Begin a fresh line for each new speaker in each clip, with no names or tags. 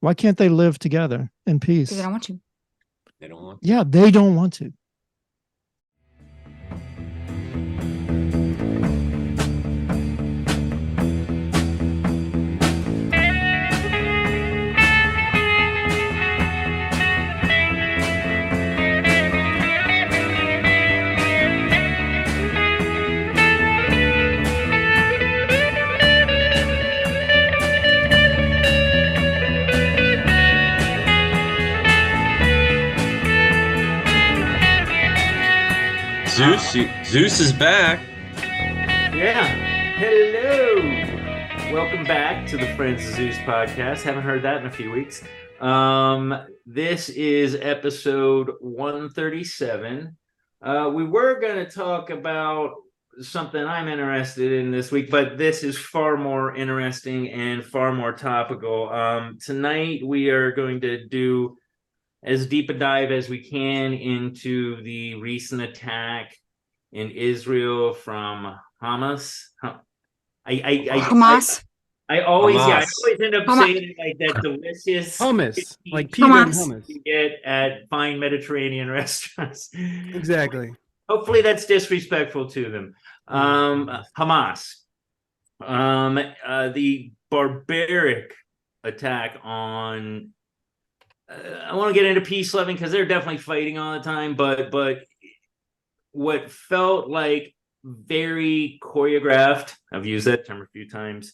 Why can't they live together in peace?
Because they don't want to.
They don't want.
Yeah, they don't want to.
Zeus is back.
Yeah. Hello. Welcome back to the Friends of Zeus podcast. Haven't heard that in a few weeks. This is episode 137. We were going to talk about something I'm interested in this week, but this is far more interesting and far more topical. Tonight we are going to do as deep a dive as we can into the recent attack in Israel from Hamas.
Hamas.
I always end up
Hamas.
saying like that delicious
hummus, like pita and hummus
you get at fine Mediterranean restaurants.
Exactly.
Hopefully that's disrespectful to them. Hamas. The barbaric attack on I want to get into peace loving because they're definitely fighting all the time, but what felt like very choreographed, I've used that term a few times.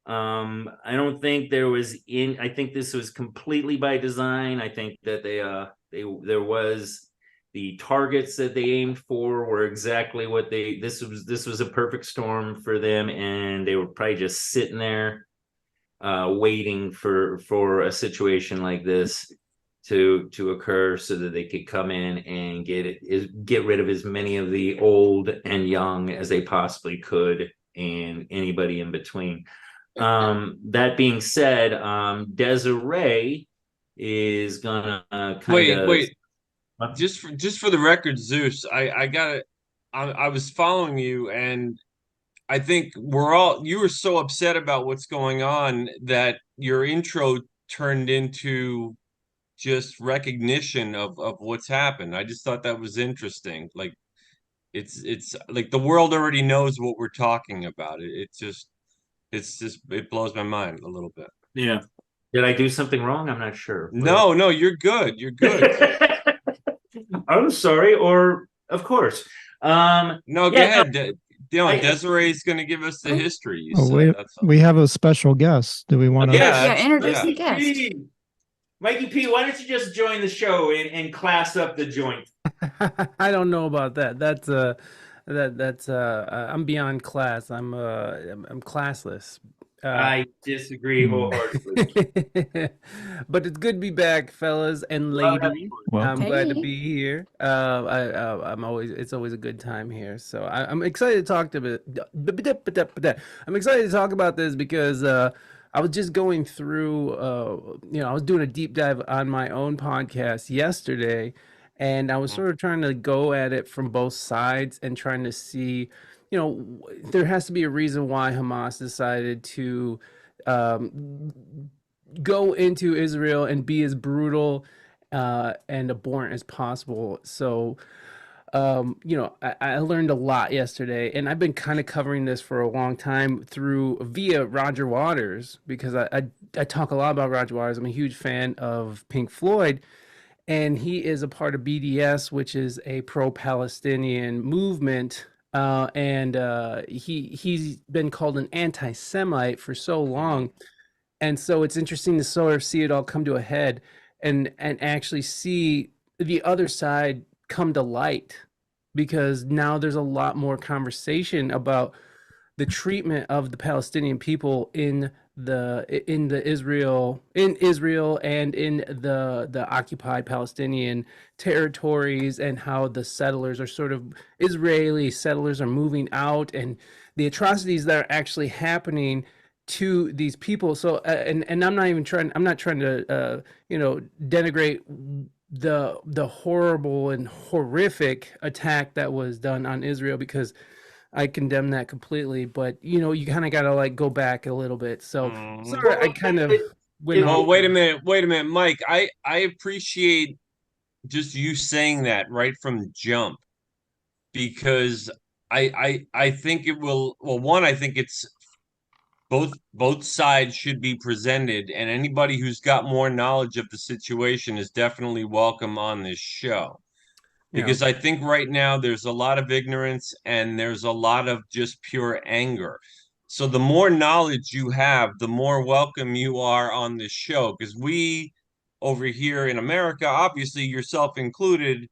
I don't think I think this was completely by design. I think that there was the targets that they aimed for were exactly what this was a perfect storm for them, and they were probably just sitting there waiting for a situation like this to occur so that they could come in and get rid of as many of the old and young as they possibly could, and anybody in between. That being said, Desiree is gonna
wait. Just for the record, Zeus, I was following you, and I think you were so upset about what's going on that your intro turned into just recognition of what's happened. I just thought that was interesting. Like it's like the world already knows what we're talking about. It blows my mind a little bit.
Yeah. Did I do something wrong? I'm not sure.
No, you're good. You're good.
I'm sorry, or of course.
No, go ahead. Desiree's going to give us the history.
We have a special guest. Do we want to?
Introduce the guest.
Mikey P, why don't you just join the show and class up the joint?
I don't know about that. That's I'm beyond class. I'm classless.
I disagree wholeheartedly.
But it's good to be back, fellas and ladies. I'm glad to be here. It's always a good time here. So I'm excited to talk I'm excited to talk about this because I was just going through I was doing a deep dive on my own podcast yesterday, and I was sort of trying to go at it from both sides and trying to see, there has to be a reason why Hamas decided to go into Israel and be as brutal and abhorrent as possible. So, I learned a lot yesterday, and I've been kind of covering this for a long time via Roger Waters, because I talk a lot about Roger Waters. I'm a huge fan of Pink Floyd, and he is a part of BDS, which is a pro-Palestinian movement. And he's been called an anti-Semite for so long. And so it's interesting to sort of see it all come to a head and actually see the other side come to light, because now there's a lot more conversation about the treatment of the Palestinian people in Israel and in the occupied Palestinian territories, and how the settlers are sort of Israeli settlers are moving out, and the atrocities that are actually happening to these people. So and I'm not trying to denigrate the horrible and horrific attack that was done on Israel, because I condemn that completely. But you kind of got to go back a little bit. So sorry, I kind of
Well, wait a minute, Mike. I appreciate just you saying that right from the jump, because I think it will. Well, one, I think it's both sides should be presented, and anybody who's got more knowledge of the situation is definitely welcome on this show. Because I think right now there's a lot of ignorance and there's a lot of just pure anger. So the more knowledge you have, the more welcome you are on this show. Because we over here in America, obviously yourself included,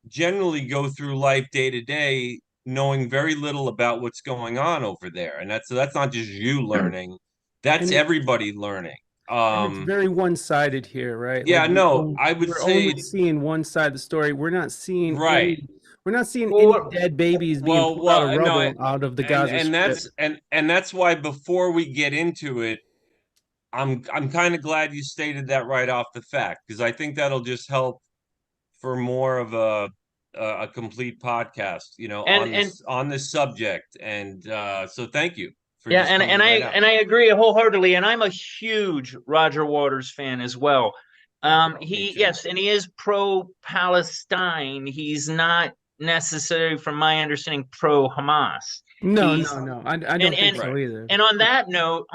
generally go through life day to day knowing very little about what's going on over there. And that's not just you learning, that's everybody learning.
And it's very one-sided here, right?
Yeah, no, I would
we're
say
only seeing one side of the story. We're not seeing
right.
We're not seeing any dead babies being pulled out of rubble out of the Gaza Strip.
And that's why before we get into it, I'm kind of glad you stated that right off the fact, because I think that'll just help for more of a complete podcast, on this subject. And so thank you for
I agree wholeheartedly. And I'm a huge Roger Waters fan as well. He is pro-Palestine. He's not necessarily, from my understanding, pro-Hamas.
No. I don't think so either.
And on that note,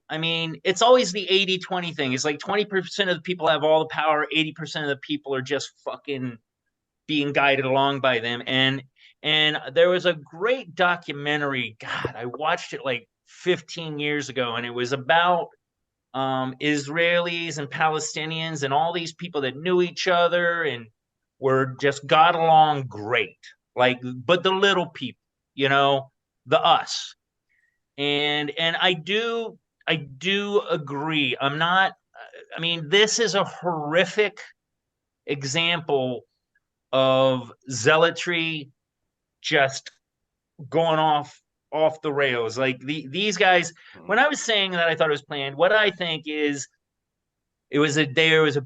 I mean, it's always the 80-20 thing. It's like 20% of the people have all the power, 80% of the people are just fucking being guided along by them. And there was a great documentary, God, I watched it like 15 years ago, and it was about Israelis and Palestinians and all these people that knew each other and were just got along great. But the little people, the us. And I do agree. This is a horrific example of zealotry just going off the rails. Like these guys, when I was saying that I thought it was planned, what I think is there was a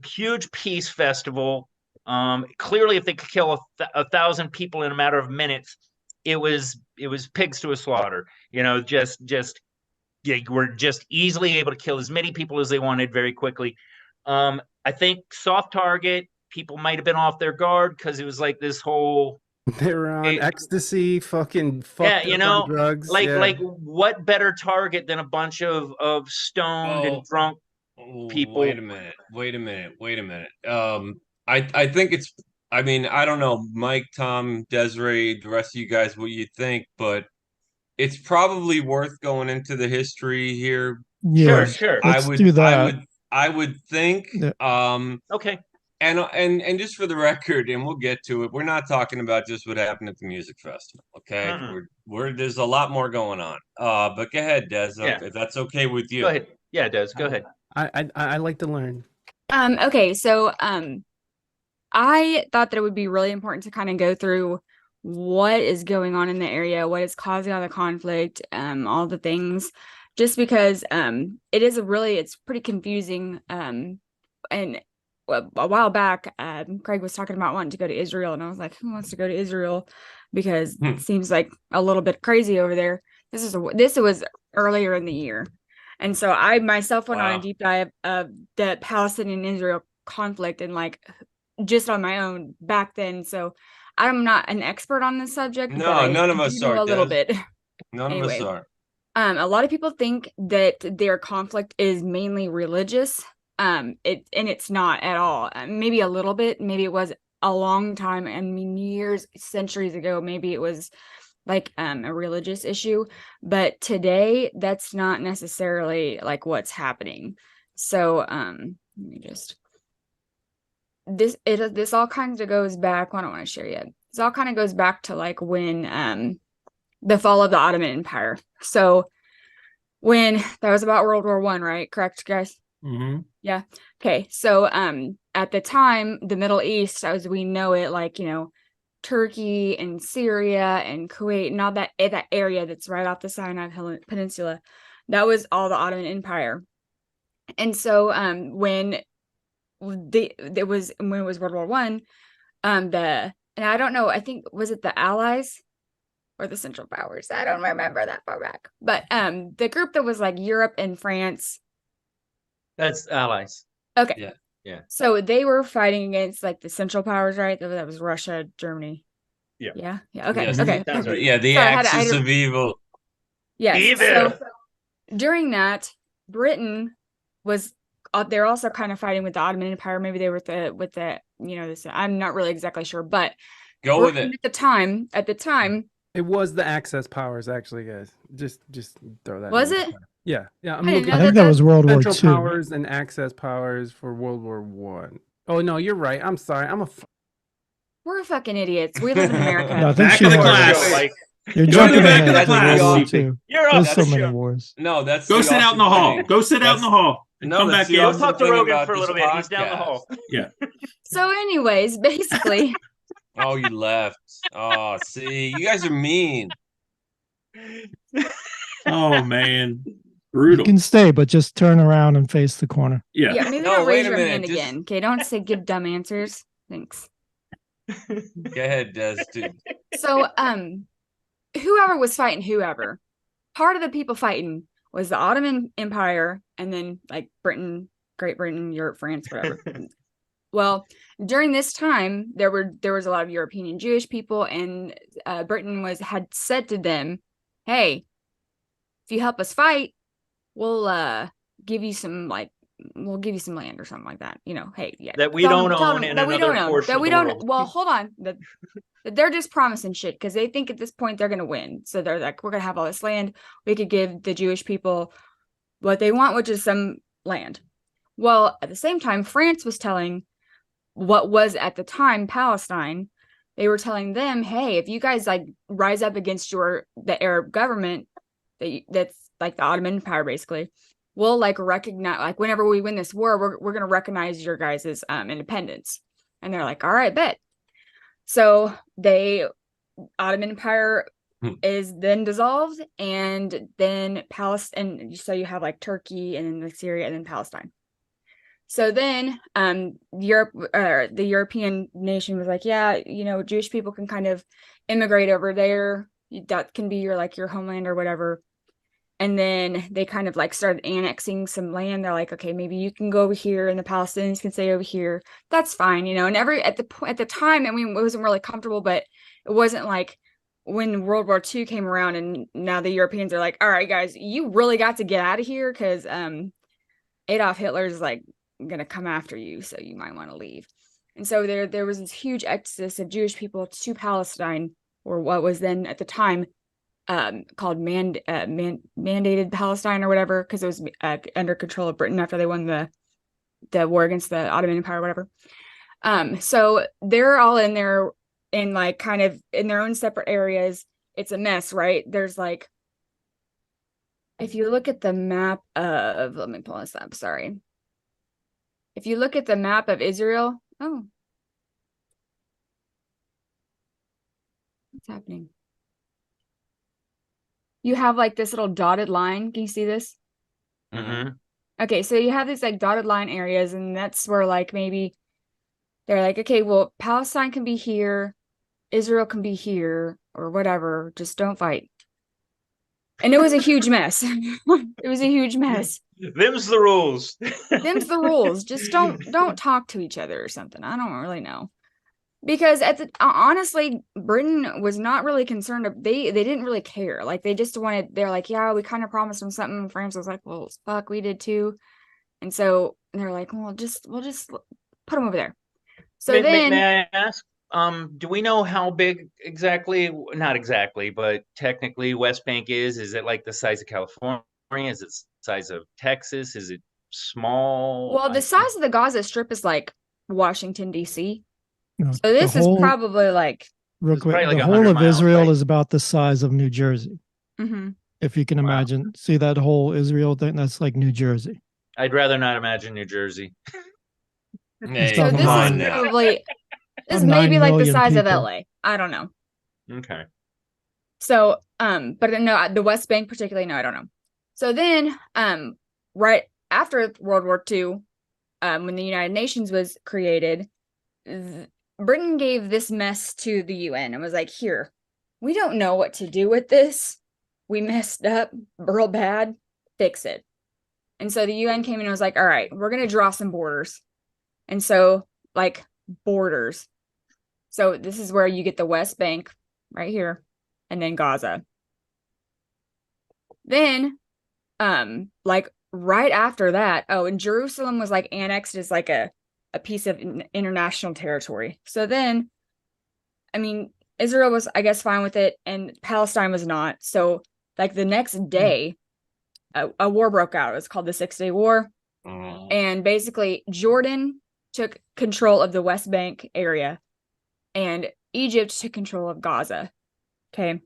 huge peace festival. Clearly, if they could kill 1,000 people in a matter of minutes, it was pigs to a slaughter. We're just easily able to kill as many people as they wanted very quickly. I think soft target, people might have been off their guard because it was like this whole
they were on ecstasy, fucking drugs.
Like what better target than a bunch of stoned and drunk people?
Wait a minute. I think it's, I don't know, Mike, Tom, Desiree, the rest of you guys, what you think, but it's probably worth going into the history here.
Yeah,
sure.
Let's do that.
I would think.
Okay.
And just for the record, and we'll get to it, we're not talking about just what happened at the music festival. Okay, there's a lot more going on. But go ahead, Des, if that's okay with you.
Go ahead. Yeah, Des, go ahead.
I like to learn.
Okay, so I thought that it would be really important to kind of go through what is going on in the area, what is causing all the conflict, all the things, just because it's pretty confusing. And a while back, Craig was talking about wanting to go to Israel, and I was like, who wants to go to Israel? Because it seems like a little bit crazy over there. This was earlier in the year. And so I myself went on a deep dive of the Palestinian-Israel conflict and just on my own back then. So I'm not an expert on this subject.
No, none of us are.
A little bit.
None of us are.
A lot of people think that their conflict is mainly religious. It's not at all. Maybe a little bit. Maybe it was a long time. Years, centuries ago, maybe it was like a religious issue. But today, that's not necessarily like what's happening. So let me just. This all kind of goes back. Well, I don't want to share yet. This all kind of goes back to when the fall of the Ottoman Empire. So when that was about World War I, right? Correct, guys?
Mm-hmm.
Yeah. Okay. So at the time, the Middle East, as we know it, Turkey and Syria and Kuwait and all that area that's right off the Sinai Peninsula, that was all the Ottoman Empire. And so when it was World War I, and I don't know, I think, was it the Allies or the Central Powers? I don't remember that far back. But the group that was Europe and France,
That's allies.
Okay.
Yeah.
Yeah.
So they were fighting against like the Central Powers, right? That was Russia, Germany.
Yeah.
Yeah. Yeah. Okay.
Yes,
Okay.
Sounds right.
Yeah, the
Sorry, I had
axis
to-
of evil.
Yes.
Evil.
So during that, Britain was they're also kind of fighting with the Ottoman Empire. Maybe they were with the this. I'm not really exactly sure, but
Go with
Britain
it.
at the time,
It was the Axis powers, actually, guys. Just throw that.
was
in
it?
there. Yeah, yeah. I'm
I didn't
looking
know
I think that was World War
Central
II.
powers and Axis powers for World War One. Oh no, you're right. I'm sorry.
We're fucking idiots. We live in America.
No, I think
Back
she
of the
had-
class.
Like,
You're
Go
jumping
to the back
ahead
of the
to World
class,
War
Stevie.
II.
you're
There's
up.
so many wars.
No, that's
Go
the
sit out in the
awesome
hall.
thing.
Go sit out in the hall. And
No,
come
that's
back
the
in.
Go
awesome
talk to
thing
Rogan
about
for a little
this
bit. He's down the
podcast.
hall.
Yeah.
So, anyways, basically,
Oh, you left. Oh, see, you guys are mean.
Oh man.
You
Brutal.
can stay, but just turn around and face the corner.
Yeah.
yeah, maybe
No,
not
wait
raise
a
your
minute,
hand
just-
again. Okay, don't say give dumb answers. Thanks.
Go ahead, Des, dude.
So, whoever was fighting whoever, part of the people fighting was the Ottoman Empire, and then like Britain, Great Britain, Europe, France, whatever. Well, during this time, there was a lot of European and Jewish people, and Britain had said to them, "Hey, if you help us fight, we'll give you some land or something like that. Hey, yeah,
That we
tell
don't
tell
own
them
in
that we
another
don't own,
portion
that
of
we
the
don't.
world."
Well, hold on, that they're just promising shit because they think at this point they're gonna win. So they're like, we're gonna have all this land. We could give the Jewish people what they want, which is some land. Well, at the same time, France was telling what was at the time Palestine. They were telling them, hey, if you guys like rise up against the Arab government that's like the Ottoman Empire, basically, we'll like recognize, like whenever we win this war, we're gonna recognize your guys' independence. And they're like, all right, bet. So Ottoman Empire is then dissolved, and then Palestine, so you have like Turkey and then like Syria and then Palestine. So then the European nation was like, yeah, Jewish people can kind of immigrate over there. That can be your homeland or whatever. And then they kind of like started annexing some land. They're like, okay, maybe you can go over here and the Palestinians can stay over here. That's fine, and at the time, I mean, it wasn't really comfortable, but it wasn't like when World War II came around and now the Europeans are like, all right, guys, you really got to get out of here because Adolf Hitler's like gonna come after you, so you might want to leave. And so there was this huge exodus of Jewish people to Palestine, or what was then at the time called mandated Palestine or whatever, because it was under control of Britain after they won the war against the Ottoman Empire or whatever. So they're all in there in like kind of in their own separate areas. It's a mess, right? There's like, if you look at the map of, let me pull this up, sorry. If you look at the map of Israel, oh, what's happening? You have like this little dotted line. Can you see this?
Mm-hmm.
Okay, so you have these like dotted line areas, and that's where like maybe they're like, okay, well, Palestine can be here, Israel can be here, or whatever. Just don't fight. And it was a huge mess. It was a huge mess.
Them's the rules.
Them's the rules. Just don't talk to each other or something. I don't really know. Because honestly, Britain was not really concerned. They didn't really care. Like they just they're like, yeah, we kind of promised them something. And France was like, well, fuck, we did too. And so they're like, well, we'll just put them over there. So
may I ask? Do we know how big exactly? Not exactly, but technically, West Bank is. Is it like the size of California? Is it the size of Texas? Is it small?
well, the size of the Gaza Strip is like Washington, D.C.
No,
So this is probably like
real
It's
quick.
probably like
The
100
whole of
miles,
Israel
right?
is about the size of New Jersey.
mm-hmm.
If you can
Wow.
imagine, see that whole Israel thing, that's like New Jersey.
I'd rather not imagine New Jersey.
Hey,
So
Come
this
on
is
now.
probably this is
9
maybe like the
million
size of
people.
LA. I don't know.
Okay.
So but no, the West Bank particularly, no, I don't know. So then right after World War II, when the United Nations was created, Britain gave this mess to the UN and was like, here, we don't know what to do with this. We messed up real bad. Fix it. And so the UN came in and was like, all right, we're going to draw some borders. And so, like, borders. So this is where you get the West Bank right here, and then Gaza. Then, like, right after that, and Jerusalem was, like, annexed as, like, a piece of international territory. So then, I mean, Israel was, I guess, fine with it, and Palestine was not. So, like, the next day, a war broke out. It was called the 6-Day War. And basically, Jordan took control of the West Bank area, and Egypt took control of Gaza. Okay.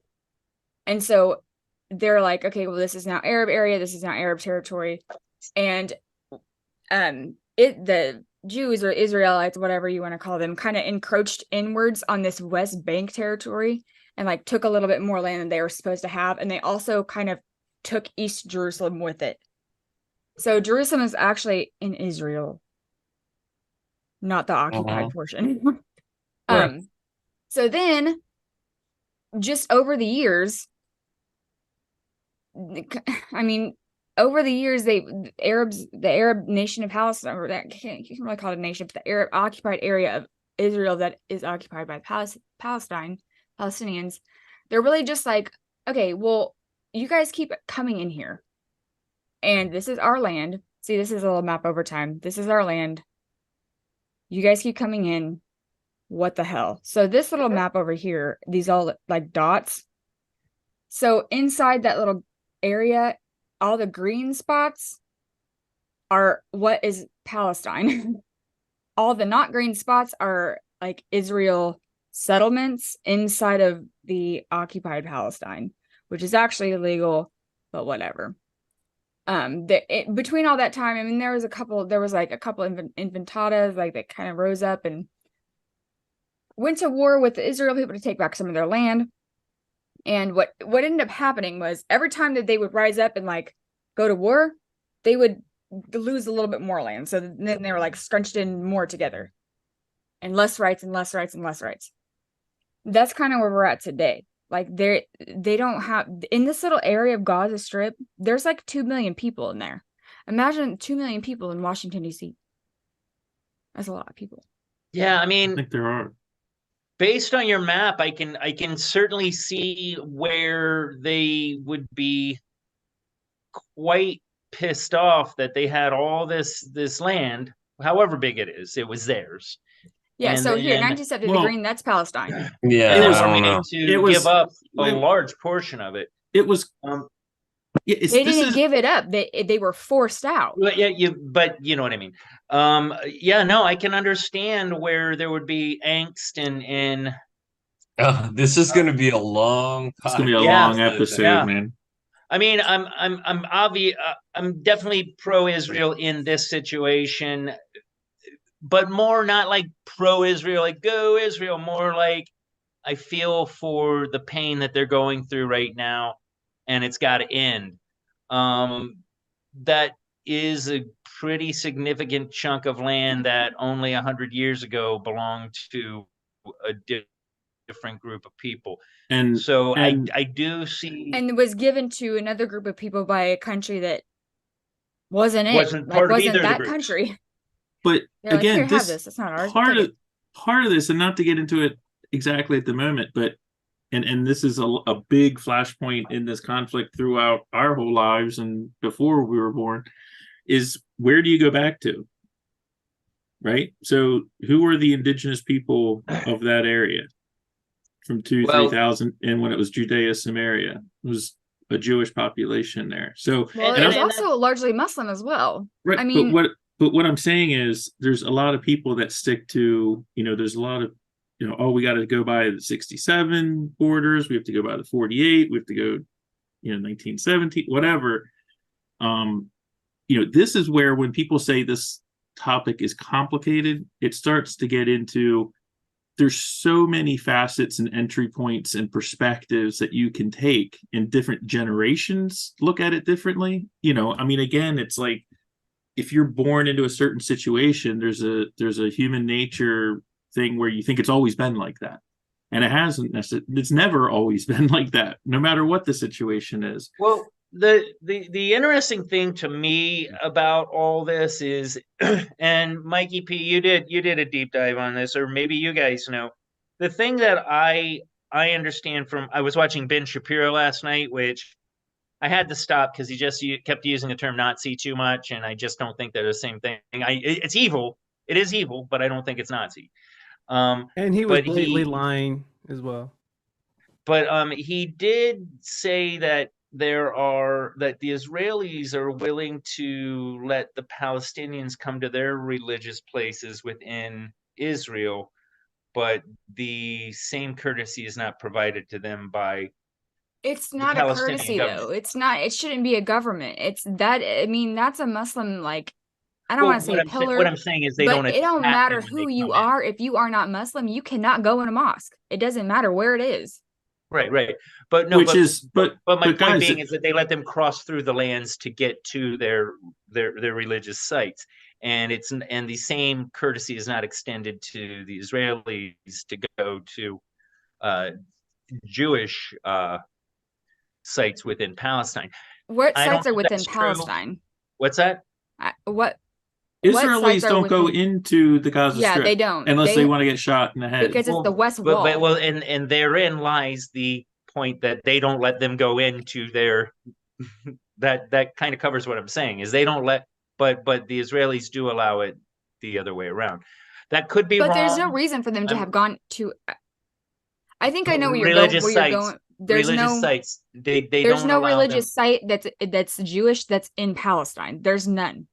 And so they're like, okay, well, this is now Arab area. This is now Arab territory. And the Jews or Israelites, whatever you want to call them, kind of encroached inwards on this West Bank territory and, like, took a little bit more land than they were supposed to have. And they also kind of took East Jerusalem with it. So Jerusalem is actually in Israel, not the occupied portion.
Right.
So then, just over the years, I mean, over the years, the Arab nation of Palestine, or that you can't really call it a nation, but the Arab occupied area of Israel that is occupied by Palestinians, they're really just like, okay, well, you guys keep coming in here, and this is our land. See, this is a little map over time. This is our land. You guys keep coming in. What the hell? So this little map over here, these all like dots. So inside that little area, all the green spots are what is Palestine. All the not green spots are like Israel settlements inside of the occupied Palestine, which is actually illegal, but whatever. Between all that time, I mean, there was a couple infantadas like that kind of rose up and went to war with the Israel people to take back some of their land. And what ended up happening was every time that they would rise up and, like, go to war, they would lose a little bit more land. So then they were, like, scrunched in more together, and less rights and less rights and less rights. That's kind of where we're at today. Like, they don't have, in this little area of Gaza Strip, there's like 2 million people in there. Imagine 2 million people in Washington, D.C. That's a lot of people.
Yeah, I
I
mean,
think there are.
based on your map, I can certainly see where they would be quite pissed off that they had all this land, however big it is, it was theirs.
Yeah,
And
so here,
then-
1970,
well,
the green, that's Palestine.
Yeah,
and
It was-
they
I
were
don't
made
know.
to
It was-
give up a
it-
large portion of it.
It was.
They didn't give it up. They were forced out.
Well, yeah, but you know what I mean. Yeah, no, I can understand where there would be angst and
This is going to be a long.
It's gonna be a
Yeah,
long episode,
yeah.
man.
I mean, I'm definitely pro-Israel in this situation, but more not like pro-Israel, like go Israel, more like I feel for the pain that they're going through right now, and it's got to end. That is a pretty significant chunk of land that only 100 years ago belonged to a different group of people.
And
So
and-
I do see,
And it was given to another group of people by a country that wasn't
Wasn't part of
wasn't
either of the
that
groups.
country.
but
They're like,
again,
here, have
this
this. It's not ours.
part
Take
of
it.
part of this, and not to get into it exactly at the moment, but and this is a big flashpoint in this conflict throughout our whole lives and before we were born, is where do you go back to? Right? So who were the indigenous people of that area from 3,000, and when it was Judea Samaria, it was a Jewish population there. So
Well,
And
it was
I'm-
also largely Muslim as well.
right,
I mean-
but what I'm saying is there's a lot of people that stick to, there's a lot of, we got to go by the 67 borders, we have to go by the 48, we have to go, 1970, whatever. This is where when people say this topic is complicated, it starts to get into, there's so many facets and entry points and perspectives that you can take, and different generations look at it differently. Again, it's like, if you're born into a certain situation, there's a human nature thing where you think it's always been like that, and it hasn't necessarily. It's never always been like that, no matter what the situation is.
well, the interesting thing to me about all this is, and Mikey P, you did a deep dive on this, or maybe you guys know, the thing that I understand from, I was watching Ben Shapiro last night, which I had to stop because he kept using the term Nazi too much, and I just don't think they're the same thing. It's evil. It is evil, but I don't think it's Nazi.
And he was blatantly lying as well.
But he did say that that the Israelis are willing to let the Palestinians come to their religious places within Israel, but the same courtesy is not provided to them by.
It's not a courtesy though. It's not. It shouldn't be a government. It's that. I mean, that's a Muslim, like, I don't want to say pillar.
What I'm saying is
but it don't matter who you are. If you are not Muslim, you cannot go in a mosque. It doesn't matter where it is.
Right. But no, but my point
guys,
being is that they let them cross through the lands to get to their religious sites. And the same courtesy is not extended to the Israelis to go to Jewish sites within Palestine.
What sites are within Palestine?
True. What's that?
Israelis don't go into the Gaza Strip.
Yeah, they don't.
Unless they want to get shot in the head.
Because it's the West Wall.
And therein lies the point that they don't let them go into their that kind of covers what I'm saying, is they don't let, but the Israelis do allow it the other way around. That could be wrong.
But there's no reason for them to have gone to. I think I know where you're going. There's no
sites.
There's no religious site that's Jewish that's in Palestine. There's none.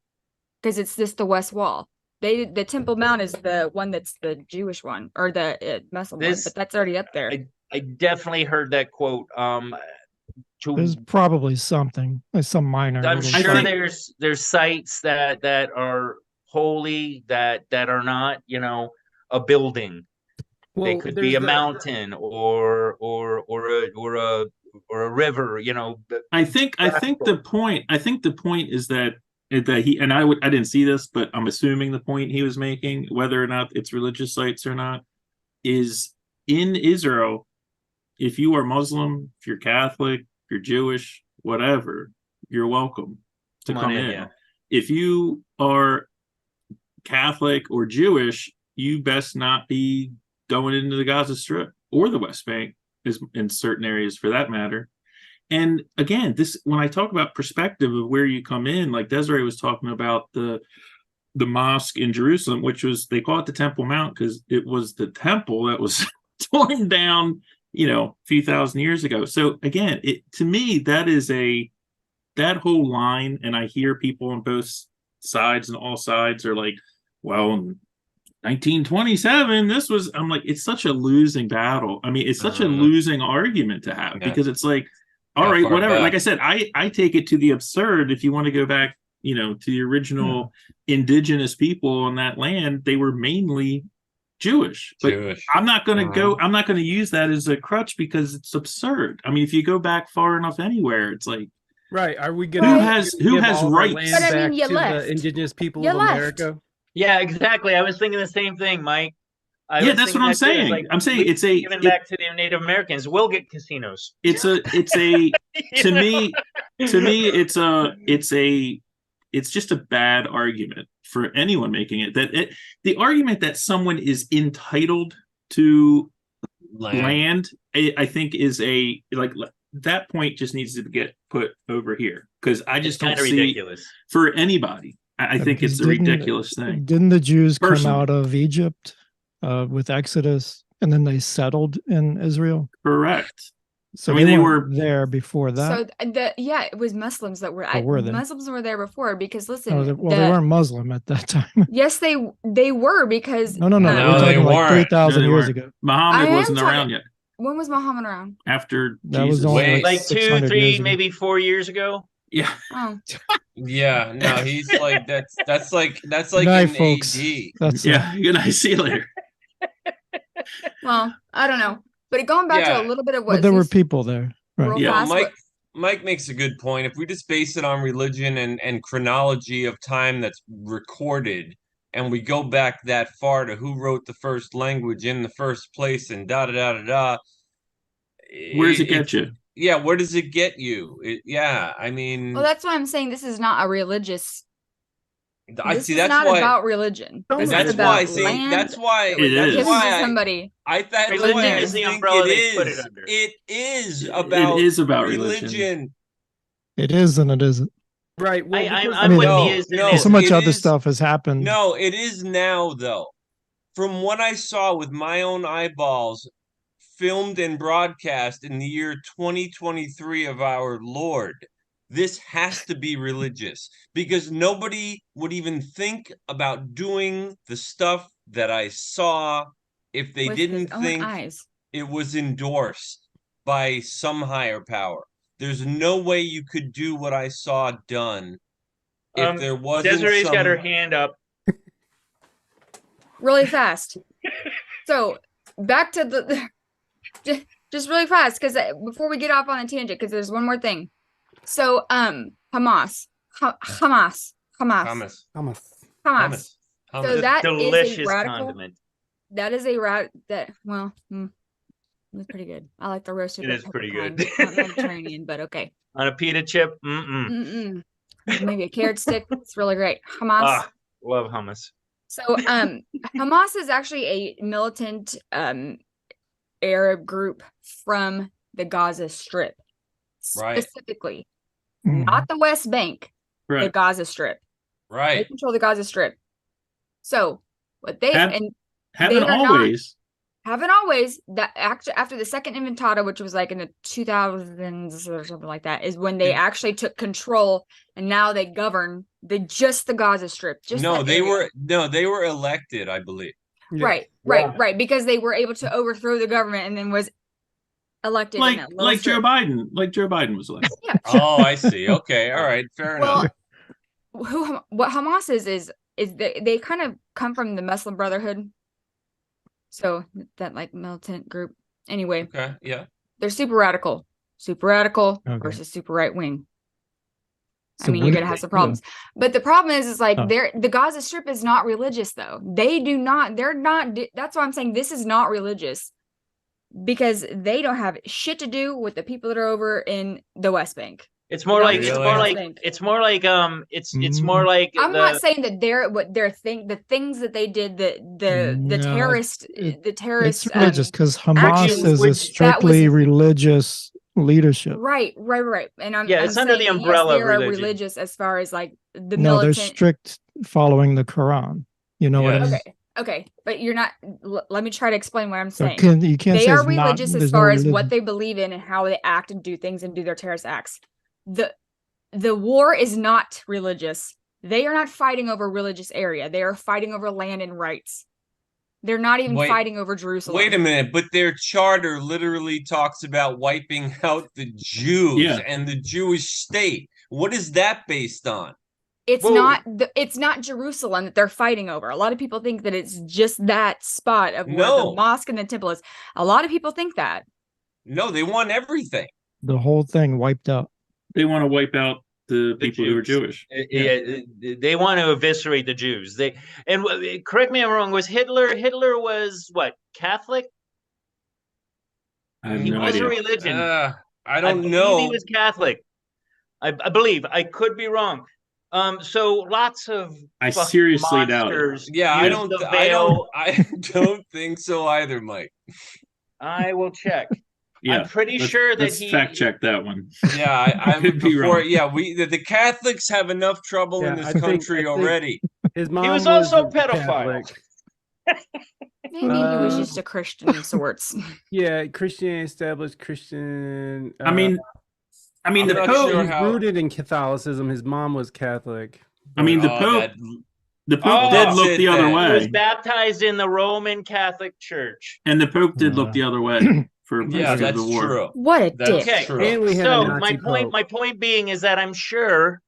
Because it's just the West Wall. The Temple Mount is the one that's the Jewish one, or the Muslim one, but that's already up there.
I definitely heard that quote.
There's probably something, like some minor.
I'm sure there's sites that are holy that are not, a building. Well, they could be a mountain or a river.
I think the point is that he, and I didn't see this, but I'm assuming the point he was making, whether or not it's religious sites or not, is in Israel, if you are Muslim, if you're Catholic, if you're Jewish, whatever, you're welcome to come in. Yeah. If you are Catholic or Jewish, you best not be going into the Gaza Strip or the West Bank, in certain areas for that matter. And again, when I talk about perspective of where you come in, like Desiree was talking about the mosque in Jerusalem, which was, they call it the Temple Mount because it was the temple that was torn down, a few thousand years ago. So again, to me, that whole line, and I hear people on both sides and all sides are like, well, in 1927, I'm like, it's such a losing battle. I mean, it's such a losing argument to have, because it's like, all right, whatever. Back. Like I said, I take it to the absurd. If you want to go back, to the original indigenous people on that land, they were mainly Jewish. But I'm not going to use that as a crutch because it's absurd. I mean, if you go back far enough anywhere, it's like,
right? Are we going
who has rights?
But I mean, the indigenous people of America.
Yeah, exactly. I was thinking the same thing, Mike.
That's what I'm saying. Like, I'm saying it's
giving back to the Native Americans. We'll get casinos.
To me, it's just a bad argument for anyone making it. The argument that someone is entitled to land, I think is that point just needs to get put over here, because I just don't see ridiculous for anybody. I think it's a ridiculous thing.
Didn't the Jews come out of Egypt with Exodus, and then they settled in Israel?
Correct.
So they were there before that.
So it was Muslims that were. Muslims were there before, because listen.
They weren't Muslim at that time.
Yes, they were, because
no, we're talking like 3,000 years ago.
Muhammad wasn't around yet.
When was Muhammad around?
After
that
Jesus.
was only
like 2, 3, maybe 4 years ago.
Yeah.
Oh.
Yeah. No, he's like that's like
night, folks.
AD.
Good night. See you later.
Well, I don't know, but going back to a little bit of what.
But there were people there. Right.
Yeah. Mike makes a good point. If we just base it on religion and chronology of time that's recorded, and we go back that far to who wrote the first language in the first place, and da da da da da.
Where does it get you?
Yeah, where does it get you? I mean,
Well, that's why I'm saying this is not a religious.
I
This
see.
is
That's
not
why.
about religion.
Some
This
of
is
That's
it
why.
about
is.
See,
land
that's why.
that was
It
That's
is.
given
why.
to somebody.
That's
Religion
why I
is the
think
umbrella
it
they put it
is.
under.
It is
It
about
is about
religion.
It is and it isn't.
Right. Well, because
I'm
mean,
with
No,
the is and
no,
So
isn't.
much
it
other
is.
stuff has happened.
No, it is now though. From what I saw with my own eyeballs, filmed and broadcast in the year 2023 of our Lord, this has to be religious because nobody would even think about doing the stuff that I saw if they
With his
didn't
own
think
eyes.
it was endorsed by some higher power. There's no way you could do what I saw done if there wasn't
Desiree's got her
some.
hand up.
Really fast. So back to the just really fast because before we get off on a tangent, because there's one more thing. So Hamas.
Hummus.
So
Hummus.
that is a
Delicious
radical.
condiment.
That is a that it's pretty good. I like the roasted.
It
red
is
pepper
pretty
kind.
good.
Not Mediterranean, but okay.
On a pita chip.
Maybe a carrot stick. It's really great. Hamas.
Ah, love hummus.
So Hamas is actually a militant Arab group from the Gaza Strip.
Right.
Specifically.
Mhm.
Not the West Bank, the
Right.
Gaza Strip. They
Right.
control the Gaza Strip. So what they
Have-
and
Haven't
they are not-
always.
haven't always that after the second intifada, which was like in the 2000s or something like that, is when they actually took control and now they govern the Gaza Strip.
They were elected, I believe.
Yeah.
Right, because they were able to overthrow the government and then was elected in that little
Like Joe
strip.
Biden. Like Joe Biden was elected.
Yeah.
Oh, I see. Okay. All right. Fair enough.
Well, what Hamas is they kind of come from the Muslim Brotherhood. So that like militant group. Anyway,
Okay. Yeah.
they're super radical
Okay.
versus super right wing. I
So
mean,
what
you're
do
gonna have
they
some
do?
problems. But the problem is like
Oh.
the Gaza Strip is not religious though. They're not. That's why I'm saying this is not religious because they don't have shit to do with the people that are over in the West Bank.
It's more like
Really?
it's more like
I'm not saying that the things that they did, the
No,
terrorist
It's religious because Hamas
actions,
is a
that
strictly
was-
religious leadership.
right. And I'm
it's under the
saying,
umbrella of
yes, they are
religion.
religious as far as like the
No, they're
militant.
strict following the Quran. You know what I
Yes.
mean?
Okay, but you're not. Let me try to explain what I'm
So
saying.
you can't
They
say
are
it's not-
religious as
there's no
far as what
religion.
they believe in and how they act and do things and do their terrorist acts. The war is not religious. They are not fighting over religious area. They are fighting over land and rights. They're not even fighting over Jerusalem.
Wait a minute, but their charter literally talks about wiping out the Jews and the Jewish state. What is that based on?
It's not Jerusalem that they're fighting over. A lot of people think that it's just that spot of where the mosque and the temple is. A lot of people think that.
No, they want everything.
The whole thing wiped out.
They want to wipe out the people who are Jewish.
They want to eviscerate the Jews. Correct me if I'm wrong. Was Hitler was what, Catholic?
I have
He
no
was
idea.
a religion.
I don't
believe
know.
He was Catholic. I believe. I could be wrong. So lots of
I seriously doubt it.
monsters
Yeah, I
use
don't.
the
I
veil.
don't think so either, Mike.
I will check.
Yeah,
I'm pretty sure that
let's fact check that one.
Yeah, I'm
Could be
before.
wrong.
Yeah, the Catholics have enough trouble in this country already.
His mom
He was also
a
pedophile.
Maybe he was just a Christian of sorts.
Yeah, Christianity established Christian.
I mean,
I'm
the
not
Pope.
sure
He's
how-
rooted in Catholicism. His mom was Catholic.
I mean, the
Oh,
Pope. The Pope
Oh,
did
that's
look
it
the other
then.
He was
way,
baptized in the Roman Catholic Church.
and the Pope did look the other way for
Yeah,
most of
that's
the war.
true.
What a
That's
dick.
Okay.
true.
And we had a
So
Nazi Pope.
my point being is that I'm sure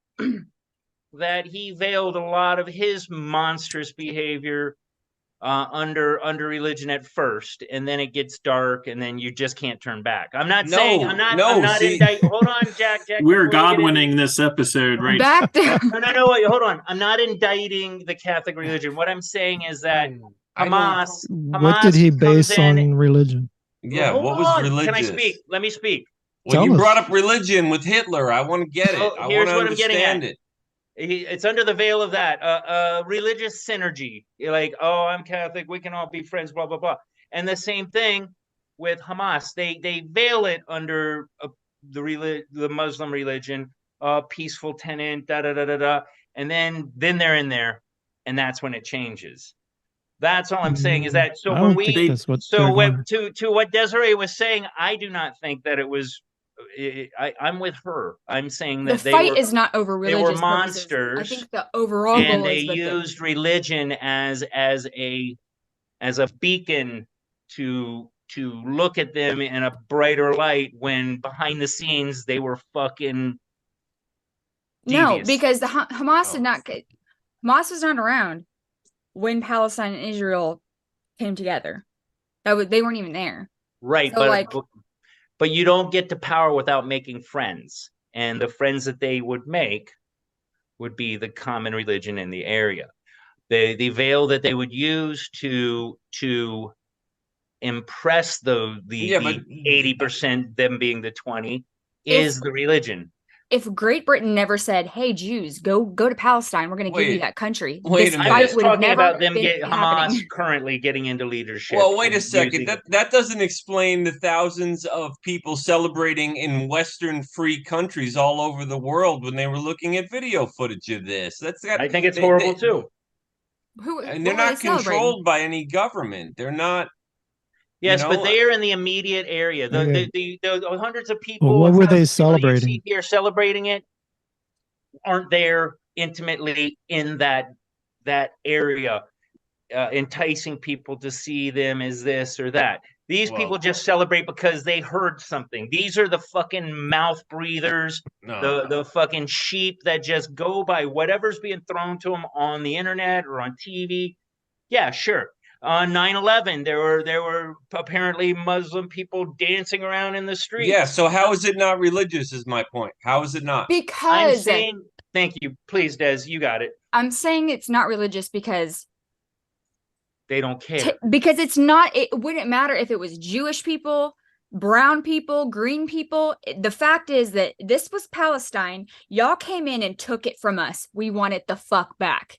that he veiled a lot of his monstrous behavior under religion at first, and then it gets dark, and then you just can't turn back. I'm not saying I'm not hold on, Jack.
We're
before you get
Godwinning this episode, right?
Back to
No, wait, hold on. I'm not indicting the Catholic religion. What I'm saying is that
What did he base
comes in-
on religion?
Yeah,
Hold
what was
on.
religious?
Can I speak? Let me speak.
Well,
Tell
you
us.
brought up religion with Hitler. I want to get it.
So
I
here's
want to
what I'm getting
understand
at.
it.
It's under the veil of that religious synergy. You're like, oh, I'm Catholic, we can all be friends, blah blah blah. And the same thing with Hamas. They veil it under the Muslim religion, peaceful tenant, da da da da da, and then they're in there, and that's when it changes. That's all I'm saying is that. So
I
when
don't think
we,
that's what
so
they're
what
going.
to what Desiree was saying, I do not think that it was. I'm with her. I'm saying
The
that they
fight
were
is not over
they were
religious purposes. I
monsters,
think the overall
and
goal
they
is, but
used religion as a beacon to look at them in a brighter light when behind the scenes they were fucking
no,
devious.
because the Hamas did
Oh.
not. Hamas was not around when Palestine and Israel came together. They weren't even there.
Right,
So,
but you don't get to power without making friends, and the friends that they would make would be the common religion in the area. The veil that they would use to impress the 80%, them being the 20, is the religion.
If Great Britain never said, "Hey, Jews, go to Palestine, we're going to give you that country,"
wait
this
a
fight
minute.
I'm just
would have
talking
never
about them
been
Hamas
happening.
currently getting into leadership.
Well, wait a
and
second.
using-
That doesn't explain the thousands of people celebrating in Western free countries all over the world when they were looking at video footage of this.
I think it's horrible too.
And they're not controlled by any government. They're not.
Yes, but they are in the immediate area.
Okay.
The hundreds of people.
Well, what were they
You
celebrating?
see here celebrating it aren't there intimately in that area, enticing people to see them as this or that. These people just celebrate because they heard something. These are the fucking mouth breathers, the fucking sheep that just go by whatever's being thrown to them on the internet or on TV. Yeah, sure. On 9/11, there were apparently Muslim people dancing around in the streets.
Yeah, so how is it not religious is my point. How is it not?
Because
I'm saying, thank you. Please, Des, you got it.
I'm saying it's not religious because
they don't care.
Because it's not, it wouldn't matter if it was Jewish people, brown people, green people. The fact is that this was Palestine. Y'all came in and took it from us. We want it the fuck back.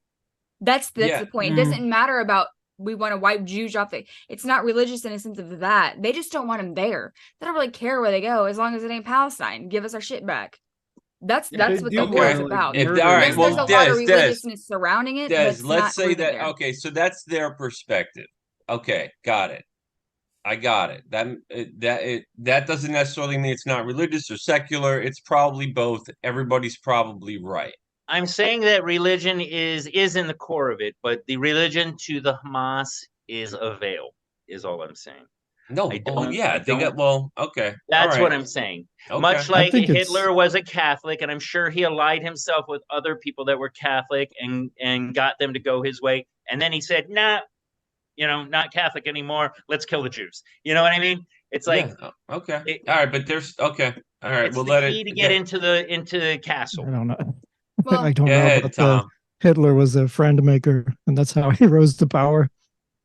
That's the point. It doesn't matter about we want to wipe Jews off. It's not religious in a sense of that. They just don't want them there. They don't really care where they go as long as it ain't Palestine. Give us our shit back. That's what the war is about.
All right,
there's a lot of religiousness surrounding it.
Let's say that.
There.
Okay, so that's their perspective. Okay, got it. I got it. That doesn't necessarily mean it's not religious or secular. It's probably both. Everybody's probably right.
I'm saying that religion is in the core of it, but the religion to the Hamas is a veil, is all I'm saying.
No, they got okay.
That's what I'm saying. Okay. Much like Hitler was a Catholic, and I'm sure he allied himself with other people that were Catholic and got them to go his way. And then he said, nah, not Catholic anymore. Let's kill the Jews. You know what I mean? It's like
okay. All right, but there's okay. All right, we'll let it
get into the castle.
I don't know.
Well,
I don't know, but Hitler was a friend maker, and that's how he rose to power.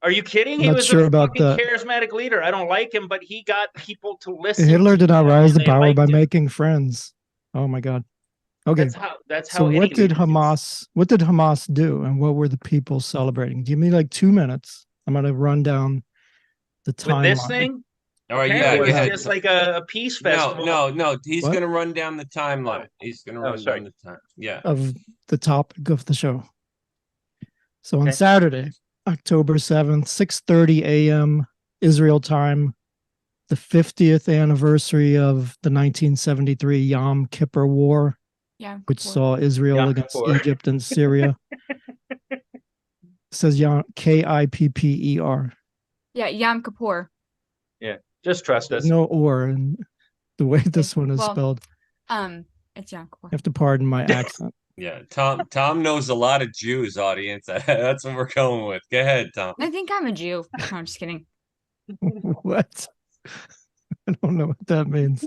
Are you kidding? He was a fucking charismatic leader. I don't like him, but he got people to listen.
Hitler did not rise to power by making friends. Oh my God. Okay.
That's how.
So what did Hamas do, and what were the people celebrating? Give me like 2 minutes. I'm gonna run down the timeline.
This thing.
All right,
it's just like a peace festival.
No. He's going to run down the timeline. He's going to run down the time. Yeah.
Of the topic of the show. So on Saturday, October 7th, 6:30 a.m. Israel time, the 50th anniversary of the 1973 Yom Kippur War, which saw Israel against Egypt and Syria. It says Yom, Kipper.
Yeah, Yom Kippur.
Yeah. Just trust us.
No or in the way this one is spelled.
It's Yom Kippur.
You have to pardon my accent.
Yeah, Tom knows a lot of Jews, audience. That's what we're going with. Go ahead, Tom.
I think I'm a Jew. No, I'm just kidding.
What? I don't know what that means.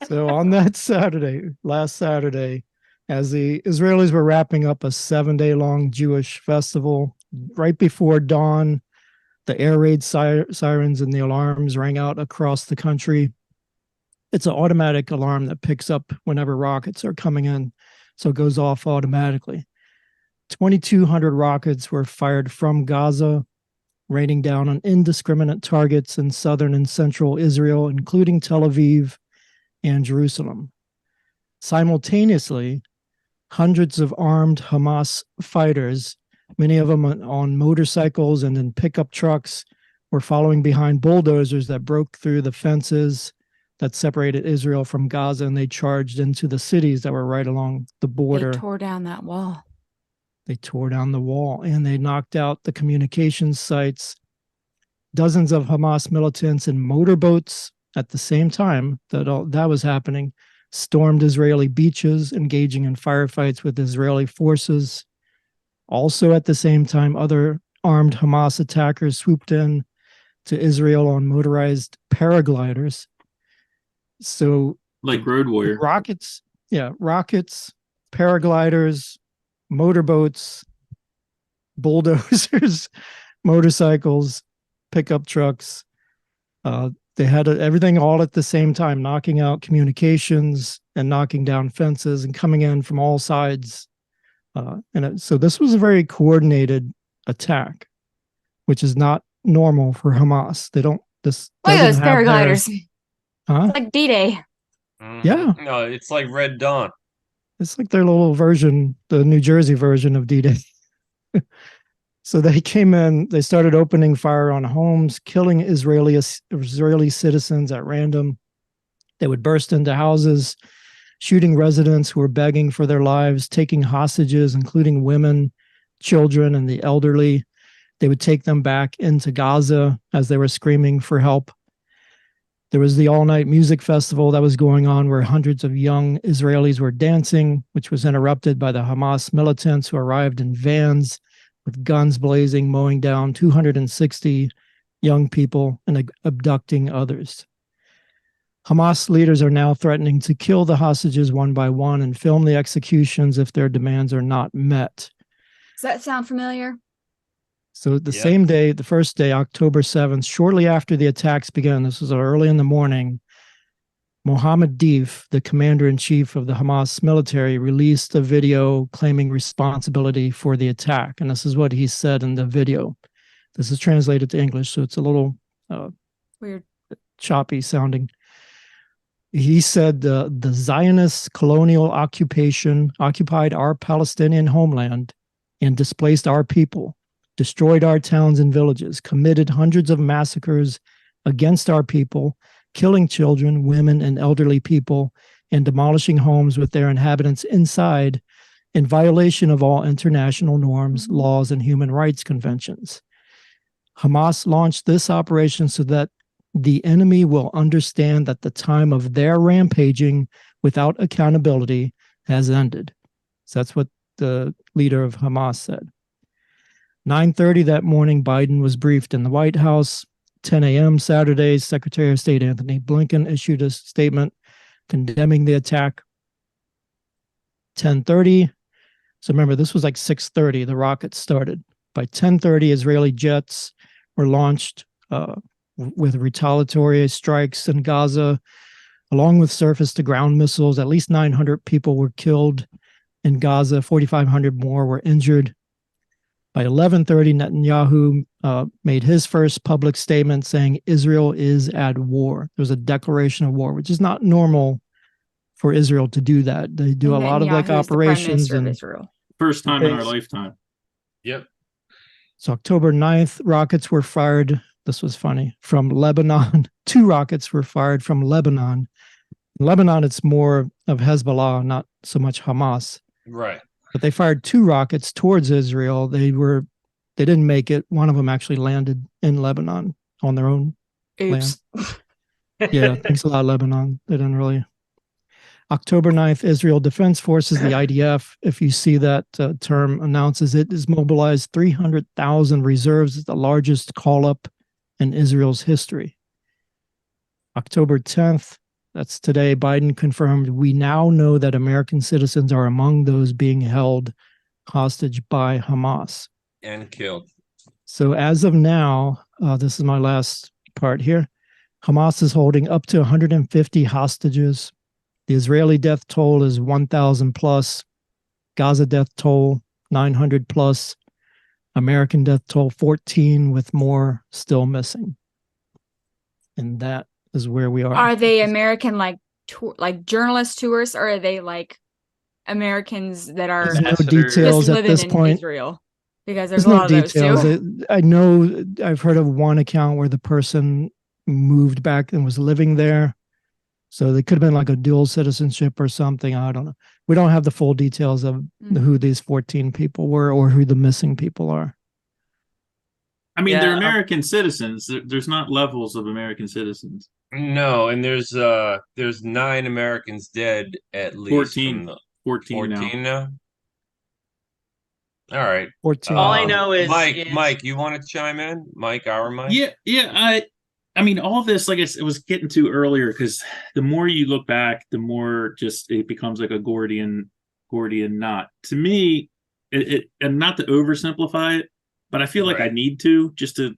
So on that last Saturday, as the Israelis were wrapping up a 7-day-long Jewish festival, right before dawn, the air raid sirens and the alarms rang out across the country. it's an automatic alarm that picks up whenever rockets are coming in. So it goes off automatically. 2,200 rockets were fired from Gaza, raining down on indiscriminate targets in southern and central Israel, including Tel Aviv and Jerusalem. Simultaneously, hundreds of armed Hamas fighters, many of them on motorcycles and in pickup trucks, were following behind bulldozers that broke through the fences that separated Israel from Gaza, and they charged into the cities that were right along the border.
They tore down that wall.
They tore down the wall, and they knocked out the communications sites. Dozens of Hamas militants in motorboats at the same time that was happening stormed Israeli beaches, engaging in firefights with Israeli forces. Also at the same time, other armed Hamas attackers swooped in to Israel on motorized paragliders. So
Like Road Warrior.
rockets, paragliders, motorboats, bulldozers, motorcycles, pickup trucks. They had everything all at the same time, knocking out communications and knocking down fences and coming in from all sides. So this was a very coordinated attack, which is not normal for Hamas. They don't. This
Look at those
doesn't have their-
paragliders.
Huh?
It's like D-Day.
Yeah.
No, it's like Red Dawn.
It's like their little version, the New Jersey version of D-Day. So they came in, they started opening fire on homes, killing Israeli citizens at random. They would burst into houses, shooting residents who were begging for their lives, taking hostages, including women, children, and the elderly. They would take them back into Gaza as they were screaming for help. There was the all-night music festival that was going on where hundreds of young Israelis were dancing, which was interrupted by the Hamas militants who arrived in vans with guns blazing, mowing down 260 young people and abducting others. Hamas leaders are now threatening to kill the hostages one by one and film the executions if their demands are not met.
Does that sound familiar?
So the same day, the first day, October 7th, shortly after the attacks began, this was early in the morning, Mohammed Deif, the commander-in-chief of the Hamas military, released a video claiming responsibility for the attack. And this is what he said in the video. This is translated to English, so it's a little
Weird.
choppy sounding. He said the Zionist colonial occupation occupied our Palestinian homeland and displaced our people, destroyed our towns and villages, committed hundreds of massacres against our people, killing children, women, and elderly people, and demolishing homes with their inhabitants inside in violation of all international norms, laws, and human rights conventions. Hamas launched this operation so that the enemy will understand that the time of their rampaging without accountability has ended. So that's what the leader of Hamas said. 9:30 that morning, Biden was briefed in the White House. 10 a.m. Saturday, Secretary of State Anthony Blinken issued a statement condemning the attack. 10:30. So remember, this was like 6:30. The rockets started. By 10:30, Israeli jets were launched with retaliatory strikes in Gaza, along with surface-to-ground missiles. At least 900 people were killed in Gaza. 4,500 more were injured. By 11:30, Netanyahu made his first public statement saying Israel is at war. There was a declaration of war, which is not normal for Israel to do that. They do a lot of like operations and
Israel.
First time in our lifetime.
Yep.
So October 9th, rockets were fired. This was funny. From Lebanon. 2 rockets were fired from Lebanon. In Lebanon, it's more of Hezbollah, not so much Hamas.
Right.
But they fired 2 rockets towards Israel. They didn't make it. One of them actually landed in Lebanon on their own
Oops.
land. Yeah, thanks a lot, Lebanon. They didn't really. October 9th, Israel Defense Forces, the IDF, if you see that term, announces it has mobilized 300,000 reserves. It's the largest call-up in Israel's history. October 10th, that's today, Biden confirmed, we now know that American citizens are among those being held hostage by Hamas.
And killed.
So as of now, this is my last part here, Hamas is holding up to 150 hostages. The Israeli death toll is 1,000 plus. Gaza death toll 900 plus. American death toll 14, with more still missing. And that is where we are.
Are they American like journalist tourists, or are they like Americans that are
There's no
Ambassadors.
details
just
at
living
this
in
point.
Israel? Because there's
There's
a
no
lot of those
details.
too.
I know I've heard of one account where the person moved back and was living there. So they could have been like a dual citizenship or something. I don't know. We don't have the full details of who these 14 people were or who the missing people are.
I mean,
Yeah,
they're American citizens. There's not levels of American citizens.
No, and there's 9 Americans dead at least
14.
from the
14 now.
14 now. All right.
14.
All I know is
Mike, you want to chime in? Mike, our Mike?
Yeah. I mean, all this, like I was getting to earlier, because the more you look back, the more just it becomes like a Gordian knot. To me, and not to oversimplify it, but I feel like I need to, just to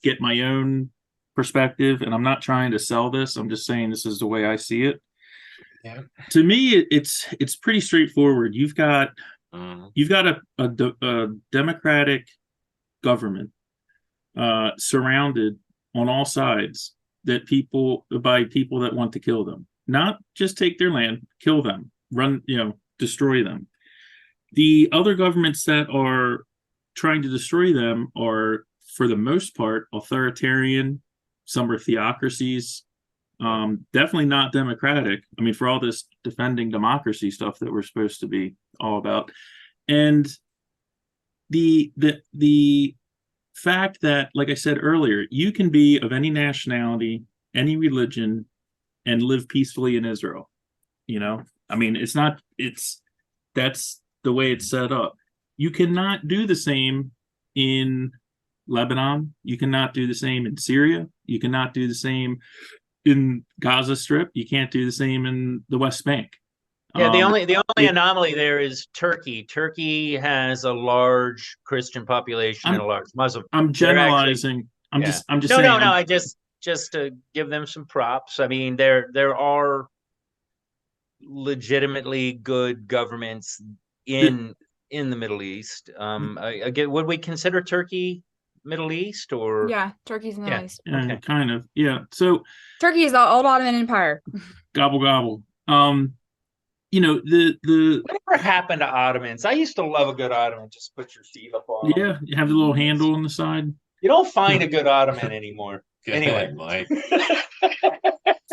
get my own perspective. And I'm not trying to sell this. I'm just saying this is the way I see it.
Yeah.
To me, it's pretty straightforward. You've got a democratic government surrounded on all sides by people that want to kill them, not just take their land, kill them, destroy them. The other governments that are trying to destroy them are, for the most part, authoritarian. Some are theocracies. Definitely not democratic. I mean, for all this defending democracy stuff that we're supposed to be all about. And the fact that, like I said earlier, you can be of any nationality, any religion, and live peacefully in Israel. I mean, that's the way it's set up. You cannot do the same in Lebanon. You cannot do the same in Syria. You cannot do the same in Gaza Strip. You can't do the same in the West Bank.
Yeah, the only anomaly there is Turkey. Turkey has a large Christian population and a large Muslim.
I'm generalizing. I'm just saying.
No. I just to give them some props. I mean, there are legitimately good governments in the Middle East. Again, would we consider Turkey Middle East, or
Yeah, Turkey's Middle East.
Okay. Kind of. Yeah. So
Turkey is the old Ottoman Empire.
Gobble gobble.
Whatever happened to Ottomans? I used to love a good Ottoman. Just put your feet up on.
Yeah, you have the little handle on the side.
You don't find a good Ottoman anymore.
Anyway, Mike.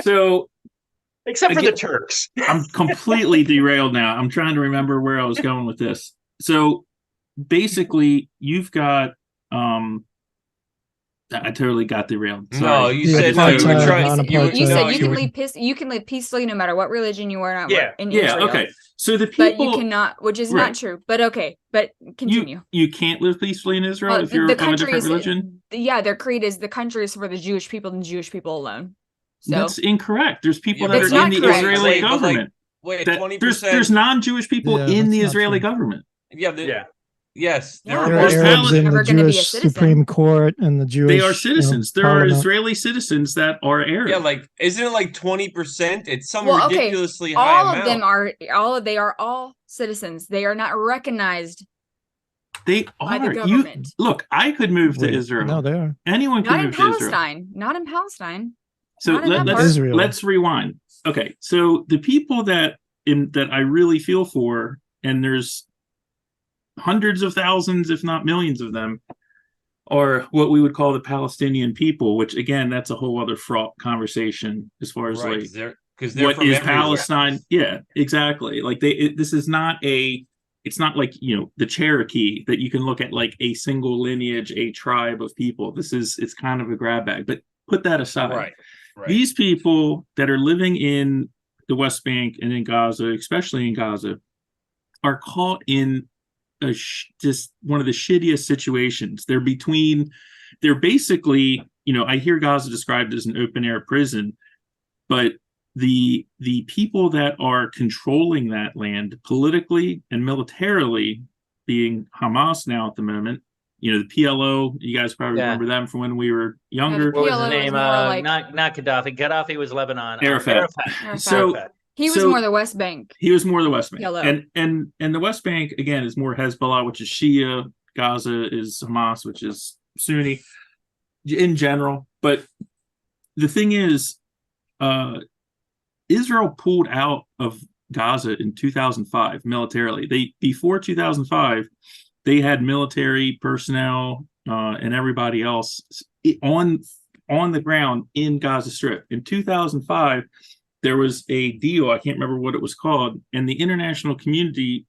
So,
except for the Turks.
I'm completely derailed now. I'm trying to remember where I was going with this. So, basically, you've got. I totally got derailed. Sorry.
No, you said no. You were trying.
You said you can live peacefully no matter what religion you are. In Israel.
Okay. So the people,
but you cannot, which is not true. But okay, but continue.
You can't live peacefully in Israel if you're of a different religion.
Yeah, their creed is the country is for the Jewish people and Jewish people alone. So
that's incorrect. There's people that are in the
correct.
Israeli government.
Wait, 20%.
There's non-Jewish people in the Israeli government.
Yes,
there are Arabs in the Jewish Supreme Court and the Jewish.
They are citizens. There are Israeli citizens that are Arab.
Yeah, isn't it 20%? It's some ridiculously high amount.
They are all citizens. They are not recognized.
They are.
By the government.
Look, I could move to Israel.
No, they are.
Anyone can move to Israel.
Not in Palestine.
So let's rewind. Okay, so the people that I really feel for, and there's hundreds of thousands, if not millions of them, are what we would call the Palestinian people, which again, that's a whole other fraught conversation as far as what is Palestine. Yeah, exactly. This is not it's not like, the Cherokee that you can look at like a single lineage, a tribe of people. It's kind of a grab bag, but put that aside.
Right.
These people that are living in the West Bank and in Gaza, especially in Gaza, are caught in just one of the shittiest situations. They're basically, I hear Gaza described as an open air prison, but the people that are controlling that land politically and militarily, being Hamas now at the moment, the PLO. You guys probably remember them from when we were younger.
The
What was his
PLO
name?
more like-
not Gaddafi. Gaddafi was Lebanon.
Arafat.
Arafat.
So
he was more the West Bank.
He was more the West Bank.
PLO.
And the West Bank, again, is more Hezbollah, which is Shia. Gaza is Hamas, which is Sunni in general. But the thing is, Israel pulled out of Gaza in 2005 militarily. Before 2005, they had military personnel and everybody else on the ground in Gaza Strip. In 2005, there was a deal, I can't remember what it was called, and the international community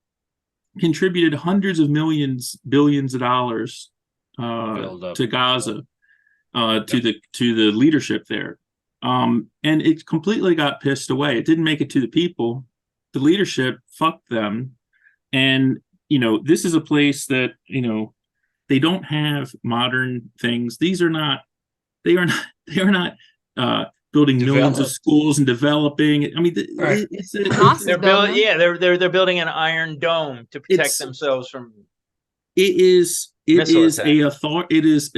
contributed hundreds of millions, billions of dollars to Gaza, to the leadership there. And it completely got pissed away. It didn't make it to the people. The leadership fucked them. And, this is a place that, they don't have modern things. They are not building millions of schools and developing. I mean,
they're building. Yeah, they're building an iron dome to protect themselves from. It is an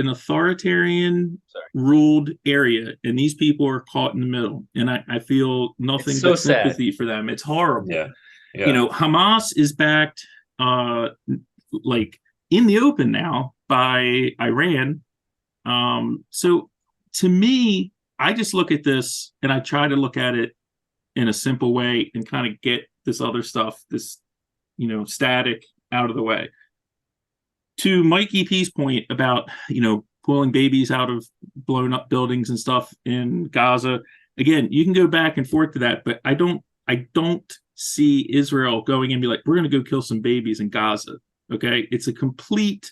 authoritarian
ruled area, and these people are caught in the middle. And I feel nothing but sympathy for them. It's horrible.
Yeah.
Hamas is backed, like in the open now by Iran. So to me, I just look at this and I try to look at it in a simple way and kind of get this other stuff, this, static out of the way. To Mike EP's point about, pulling babies out of blown up buildings and stuff in Gaza. Again, you can go back and forth to that, but I don't see Israel going and be like, we're going to go kill some babies in Gaza. Okay. It's a complete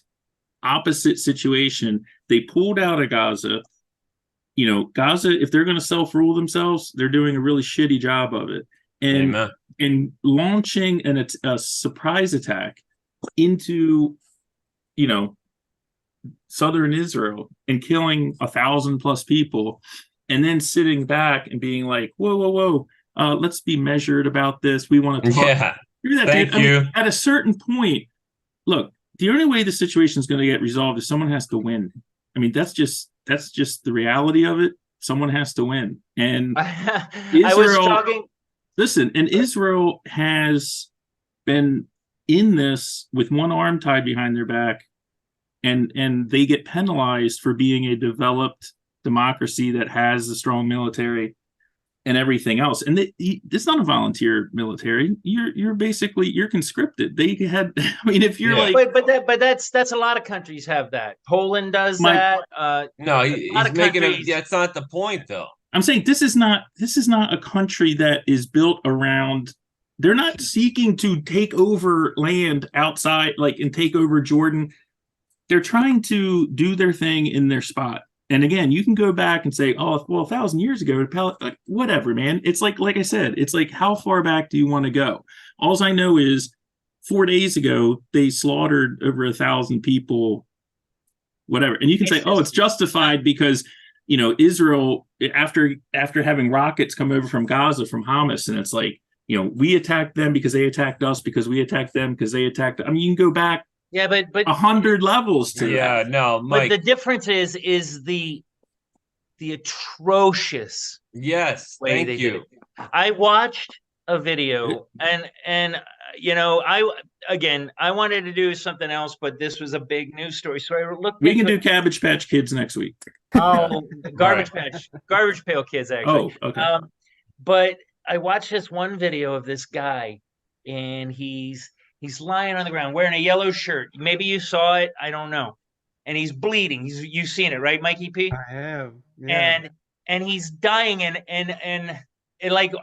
opposite situation. They pulled out of Gaza. Gaza, if they're going to self-rule themselves, they're doing a really shitty job of it. And launching a surprise attack into, southern Israel and killing 1,000+ people, and then sitting back and being like, whoa, let's be measured about this. We want to talk.
Yeah. Thank you.
At a certain point, look, the only way the situation is going to get resolved is someone has to win. I mean, that's just the reality of it. Someone has to win. And Israel has been in this with one arm tied behind their back, and they get penalized for being a developed democracy that has a strong military and everything else. And it's not a volunteer military. You're conscripted. They had, I mean, if you're
but that's a lot of countries have that. Poland does that.
No, he's making that's not the point though.
I'm saying this is not a country that is built around. They're not seeking to take over land outside, and take over Jordan. They're trying to do their thing in their spot. And again, you can go back and say, oh, well, 1,000 years ago, whatever, man. It's like I said, it's like, how far back do you want to go? All I know is 4 days ago, they slaughtered over 1,000 people, whatever. And you can say, oh, it's justified because, Israel, after having rockets come over from Gaza, from Hamas, and it's like, we attacked them because they attacked us, because we attacked them because they attacked. I mean, you can go back.
Yeah, but
100 levels to that.
No, Mike.
But the difference is the atrocious.
Yes,
way
thank
they
you.
did it. I watched a video, and I wanted to do something else, but this was a big news story, so I looked.
We can do Cabbage Patch Kids next week.
Oh, Garbage Pail Kids, actually.
Oh, okay.
But I watched this one video of this guy, and he's lying on the ground wearing a yellow shirt. Maybe you saw it. I don't know. And he's bleeding. You've seen it, right, Mikey P?
I have. Yeah.
And he's dying, and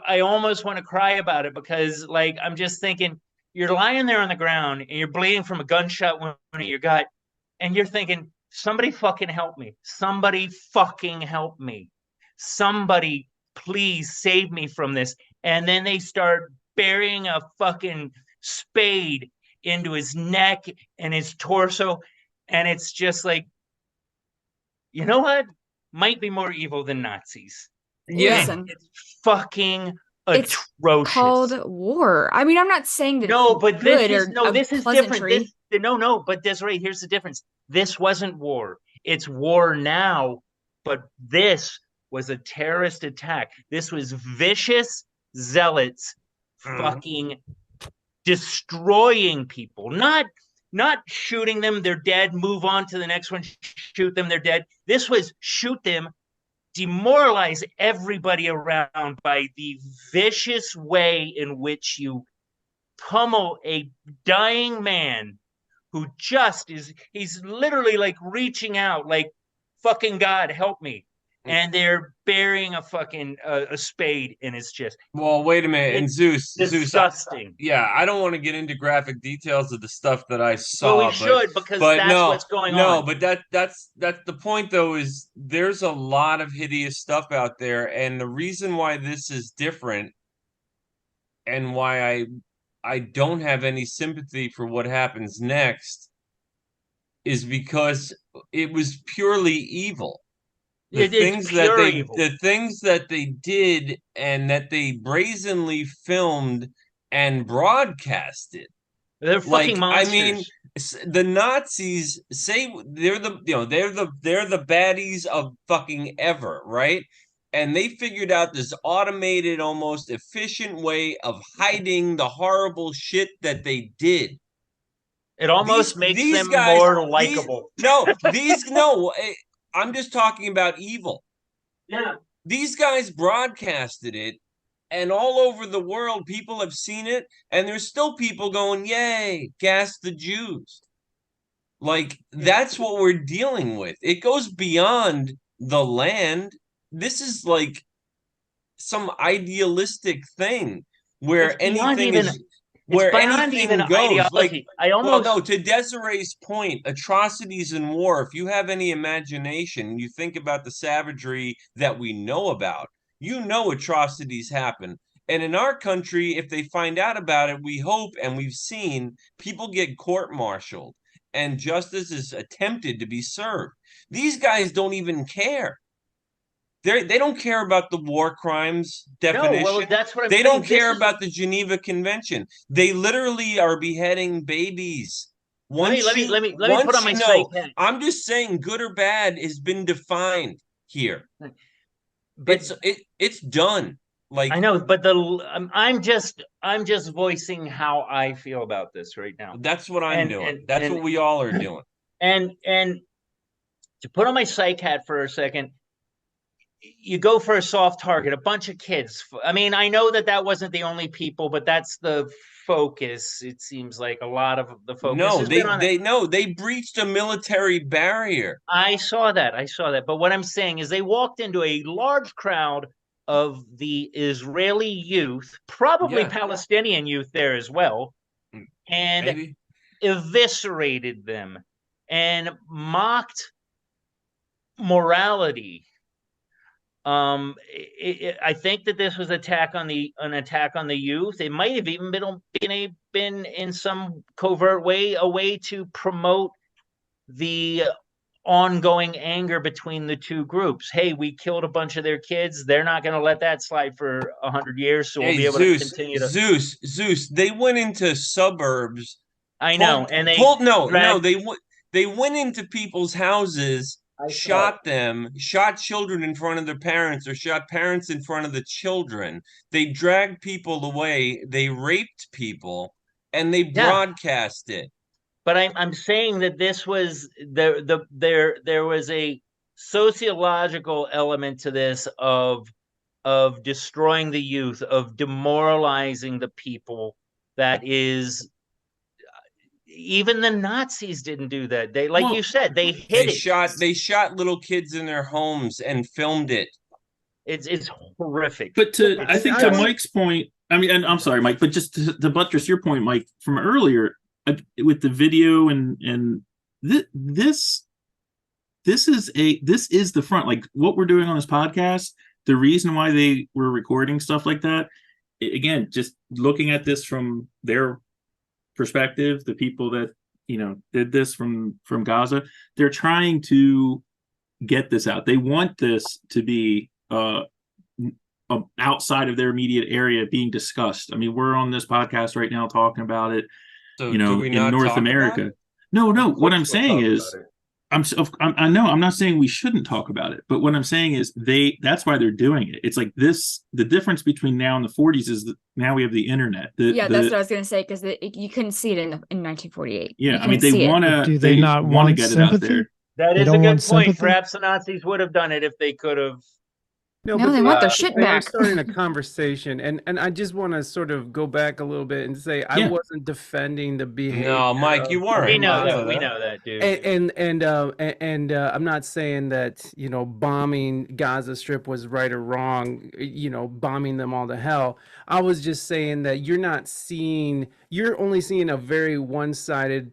I almost want to cry about it, because I'm just thinking, you're lying there on the ground and you're bleeding from a gunshot wound in your gut, and you're thinking, somebody fucking help me. Somebody fucking help me. Somebody please save me from this. And then they start burying a fucking spade into his neck and his torso, and it's just like, you know what might be more evil than Nazis?
Listen,
it's fucking atrocious.
It's called war. I mean, I'm not saying that
no, but
this is
different.
no, but Desiree, here's the difference. This wasn't war. It's war now, but this was a terrorist attack. This was vicious zealots fucking destroying people, not shooting them, they're dead, move on to the next one, shoot them, they're dead. This was shoot them, demoralize everybody around by the vicious way in which you pummel a dying man who just he's literally like reaching out like, fucking God, help me. And they're burying a fucking a spade in his chest.
Well, wait a minute. And Zeus,
disgusting.
I don't want to get into graphic details of the stuff that I saw.
Well, we should, because that's what's going on.
No, but that's the point, though, is there's a lot of hideous stuff out there, and the reason why this is different, and why I don't have any sympathy for what happens next, is because it was purely evil. The things that they did and that they brazenly filmed and broadcasted.
They're fucking monsters.
I mean, the Nazis say they're the baddies of fucking ever, right? And they figured out this automated, almost efficient way of hiding the horrible shit that they did.
It almost makes them more likable.
I'm just talking about evil.
Yeah.
These guys broadcasted it, and all over the world, people have seen it, and there's still people going, yay, gas the Jews. Like, that's what we're dealing with. It goes beyond the land. This is like some idealistic thing where anything is... Where anything goes, like, to Desiree's point, atrocities in war, if you have any imagination, you think about the savagery that we know about, atrocities happen. And in our country, if they find out about it, we hope, and we've seen, people get court-martialed, and justice is attempted to be served. These guys don't even care. They don't care about the war crimes definition.
No, well, that's what I'm
saying. They don't care about the Geneva Convention. They literally are beheading babies.
Let me put on my psych hat.
I'm just saying, good or bad has been defined here. But it's done. Like,
I know, but I'm just voicing how I feel about this right now.
That's what I'm doing. That's what we all are doing.
And to put on my psych hat for a second, you go for a soft target, a bunch of kids. I mean, I know that wasn't the only people, but that's the focus. It seems like a lot of the focus.
No, they breached a military barrier.
I saw that. But what I'm saying is they walked into a large crowd of the Israeli youth, probably Palestinian youth there as well, and eviscerated them and mocked morality. I think that this was an attack on the youth. It might have even been in some covert way a way to promote the ongoing anger between the two groups. Hey, we killed a bunch of their kids. They're not going to let that slide for 100 years, so we'll be able to continue to.
Zeus. They went into suburbs.
I know, and
they went into people's houses. Shot children in front of their parents, or shot parents in front of the children. They dragged people away. They raped people, and they broadcast it.
But I'm saying that this was there was a sociological element to this of destroying the youth, of demoralizing the people. That is. Even the Nazis didn't do that. You said, they hid it.
They shot little kids in their homes and filmed it.
It's horrific.
But I think to Mike's point, I mean, and I'm sorry, Mike, but just to buttress your point, Mike, from earlier with the video and this is the front. Like what we're doing on this podcast, the reason why they were recording stuff like that, again, just looking at this from their perspective, the people that did this from Gaza, they're trying to get this out. They want this to be outside of their immediate area being discussed. I mean, we're on this podcast right now talking about it,
So
in North America. No.
Of
What
course
I'm
we'll
saying
talk
is,
about it.
I know I'm not saying we shouldn't talk about it, but what I'm saying is that's why they're doing it. It's like this. The difference between now and the 40s is that now we have the internet.
That's what I was gonna say, because you couldn't see it in 1948.
Yeah,
You
I mean,
couldn't
they
see it.
want to.
Do they not
want to
want
get it out
sympathy?
there.
That
They
is a
don't
good
want
point.
sympathy?
Perhaps the Nazis would have done it if they could have.
No,
but
they want their shit
they are
back.
starting a conversation, and I just want to sort of go back a little bit and say I
Yeah.
wasn't defending the behavior.
No, Mike, you weren't.
We know
I
that.
know
We
that.
know that, dude.
And I'm not saying that, you know, bombing Gaza Strip was right or wrong, you know, bombing them all to hell. I was just saying that you're only seeing a very one-sided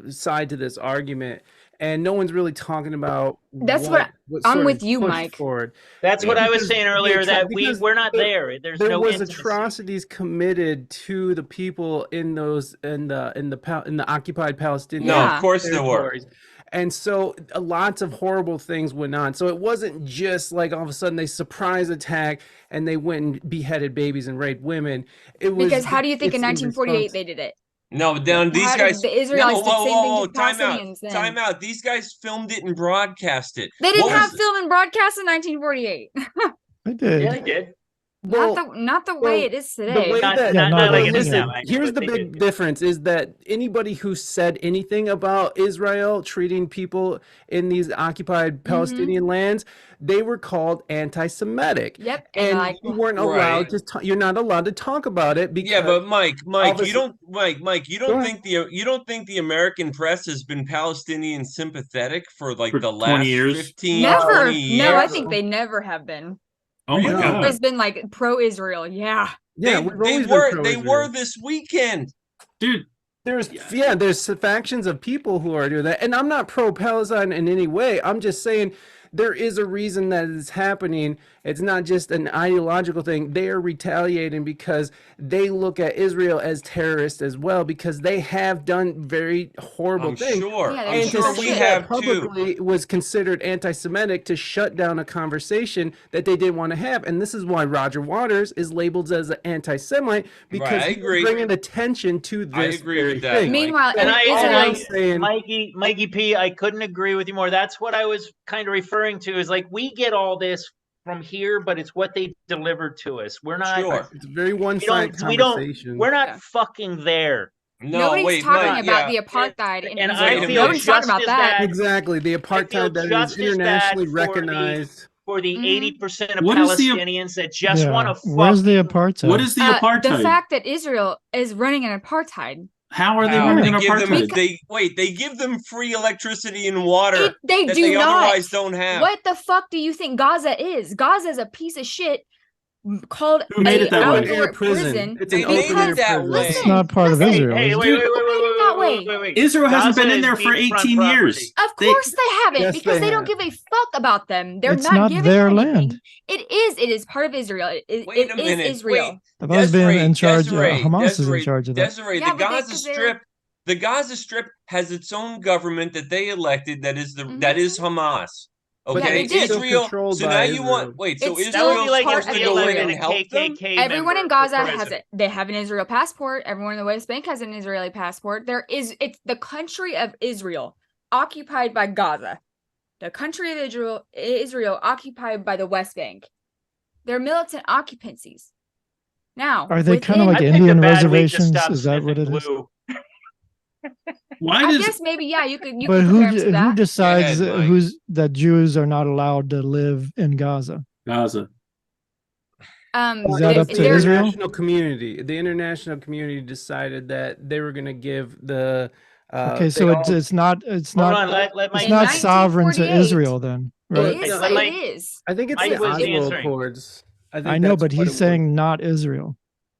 side to this argument, and no one's really talking about
That's what I'm
sort
with
of
you,
pushed
Mike.
forward.
That's what I was
Because
saying earlier, that
because
we're not there. There's
there
no
was
intimacy.
atrocities committed to the people in the occupied Palestinian
No,
Yeah.
of course there were.
territories. And so lots of horrible things went on. So it wasn't just like all of a sudden they surprise attack and they went and beheaded babies and raped women. It was
Because how do you think in
it's
1948
response-
they did it?
No, but down these
How
guys.
did the Israelites did the same thing to the
Time out.
Palestinians then?
Time out. These guys filmed it and broadcast it.
They didn't
What
have
was-
film and broadcast in 1948.
I did.
Yeah, they did.
Not the way it is
The
today.
way
Not-
that,
not
well,
like it is
listen,
now, actually,
here's
but
the
they
big
did.
difference is that anybody who said anything about Israel treating people in these occupied Palestinian lands, they were called anti-Semitic.
Yep,
And
like,
you weren't
Right.
allowed to you're not allowed to talk about it because
Yeah, but Mike,
Obviously-
you don't, Mike, you
Go
don't
ahead.
think the American press has been Palestinian sympathetic for like
For
the
20
last
years?
15,
never.
20 years?
No, I think they never have been.
Oh my
Really?
God.
It's been like pro-Israel. Yeah.
yeah,
they,
we've
they
always
were
been
they
pro-Israel.
were this weekend.
Dude,
There's factions of people who are doing that, and I'm not pro-Palestine in any way. I'm just saying there is a reason that it's happening. It's not just an ideological thing. They are retaliating because they look at Israel as terrorists as well, because they have done very horrible
I'm
things.
sure.
Yeah,
I'm
they
And to
sure
sure
we
say
should.
that
have too.
publicly was considered anti-Semitic to shut down a conversation that they didn't want to have, and this is why Roger Waters is labeled as an anti-Semite, because
I
he's
agree.
bringing attention to
I
this
agree with
very
that,
thing.
Mike.
Meanwhile,
And
in
I,
Israel,
Mikey P, I couldn't agree with you more. That's what I was kind of referring to, is like, we get all this from here, but it's what they delivered to us. We're not.
Sure.
It's a very one-sided
We don't.
conversation.
We're not
Yeah.
fucking there.
No,
nobody's
wait,
talking
Mike,
about
yeah.
the apartheid in
And
Israel.
I
Wait a
feel
Nobody's talking
just
about
as
that.
bad
Exactly, the
feel
apartheid that
just
is
as
internationally
bad for the-
recognized.
for the
Mhm.
80% of
What is the-
Palestinians that just want to fuck.
Where's the apartheid?
what is the
The
apartheid?
fact that Israel is running an apartheid.
How are they
How?
running
They
an
give them
apartheid?
they give them free electricity and water
They
that
do
they
not.
otherwise don't have.
What the fuck do you think Gaza is? Gaza is a piece of shit called
Who made
a
it that way?
outdoor
Air prison. It's
They
an
made
open
it
air
that
prison.
way.
It's not part of
listen.
Israel.
Hey,
is it?
wait,
that way.
wait.
Israel hasn't
Gaza
been in
is
there for
beachfront
18
property.
years.
Of course they haven't,
Yes,
because
they
they don't
have.
give a fuck about them. They're
It's
not
not
giving
their
anything.
land.
It is part of Israel. It
Wait a
is
minute.
Israel.
Wait.
I've always been
Desiree,
in charge.
Desiree,
Hamas is in
Desiree,
charge of that.
Desiree,
Yeah,
the
but
Gaza
'cause they're-
Strip, the Gaza Strip has its own government that they elected. That is Hamas.
But
Okay,
they did.
Israel.
Controlled
So
by
now you
Israel.
want wait. So
It's
That would
Israel's
be like
part
if
of
they
supposed to go in
elected
and
a
help them.
KKK
Everyone in
member for
Gaza has
president.
it. They have an Israel passport. Everyone in the West Bank has an Israeli passport. It's the country of Israel occupied by Gaza. The country of Israel occupied by the West Bank. They're militant occupancies. Now,
Are they kind of
within-
like
I picked a
Indian
bad week to
reservations?
stop
Is that what it
sniffing
is?
glue.
Why
I
does
guess maybe, yeah, you could
But
compare them to
who
that.
decides
Go ahead, Mike.
who's that Jews are not allowed to live in Gaza?
Gaza?
Is that up to
the
Israel?
international community. The international community decided that they were going to give the.
Okay, so it's not
Hold
not
on, let
it's
Mike.
not sovereign to
1948,
Israel then, right?
It is.
Let Mike-
It is.
I think it's
Mike
the
was
Oslo
answering.
Accords. think
I know,
that's
but
what it
he's
was.
saying not Israel.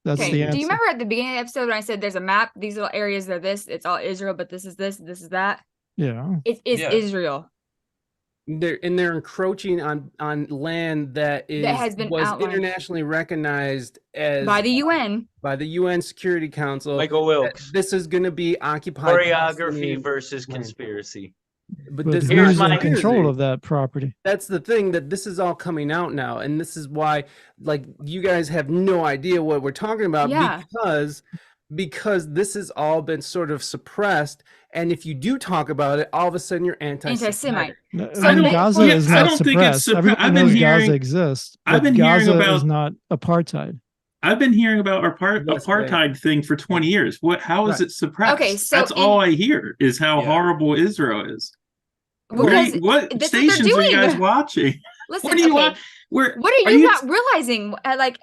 That's
Okay,
the answer.
do you remember at the beginning of the episode when I said there's a map? These little areas are this. It's all Israel, but this is this. This is that.
Yeah.
It is
Yeah.
Israel.
They're encroaching on land that
has been
was
outlined.
internationally recognized as
By the UN.
by the UN Security Council.
Michael
that
Wilkes.
This is going to be occupied
Choreography
Palestinian
versus
land.
conspiracy.
But
But
this
here's
who's
my-
in control of that property?
That's the thing, that this is all coming out now, and this is why, like, you guys have no idea what we're talking about.
Yeah.
Because this has all been sort of suppressed, And if you do talk about it, all of a sudden you're
Anti-Semite.
No,
So
I mean,
they-
Gaza
Yeah,
is
I
not
don't think it's
suppressed.
suppre-
Everyone
I've been
knows
hearing-
Gaza exists.
I've
But
been hearing
Gaza
about-
is not apartheid.
I've been hearing about our
West Bank.
apartheid thing for 20 years. How is
Right.
it suppressed?
Okay, so
That's all I hear is how
Yeah.
horrible Israel is.
Because
What
that's what they're
stations are you guys
doing.
watching?
Listen,
What are you
okay,
watch? Where
what are you not realizing? Like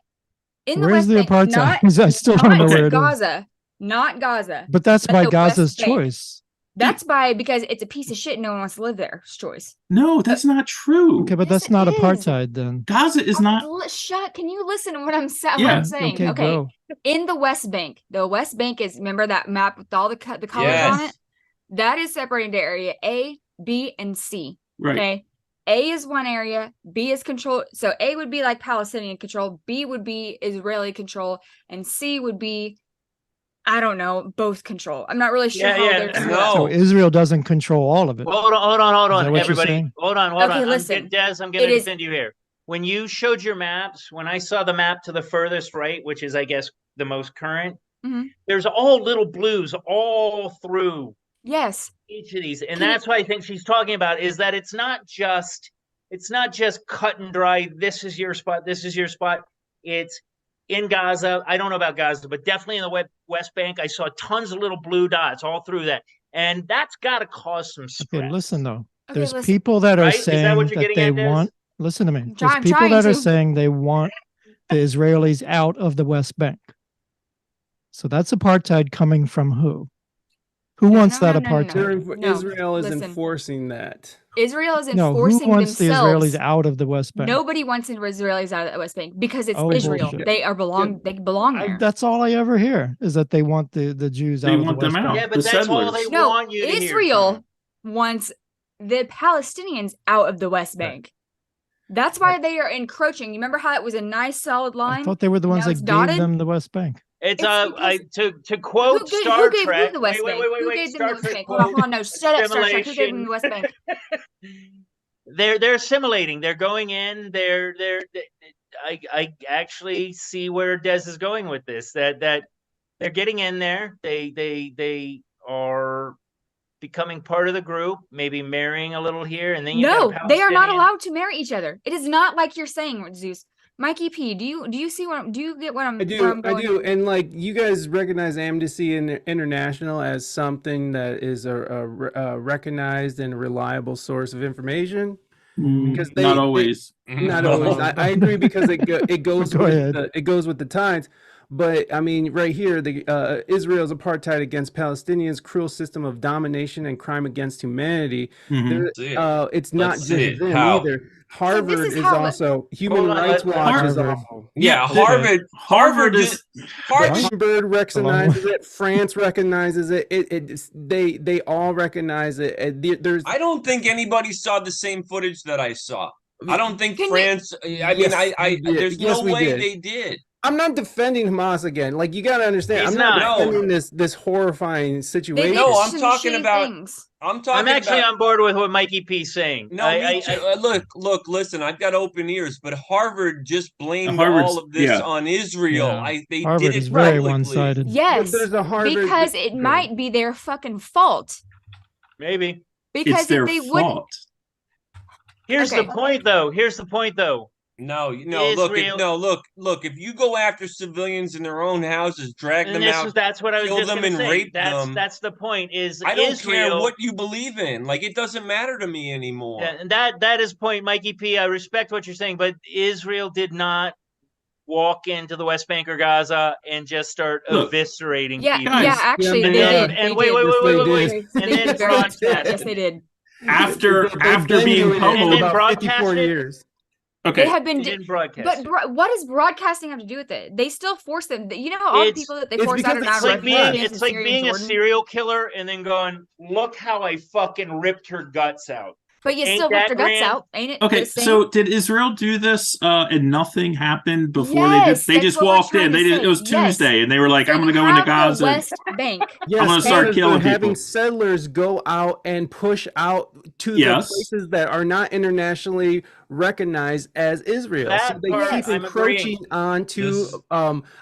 in the
Where's
West
the
Bank,
apartheid?
not,
I still don't know
not
where it is.
Gaza, not Gaza.
But that's
but
by
the West
Gaza's
Bank.
choice.
That's by because it's a piece of shit. No one wants to live there. It's choice.
No, that's not true.
Okay, but
Yes,
that's
it
not
is.
apartheid then.
Gaza is not.
Shut. Can you listen to what I'm saying?
Yeah.
saying?
Okay, go.
In the West Bank, the West Bank is, remember that map with all the colors
Yes.
on it? That is separated into area A, B, and C.
Right.
Okay. A is one area, B is control. So A would be like Palestinian control, B would be Israeli control, and C would be, I don't know, both control. I'm not really sure
Yeah,
how
yeah.
they're
No.
So Israel doesn't control all of it.
Hold on,
Is that what you're
everybody.
saying?
Hold on.
Okay, listen.
Des, I'm going
It
to
is-
defend you here. When you showed your maps, when I saw the map to the furthest right, which is, I guess, the most current,
Mhm.
there's all little blues all through
Yes.
each of these, and
Can you-
that's what I think she's talking about. Is that it's not just cut and dry. This is your spot. This is your spot. It's in Gaza. I don't know about Gaza, but definitely in the West Bank. I saw tons of little blue dots all through that, and that's got to cause some stress.
Okay, listen though.
Okay,
There's
listen.
people that are
Right? Is that
saying
what you're
that
getting
they
at, Des?
want. Listen to me. There's
I'm
people
trying
that are
to.
saying they want the Israelis out of the West Bank. So that's apartheid coming from who? Who
No,
wants
no,
that
no, no, no,
apartheid?
no. No,
Israel is
listen.
enforcing that.
Israel is
No, who
enforcing
wants
themselves.
the Israelis out of the West Bank?
Nobody wants the Israelis out of the West Bank because it's
Oh,
Israel.
bullshit.
They belong there.
That's all I ever hear is that they want the Jews
They
out of
want
the
them
West
out.
Bank.
Yeah, but
The
that's all
settlers.
they
No,
want you to hear.
Israel wants the Palestinians out of the West Bank. That's why they are encroaching. You remember how it was a nice solid
I
line?
thought they were the ones
Now
that
it's
gave
dotted?
them the West Bank.
It's
It's
to quote
Who
Star
gave
Trek.
who the West
wait,
Bank?
wait, wait,
Who
wait.
gave them
Star
the West
Trek
Bank? Hold on,
quote.
no, shut up, Star Trek. Who gave them the West Bank?
They're assimilating. They're going in. I actually see where Des is going with this. That they're getting in there. They are becoming part of the group. Maybe marrying a little here, and then you
No,
got a
they are not
Palestinian-
allowed to marry each other. It is not like you're saying, Zeus. Mikey P, do you see what do you get what I'm
I
where I'm
do,
going?
do, and like you guys recognize Amnesty International as something that is a recognized and reliable source of information. Because
Not always.
Not always. I agree because it goes
Go
with
ahead.
it goes with the times. But I mean, right here, the Israel's apartheid against Palestinians, cruel system of domination and crime against humanity.
Mhm.
It's not
Let's
just
see it.
them
How?
either. Harvard
is
is
how-
also Human
Hold on,
Rights
let-
Watch is
Harvard.
awful.
Yeah,
Yeah,
Harvard
is
Hamburg recognizes it. France recognizes it. They all recognize it. There's
I don't think anybody saw the same footage that I saw. I don't think
Can you-
France. I mean,
Yes,
I
we did.
there's
Yes,
no
we
way
did.
they did.
I'm not defending Hamas again. Like you gotta understand,
He's
I'm not
not.
defending this horrifying
They
situation.
did
No, I'm
some
talking
shitty
about-
things.
I'm talking
I'm actually
about.
on board with what Mikey P's saying.
No, me too. Look, listen, I've got open ears, but Harvard just blamed
Harvard's-
all of this
yeah.
on Israel.
Yeah.
They
Harvard
did it
is very
publicly.
one-sided.
Yes,
There's a Harvard
because it might be their fucking fault.
Maybe.
Because
It's their
if they wouldn't,
fault.
Here's
Okay.
the point, though.
No,
Israel-
look. If you go after civilians in their own houses, drag
And
them out,
that's what I was
kill
just
them
going to
and
say.
rape
That's
them.
that's the point. Is
I don't
Israel,
care what you believe in. Like it doesn't matter to me anymore.
Yeah, and that is point, Mikey P. I respect what you're saying, but Israel did not walk into the West Bank or Gaza and just start
Look,
eviscerating
yeah,
people.
Guys,
yeah, actually,
and
they
then-
did.
and
They
wait,
did.
wait,
Yes,
wait,
they
wait,
did.
wait.
They
And then
did very much that.
broadcast
Yes, they did.
After
They've been
being
doing it for
And then
pummeled.
about
broadcast
54
it.
years.
Okay.
They have been,
They didn't broadcast.
but what does broadcasting have to do with it? They still force them. You know how all the
It's-
people that they
it's
force out
because
are
it's
now
like
refugees
it's
in
like
Syria
being
and
a
Jordan.
serial killer and then going, look how I fucking ripped her guts out.
But you
Ain't
still ripped
that
their guts
grand?
out, ain't it?
Okay,
the same?
so did Israel do this and nothing happened before
Yes,
they
that's
just
what we're
walked in.
trying to
It was
say. Yes.
Tuesday and they were like,
So
I'm
you
gonna go into
have the
Gaza.
West Bank.
Yes,
gonna start
because
killing
they're having
people.
settlers go out and push out to
Yes.
the places that are not internationally recognized as Israel.
That
So they
part
keep
I'm
encroaching
agreeing.
onto
This is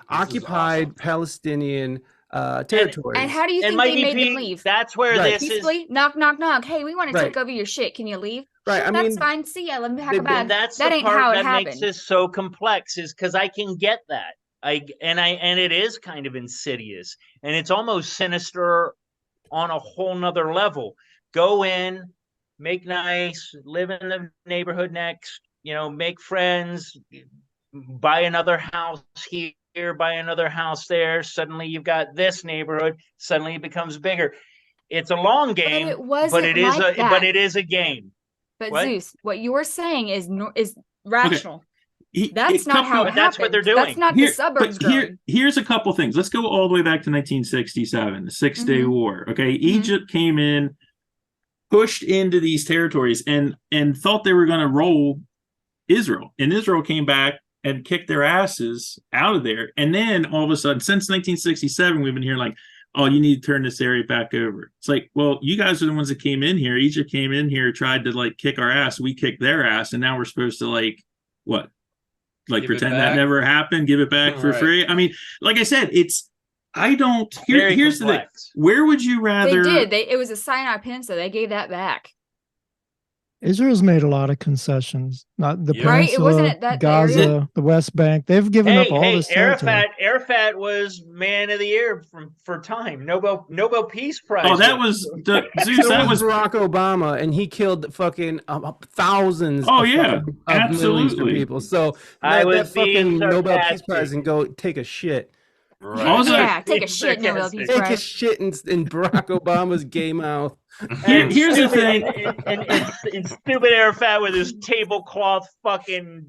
occupied
awesome.
Palestinian territories.
And how do you
And
think
Mikey
they made
P,
them leave?
that's where
Right.
this is.
Peacefully, knock, knock, knock. Hey, we want to
Right.
take over your shit. Can you leave?
Right,
Sure,
I
that's
mean,
fine. See ya. Let me pack a
And
bag.
that's
That
the
ain't
part
how it
that makes
happened.
this so complex, is because I can get that. And it is kind of insidious, and it's almost sinister on a whole nother level. Go in, make nice, live in the neighborhood next, make friends, buy another house here, buy another house there. Suddenly you've got this neighborhood. Suddenly it becomes bigger. It's a long game,
it wasn't
it is
like that.
but it is a game.
But
What?
Zeus, what you're saying is rational.
He-
That's
a
not how
couple-
it
But that's what
happened.
they're doing.
That's not the suburbs growing.
Here's a couple things. Let's go all the way back to 1967, the Six-Day
Mhm.
War. Okay, Egypt came in, pushed into these territories, and thought they were going to roll Israel, and Israel came back and kicked their asses out of there. And then all of a sudden, since 1967, we've been hearing like, "Oh, you need to turn this area back over." It's like, well, you guys are the ones that came in here. Egypt came in here, tried to like kick our ass. We kicked their ass, and now we're supposed to like what? Like
Give it
pretend that
back.
never happened, give it back for
Right.
free. I mean, like I said, here's the thing.
complex.
Where would you rather?
They did. It was a Sinai Peninsula. They gave that back.
Israel's made a lot of concessions. Not the
Yeah.
Right? It
peninsula,
wasn't that
Gaza,
area?
the West Bank. They've given up all this territory.
Arafat was man of the year for time. Nobel Peace Prize.
Oh, that was Zeus.
So
That
was
was
Barack Obama, and he killed fucking thousands.
Oh,
of
yeah,
fucking- of Middle Eastern
absolutely.
people. So
I
let
was
that fucking
being
Nobel Peace
sarcastic.
Prize and go take a shit.
Right.
Also-
Yeah, take a
Being
shit, Nobel Peace
sarcastic.
Take a
Prize.
shit in Barack Obama's gay mouth.
Here's the thing.
And stupid Arafat with his tablecloth fucking.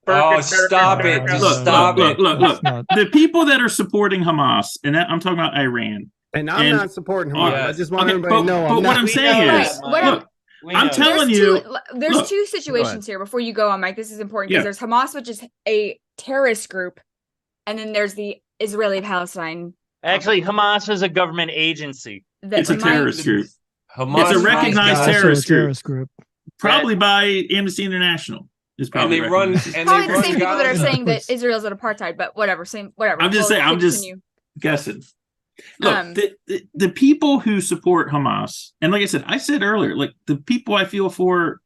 Oh, stop it. Just
Look,
stop
look,
it.
look,
That's
look.
not-
The people that are supporting Hamas, and that I'm talking about Iran.
And I'm
And-
not supporting Hamas.
Yes.
I just want
Okay,
everybody to know
but
I'm
what
not.
I'm
We
saying
know
is,
that,
What
Mike.
look,
We
I'm
know that.
telling
There's
you.
there's
look,
two situations here before you go on, Mike. This is important because
Yeah.
there's Hamas, which is a terrorist group, and then there's the Israeli-Palestine.
Actually, Hamas is a government agency.
That
It's a
might-
terrorist group,
Hamas
It's a
runs
recognized
Gaza,
Also a
terrorist group.
terrorist group.
probably by Amnesty International. Is
and
probably
they run
recognized.
and
Probably
they
the
run
same people that are
Gaza.
saying that Israel's an apartheid, but whatever, whatever.
I'm just
We'll
saying. I'm just
continue.
guessing. Look,
Um,
the people who support Hamas, and like I said earlier, like the people I feel for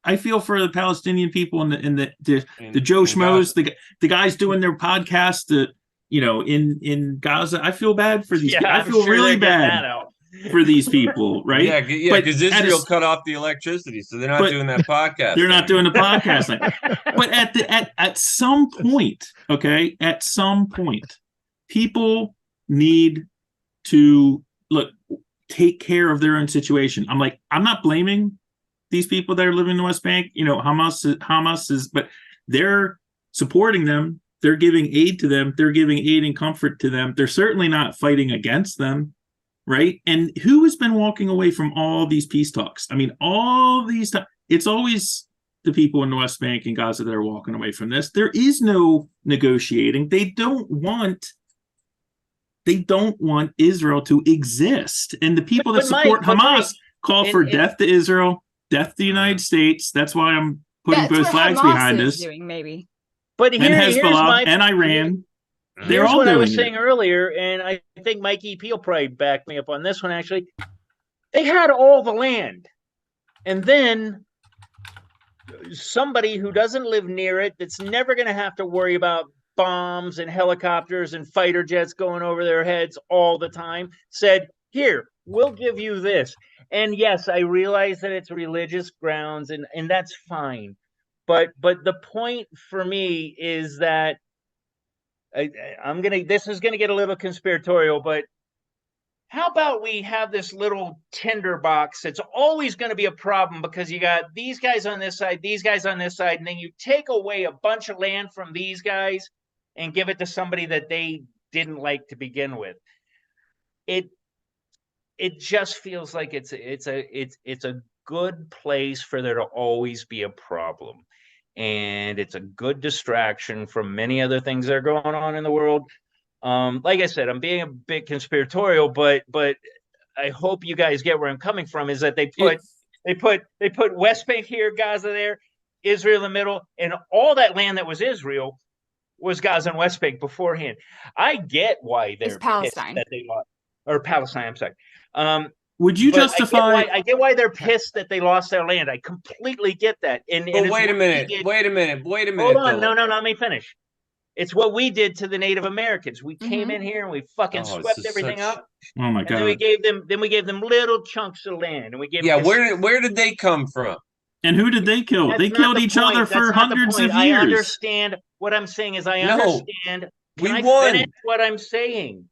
the Palestinian people and the Joe Schmoes, the guys doing their podcast, in Gaza. I feel bad for these. I
I'm
feel
sure
really
they're getting
bad
that out.
for these people, right?
Yeah,
But
because
at
Israel
a-
cut off the electricity, so they're not
But
doing that podcast.
They're not doing
anymore.
the podcast thing. But at some point, okay, at some point, people need to take care of their own situation. I'm not blaming these people that are living in the West Bank. Hamas is, but they're supporting them. They're giving aid to them. They're giving aid and comfort to them. They're certainly not fighting against them, right? And who has been walking away from all these peace talks? I mean, all these times, it's always the people in the West Bank and Gaza that are walking away from this. There is no negotiating. They don't want Israel to exist. And the people that support Hamas call for death to Israel, death to the United States. That's why I'm putting
that's
both
what
flags
Hamas
behind
is
us.
doing, maybe.
But
And
here's
Hezbollah
my
and Iran. They're
Here's
all
what I
doing
was
it.
saying earlier, and I think Mike EP will probably back me up on this one. Actually, they had all the land, and then somebody who doesn't live near it, that's never going to have to worry about bombs and helicopters and fighter jets going over their heads all the time, said, "Here, we'll give you this." And yes, I realize that it's religious grounds, and that's fine. But the point for me is that this is gonna get a little conspiratorial, but how about we have this little tinderbox that's always going to be a problem, because you got these guys on this side, these guys on this side, and then you take away a bunch of land from these guys and give it to somebody that they didn't like to begin with. It just feels like it's a good place for there to always be a problem. And it's a good distraction from many other things that are going on in the world. Like I said, I'm being a bit conspiratorial, but I hope you guys get where I'm coming from, is that they put West Bank here, Gaza there, Israel in the middle, and all that land that was Israel was Gaza and West Bank beforehand. I get why they're pissed
Palestine.
that they lost, or Palestine. I'm sorry.
Would you justify?
I get why they're pissed that they lost their land. I completely get that. And
wait a minute. Wait a minute.
Hold on. No, let me finish. It's what we did to the Native Americans. We came in here and we fucking swept everything up.
Oh my God!
And then we gave them little chunks of land, and we gave.
Yeah, where did they come from?
And who did they kill? They killed each other for hundreds of years.
I understand. What I'm saying is, I understand.
Can I finish
what I'm saying?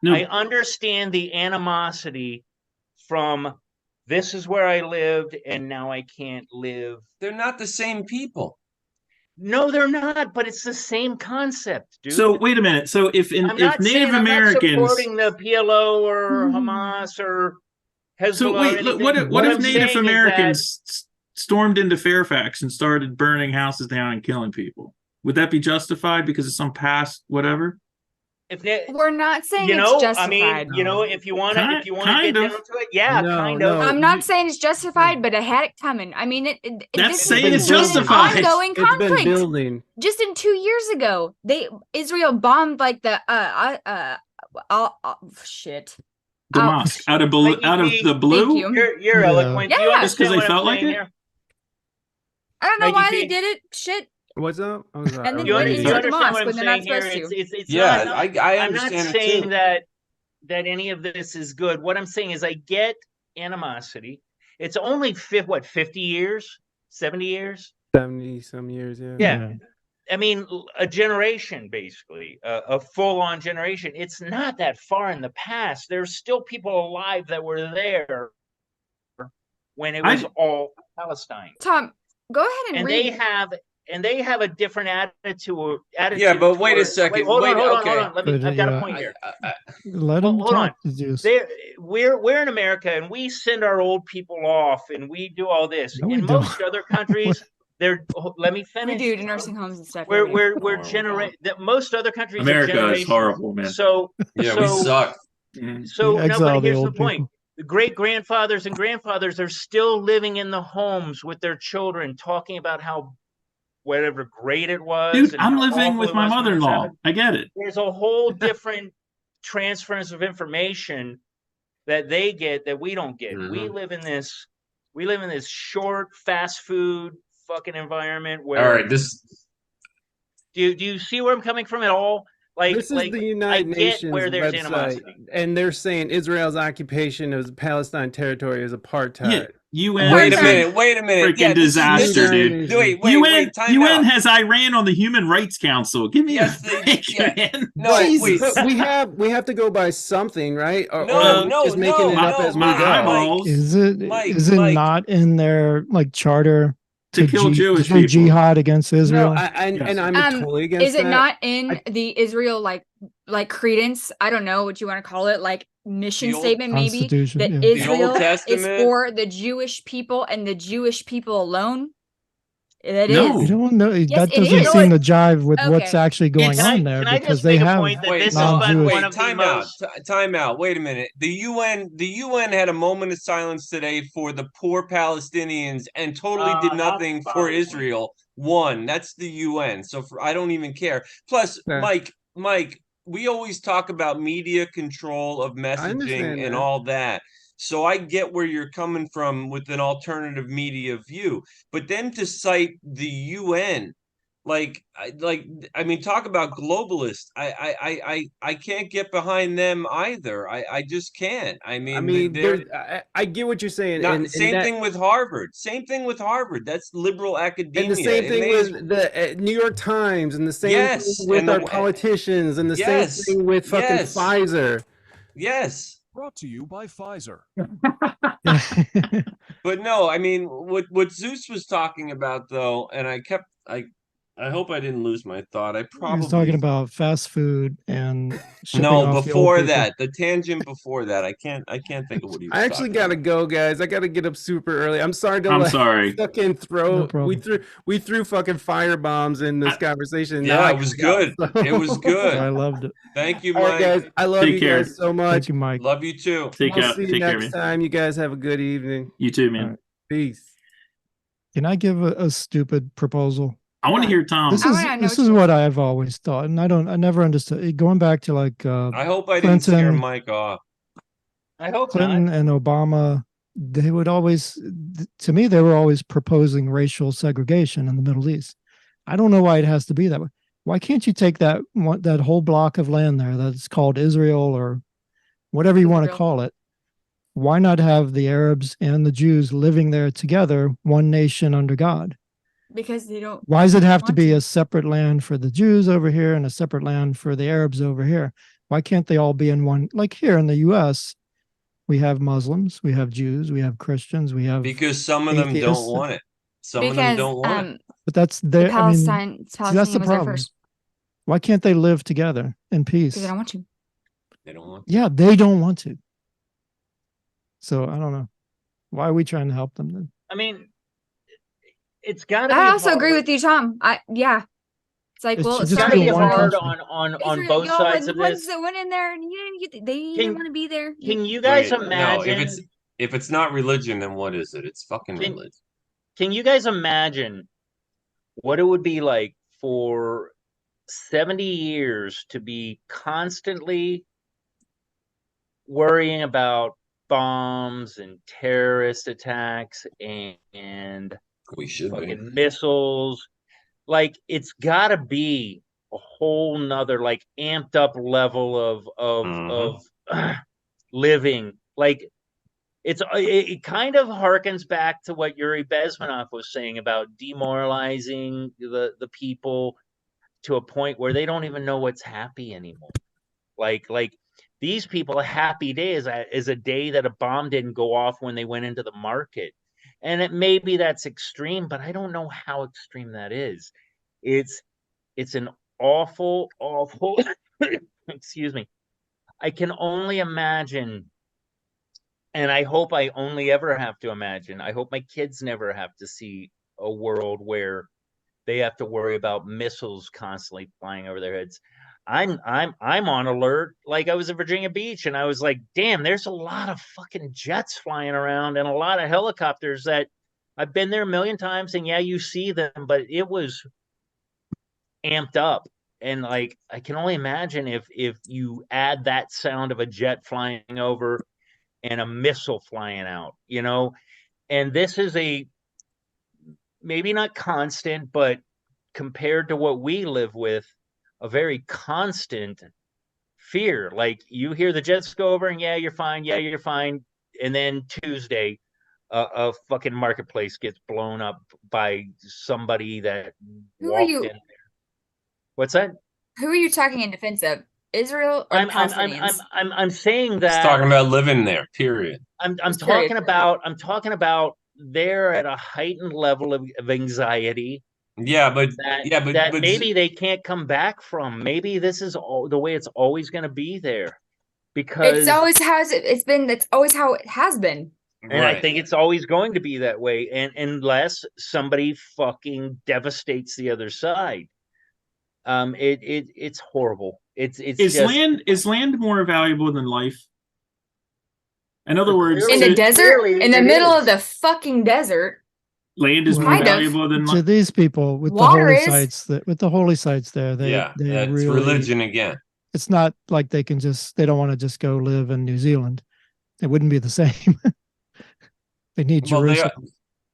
No. I understand the animosity from this is where I lived and now I can't live.
They're not the same people.
No, they're not, but it's the same concept, dude.
So wait a minute. So if Native Americans,
I'm not supporting the PLO or Hamas or Hezbollah.
So wait, look, what if Native Americans stormed into Fairfax and started burning houses down and killing people? Would that be justified because of some past whatever?
We're not saying it's justified.
I mean, if you want to get down to it, kind of.
I'm not saying it's justified, but I had it coming. I mean,
that's saying it's justified.
Ongoing conflict.
It's been building.
Just in 2 years ago, Israel bombed like the shit.
The mosque out of the blue.
You're eloquent.
Yeah,
just because they felt like it.
I don't know why they did it. Shit.
What's up?
And then you understand the mosque when they're not supposed to.
I understand.
I'm not saying that any of this is good. What I'm saying is I get animosity. It's only 50 years, 70 years,
70 some years.
Yeah. I mean, a generation, basically, a full-on generation. It's not that far in the past. There's still people alive that were there when it was all Palestine.
Tom, go ahead and read.
They have a different attitude.
Yeah, but wait a second.
Hold on. I've got a point here.
Let them talk.
We're in America, and we send our old people off, and we do all this. In most other countries, let me finish.
We do nursing homes and stuff.
We're generating. Most other countries.
America is horrible, man.
So
we suck.
So no, but here's the point. The great-grandfathers and grandfathers are still living in the homes with their children, talking about how whatever great it was.
Dude, I'm living with my mother-in-law. I get it.
There's a whole different transference of information that they get that we don't get.
Mm-hmm.
We live in this short, fast food fucking environment where.
All right,
Do you see where I'm coming from at all?
This is the United Nations where there's website, animosity. And they're saying Israel's occupation of Palestine territory is apartheid.
UN.
Wait a minute.
Freaking disaster, dude.
Wait.
UN has Iran on the Human Rights Council. Give me a break, man.
No,
wait. we have to go by something, right? Or just making it up as we
go.
Is it not in their charter
to kill Jewish people?
Jihad against Israel?
No, and I'm totally against that.
Is it not in the Israel like credence? I don't know what you want to call it, mission statement maybe that Israel is for the Jewish people and the Jewish people alone. That is.
I don't know. That doesn't seem to jive with what's actually going on there because they have non-Jewish.
Time out. Wait a minute. The UN had a moment of silence today for the poor Palestinians and totally did nothing for Israel. That's the UN. So I don't even care. Plus, Mike, we always talk about media control of messaging and all that. So I get where you're coming from with an alternative media view, but then to cite the UN, I mean, talk about globalist. I can't get behind them either. I just can't. I
I get what you're saying.
Same thing with Harvard. That's liberal academia.
And the same thing with the New York Times, and the same thing with our politicians, and the same thing with fucking Pfizer.
Yes.
Brought to you by Pfizer.
But no, I mean, what Zeus was talking about, though, and I hope I didn't lose my thought. I probably
was talking about fast food and
before that, the tangent before that. I can't think of what he was.
I actually gotta go, guys. I gotta get up super early. I'm sorry to fucking throw. We threw fucking firebombs in this conversation.
Yeah, it was good. It was good.
I loved it.
Thank you, Mike.
All right, guys. I love you guys so much.
Thank you, Mike.
Love you too.
See
you next time. You guys have a good evening.
You too, man.
Peace.
Can I give a stupid proposal?
I want to hear Tom.
This
I
is
wanna know
this
what
is
you-
what I've always thought, and I never understood. Going back to like
I hope I didn't scare
Clinton,
Mike off.
I hope
Clinton
not.
and Obama, they would always, to me, they were always proposing racial segregation in the Middle East. I don't know why it has to be that way. Why can't you take that whole block of land there that's called Israel or whatever you want to
Israel.
call it? Why not have the Arabs and the Jews living there together, one nation under God?
Because they don't.
Why does it have to
want
be
to.
a separate land for the Jews over here and a separate land for the Arabs over here? Why can't they all be in one? Like here in the U.S., we have Muslims, we have Jews, we have Christians, we have
Because some of them
atheists.
don't want it. Some of them
Because
don't want it.
But that's
the
their. I mean,
Palestine,
see, that's the
Palestinian was there
problem.
first
Why can't they live together in peace?
because they don't want to.
They don't want.
Yeah, they don't want to. So I don't know. Why are we trying to help them then?
I mean, it's got to be
I also agree
hard.
with you, Tom. Yeah. It's like,
It
well,
should
it's
just
It's got
not
to
be
be
one
hard
country.
on
Israel,
both
y'all
sides
were
of
the ones
this.
that went in there, and they didn't want to be there.
Can you guys
Wait, no,
imagine?
if it's not religion, then what is it? It's fucking
Can-
religion.
Can you guys imagine what it would be like for 70 years to be constantly worrying about bombs and terrorist attacks and
We should be.
fucking missiles? Like, it's got to be a whole nother, like, amped up level of living. Like, it kind of harkens back to what Yuri Bezmenov was saying about demoralizing the people to a point where they don't even know what's happy anymore. Like these people, a happy day is a day that a bomb didn't go off when they went into the market. And maybe that's extreme, but I don't know how extreme that is. It's an awful excuse me. I can only imagine, and I hope I only ever have to imagine. I hope my kids never have to see a world where they have to worry about missiles constantly flying over their heads. I'm on alert. Like, I was at Virginia Beach and I was like, damn, there's a lot of fucking jets flying around and a lot of helicopters that I've been there a million times, and yeah, you see them, but it was amped up. And like, I can only imagine if you add that sound of a jet flying over and a missile flying out, and this is maybe not constant, but compared to what we live with, a very constant fear. Like, you hear the jets go over and yeah, you're fine. And then Tuesday, a fucking marketplace gets blown up by somebody that
Who are
walked
you?
in there. What's that?
Who are you talking in defense of? Israel or the Palestinians?
I'm saying that
It's talking about living there. Period.
I'm
Just
talking
period.
about they're at a heightened level of anxiety
Yeah, but
that maybe they can't come back from. Maybe this is the way it's always going to be there, because
It's always that's always how it has been.
and I think it's always going to be that way, and unless somebody fucking devastates the other side. It's horrible. It's
Is land more valuable than life? In other words,
In the desert,
clearly
in the
it
middle
is.
of the fucking desert.
land is more
Kind of.
valuable than
To
life.
these people with
Water
the holy
is.
sites, with the holy sites there, they
that's
really,
religion again.
It's not like they don't want to just go live in New Zealand. It wouldn't be the same. They need
Well,
Jerusalem.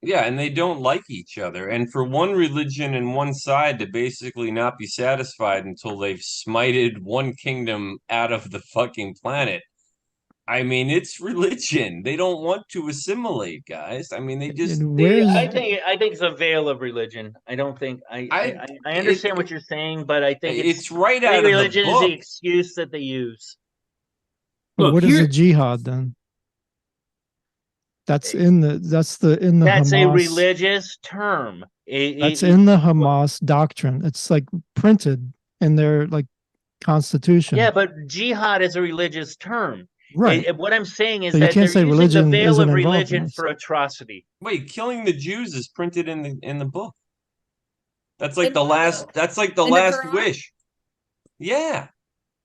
and they don't like each other. And for one religion and one side to basically not be satisfied until they've smited one kingdom out of the fucking planet. I mean, it's religion. They don't want to assimilate, guys. I mean, they just.
And where's
I think it's a veil of religion. I don't think I understand what you're saying, but I think
it's right
I
out
think
of the
religion is
book.
the excuse that they use.
but
Look,
what is
here-
a jihad then? That's in the
That's
Hamas.
a religious term.
That's in the Hamas doctrine. It's like printed in their like constitution.
Yeah, but jihad is a religious term.
Right.
What I'm saying is
So you
that
can't
they're
say
using the
religion
veil
isn't
of
involved in
religion
this.
for atrocity.
Wait, killing the Jews is printed in the book. That's like
In
the
what
last.
book?
That's like the
In the
last
Quran?
wish. Yeah.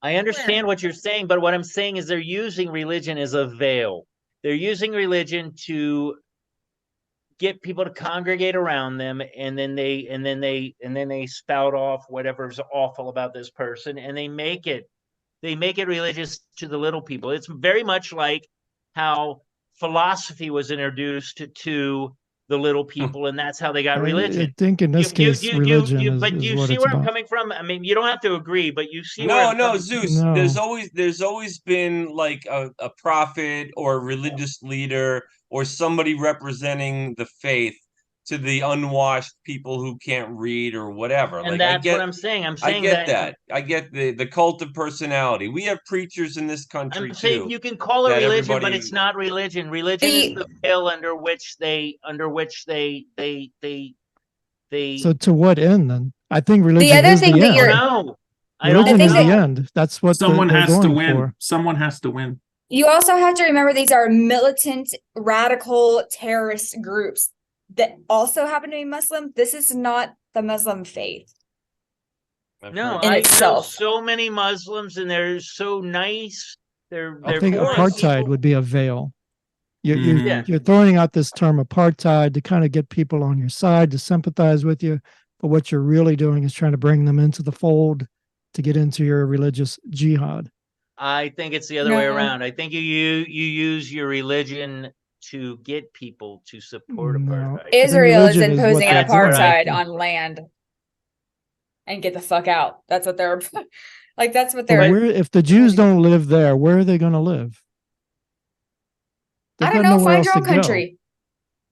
I understand what you're saying, but what I'm saying is they're using religion as a veil. They're using religion to get people to congregate around them, and then they spout off whatever's awful about this person, and they make it religious to the little people. It's very much like how philosophy was introduced to the little people, and that's how they got religion.
I think in this case, religion is
but you
what
see
it's
where I'm
about.
coming from. I mean, you don't have to agree, but you see.
Zeus.
No.
There's always been like a prophet or a religious leader or somebody representing the faith to the unwashed people who can't read or whatever.
And
like
that's what I'm saying. I'm saying
I get that. I get the cult of personality. We have preachers in this country
I'm saying
too.
you can call it
that
religion, but
everybody-
it's not religion. Religion is the veil under which they.
So to what end then? I think religion
other
is
thing
the
that
end.
you're-
No, I
Religion
don't
is the
know.
end. That's what
Someone
they're
has to
going
win.
for.
Someone has to win.
You also have to remember these are militant, radical terrorist groups that also happen to be Muslim. This is not the Muslim faith.
No,
In
I know
itself.
so many Muslims, and they're so nice. They're
I think
boring
apartheid
people.
would be a veil.
Yeah.
You're throwing out this term apartheid to kind of get people on your side to sympathize with you, but what you're really doing is trying to bring them into the fold to get into your religious jihad.
I think it's the other way
No.
around. I think you use your religion to get people to support
No.
apartheid.
Israel is
religion is what
imposing
they're
doing.
apartheid on land and get the fuck out. That's what they're like. That's what
But
they're.
where, if the Jews don't live there, where are they going to live? They've
I don't
got
know.
nowhere
Find your
else
own
to go.
country.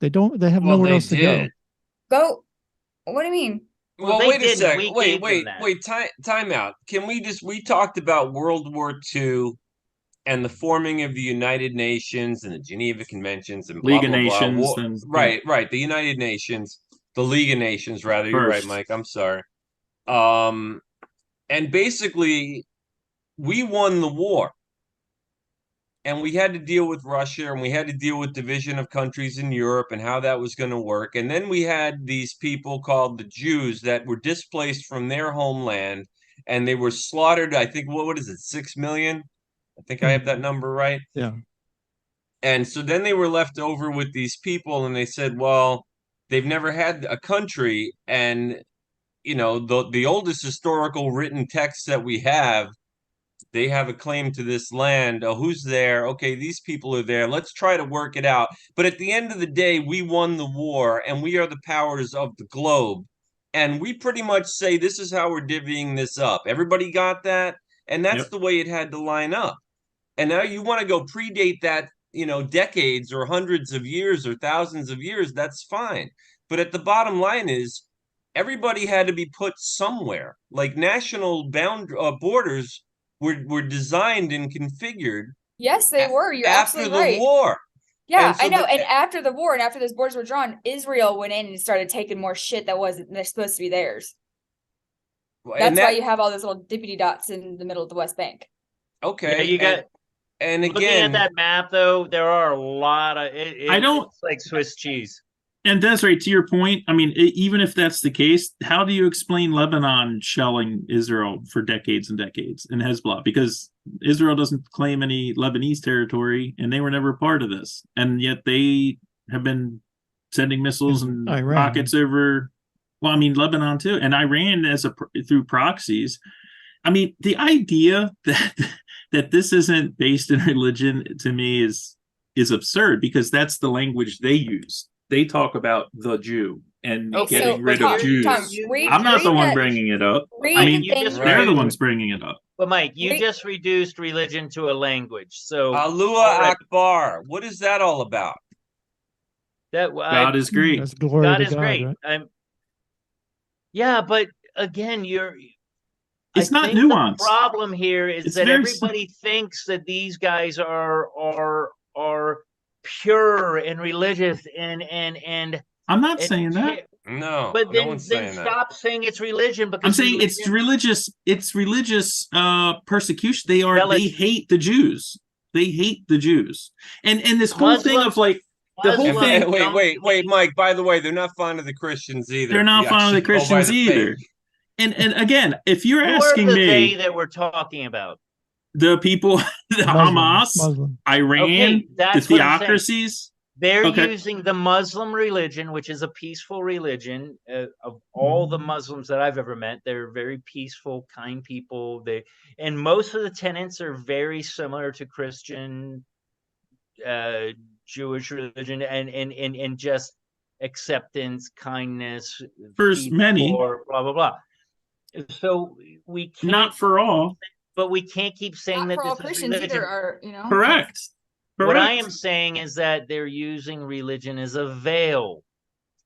They don't. They have
Well,
nowhere
they
else to go.
did.
Go. What do you mean?
Well,
Well,
they
wait a
didn't.
second.
We
Wait,
gave them
wait,
that.
time out. Can we talked about World War II and the forming of the United Nations and the Geneva Conventions and blah,
League of
blah, blah.
Nations,
War-
then-
right. The United Nations, the League of Nations, rather. You're right,
First.
Mike. I'm sorry. And basically, we won the war. And we had to deal with Russia, and we had to deal with division of countries in Europe and how that was going to work. And then we had these people called the Jews that were displaced from their homeland, and they were slaughtered. I think, what is it, 6 million? I think I have that number right.
Yeah.
And so then they were left over with these people, and they said, well, they've never had a country. And, you know, the oldest historical written text that we have, they have a claim to this land. Oh, who's there? Okay, these people are there. Let's try to work it out. But at the end of the day, we won the war, and we are the powers of the globe. And we pretty much say this is how we're divvying this up. Everybody got that? And that's
Yep.
the way it had to line up. And now you want to go predate that, you know, decades or hundreds of years or thousands of years, that's fine. But at the bottom line is everybody had to be put somewhere. Like national borders were designed and configured
Yes, they were. You're
after
absolutely
the
right.
war.
Yeah,
And so
I know.
the-
And after the war and after those borders were drawn, Israel went in and started taking more shit that wasn't they're supposed to be theirs. That's
And
why
that,
you have all those little dippity dots in the middle of the West Bank.
okay.
Yeah, you got.
and
Looking
again,
at that map, though, there are a lot of. It's like Swiss cheese.
And Desiree, to your point, I mean, even if that's the case, how do you explain Lebanon shelling Israel for decades and decades and Hezbollah? Because Israel doesn't claim any Lebanese territory, and they were never part of this. And yet they have been sending missiles and
Iran.
rockets over. Well, I mean, Lebanon too, and Iran through proxies. I mean, the idea that this isn't based in religion to me is absurd, because that's the language they use. They talk about the Jew and
Okay,
getting rid of Jews. I'm not the one bringing it up. I mean, they're the ones bringing it up.
But Mike, you just reduced religion to a language. So
Allah Akbar. What is that all about?
that
God is great.
That's glory
God
to
is
God,
great.
right?
Yeah, but again,
It's not
think
nuanced.
The problem here is
It's
that
very
everybody thinks that these guys are pure and religious and
I'm not saying that.
No,
but
no
then
one's saying that.
stop saying it's religion, because
I'm saying it's religious. It's religious persecution. They hate the Jews. They hate the Jews. And this whole thing of like the whole
Muslims
thing.
Wait, Mike. By the way, they're not fond of the Christians either.
They're not
You
fond of the
actually go by
Christians
the
either.
faith.
And again, if you're
Who
asking
are the
me,
they that we're talking about?
the people, the
Muslim,
Hamas,
Muslim.
Iran,
Okay,
the
that's what I'm saying.
theocracies,
They're
Okay.
using the Muslim religion, which is a peaceful religion. Of all the Muslims that I've ever met, they're very peaceful, kind people. And most of the tenets are very similar to Christian, Jewish religion, and just acceptance, kindness,
For
feed the
many.
poor, blah blah blah. So we can't,
Not for all.
but we can't keep saying
Not
that
for all
this is
Christians
religion.
either are,
Correct.
What I
Correct.
am saying is that they're using religion as a veil.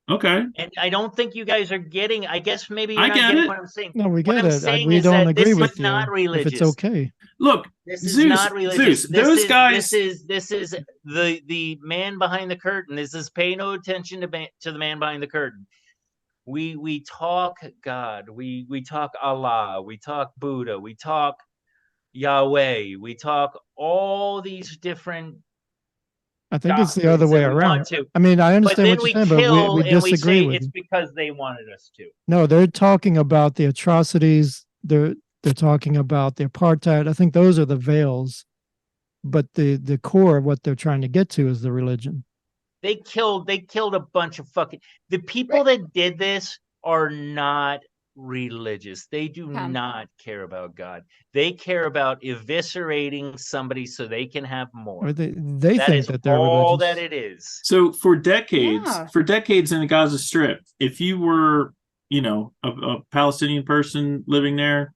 Okay.
And I don't think you guys are getting, I guess maybe you're
I
not
get
getting
it.
what I'm saying.
No, we
What
get
I'm
it.
saying
We
is
don't
that
agree
this
with
is
you
not
if
religious.
it's okay.
Look,
This is
Zeus,
not religious.
Zeus, those guys.
This is the man behind the curtain. This is pay no attention to the man behind the curtain. We talk God, we talk Allah, we talk Buddha, we talk Yahweh, we talk all these different.
I think it's the other way around. I mean, I
But
understand
then
what
we
you're saying, but
kill
we
and we
disagree
say
with
it's
you.
because they wanted us to.
No, they're talking about the atrocities. They're talking about the apartheid. I think those are the veils, but the core of what they're trying to get to is the religion.
They killed a bunch of fucking, the people that did this are not religious. They do not care about God. They care about eviscerating somebody so they can have more.
Or they
That
think
is
that they're
all
religious.
that it is.
So for decades
Yeah.
in the Gaza Strip, if you were, a Palestinian person living there,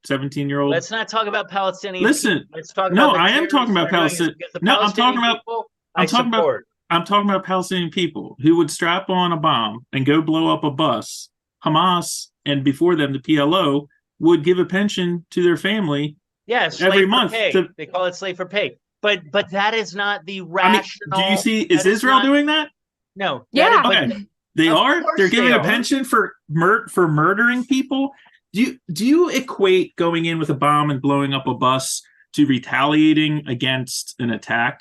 17-year-old.
Let's not talk about Palestinian
Listen,
people. Let's talk
no,
about the
I am talking about
terrorists
Palestine.
because the
No, I'm talking
Palestinian
about.
people,
I'm
I
talking
support.
I'm talking about Palestinian people who would strap on a bomb and go blow up a bus. Hamas and before them the PLO would give a pension to their family.
Yeah, slave
every
for
month.
pay. They call it slave for pay. But that is not the
I mean,
rational.
do you see? Is Israel doing that?
No.
Yeah.
Okay. They
Of
are.
course
They're giving
they
a
are.
pension for murdering people. Do you equate going in with a bomb and blowing up a bus to retaliating against an attack?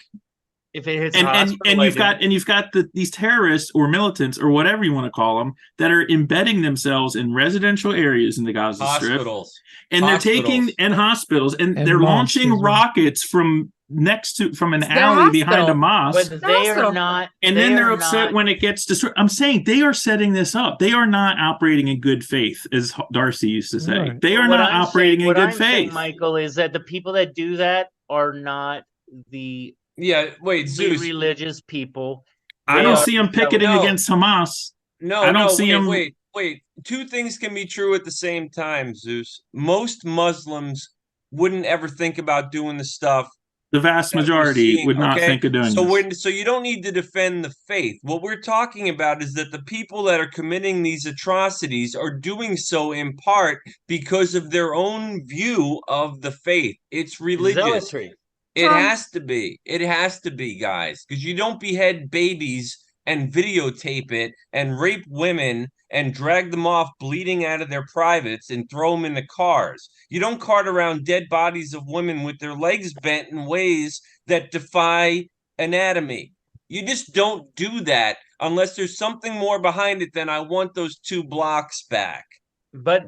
If it hits a
And
hospital,
you've got these terrorists or militants or whatever you want to call them that are embedding themselves in residential areas in the Gaza
Hospitals.
Strip, and they're taking hospitals and they're
mosques
launching
as well.
rockets from an
It's their
alley behind a
hospital.
mosque.
but
The
they
hospital.
are not.
And then they're upset when it gets destroyed. I'm saying they are setting this up. They are not operating in good faith, as Darcy used to say.
Right.
They are not operating in good faith.
Michael, is that the people that do that are not the
Wait, Zeus.
religious people.
I don't see them picketing
No.
against Hamas.
No,
I don't
no,
see
wait,
them.
wait. Two things can be true at the same time, Zeus. Most Muslims wouldn't ever think about doing the stuff.
The vast
that we're
majority
seeing,
would not
okay?
think of doing
so
this.
So you don't need to defend the faith. What we're talking about is that the people that are committing these atrocities are doing so in part because of their own view of the faith. It's religious.
Zealotry.
It has to be. It has to be, guys, because you don't behead babies and videotape it and rape women and drag them off bleeding out of their privates and throw them in the cars. You don't cart around dead bodies of women with their legs bent in ways that defy anatomy. You just don't do that unless there's something more behind it than I want those 2 blocks back.
But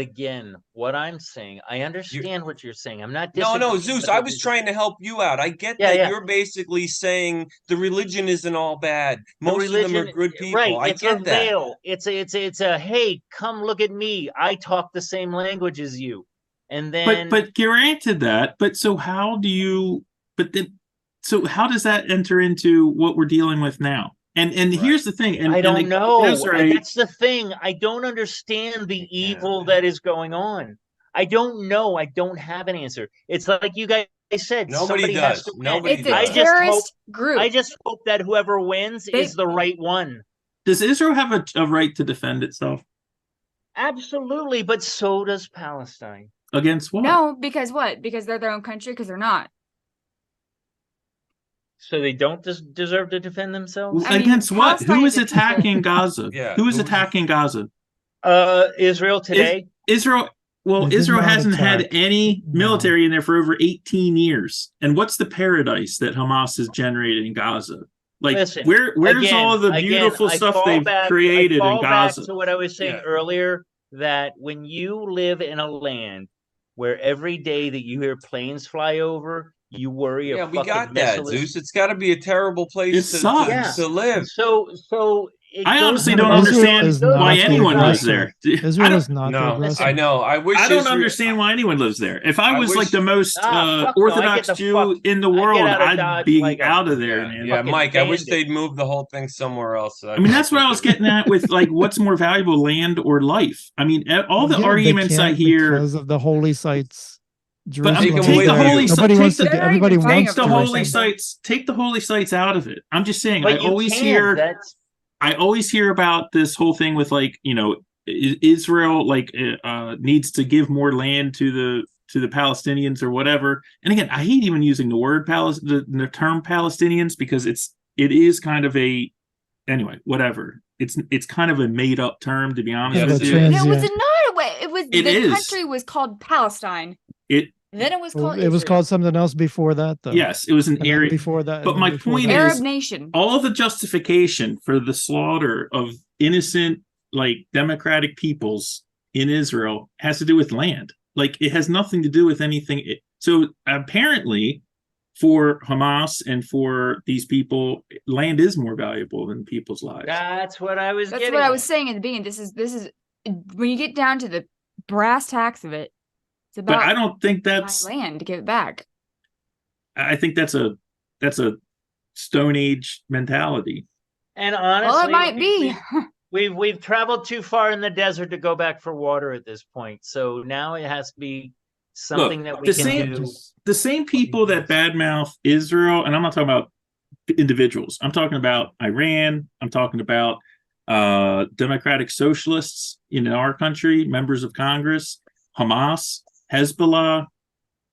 again, what I'm saying, I understand what you're saying. I'm not
No,
disagreeing.
Zeus, I was trying to help you out. I get that you're basically saying the religion isn't all bad. Most of them are good people.
Right.
I
It's
get
a
that.
veil. It's a hey, come look at me. I talk the same language as you. And then
But granted that, so how does that enter into what we're dealing with now? And here's the thing. And
I don't know.
Right.
That's the thing. I don't understand the evil that is going on. I don't know. I don't have an answer. It's like you guys said.
Nobody
has
does.
to win.
Nobody
It's
does.
a terrorist group.
I just hope that whoever wins is the right one.
Does Israel have a right to defend itself?
Absolutely, but so does Palestine.
Against what?
No, because what? Because they're their own country? Because they're not.
So they don't deserve to defend themselves?
Against what? Who is attacking Gaza?
Yeah,
who is attacking Gaza?
Israel today.
Israel hasn't had any military in there for over 18 years. And what's the paradise that Hamas has generated in Gaza? Like,
Listen,
where's all the beautiful stuff they've created in Gaza?
Back to what I was saying earlier, that when you live in a land where every day that you hear planes fly over, you worry
Yeah,
a
we
fucking
got that,
missile is-
Zeus. It's got to be a terrible place
It sucks.
Yeah.
to live.
So it
I
goes
honestly
to
don't
the-
Israel
understand
is
why
not the
anyone lives
aggressor.
there.
Israel is not the
No,
aggressor.
I know. I wish
I don't
Israel-
understand why anyone lives there. If I
I
was
wish-
like the most
fuck no, I get
Orthodox
the
Jew
fuck-
in the
I get
world,
out of
I'd
Dodge
be
like a
out of there,
Yeah,
man.
yeah,
Fucking
Mike. I wish
bandit.
they'd move the whole thing somewhere else.
I mean, that's what I was getting at with like, what's more valuable, land or life? I mean, all the
Yeah, they
arguments I
can't
hear.
because of the holy sites.
But
They
Jerusalem
can
is
wait
there.
the holy
Nobody
site-
wants to.
take
the-
Everybody
They're not even
wants
Take the
to.
holy
Jerusalem.
sites. Take the holy sites out of it. I'm just saying.
But you can't.
I always hear about this whole thing with like, Israel like needs to give more land to the Palestinians or whatever. And again, I hate even using the word the term Palestinians because it is kind of a anyway, whatever. It's kind of a made up term, to be honest
Yes,
with
it
you.
is.
No, was
Yeah.
it not a way? It was
It
the
is.
country was called Palestine.
It
Then it was
Well,
called
it was
Israel.
called something else before that, though.
yes, it was an
And then
area
before that.
But
and
my
before
point
that.
Arab
is-
nation.
all the justification for the slaughter of innocent like democratic peoples in Israel has to do with land. Like it has nothing to do with anything. So apparently for Hamas and for these people, land is more valuable than people's lives.
That's what I was
That's
getting
what I
at.
was saying at the beginning. This is when you get down to the brass tacks of it. It's
But
about
I don't think
my
that's
land to give it back.
I think that's a Stone Age mentality.
And honestly,
Well, it might be.
we've traveled too far in the desert to go back for water at this point. So now it has to be something that we
the
can
same-
do.
The same people that badmouth Israel, and I'm not talking about individuals. I'm talking about Iran. I'm talking about democratic socialists in our country, members of Congress, Hamas, Hezbollah,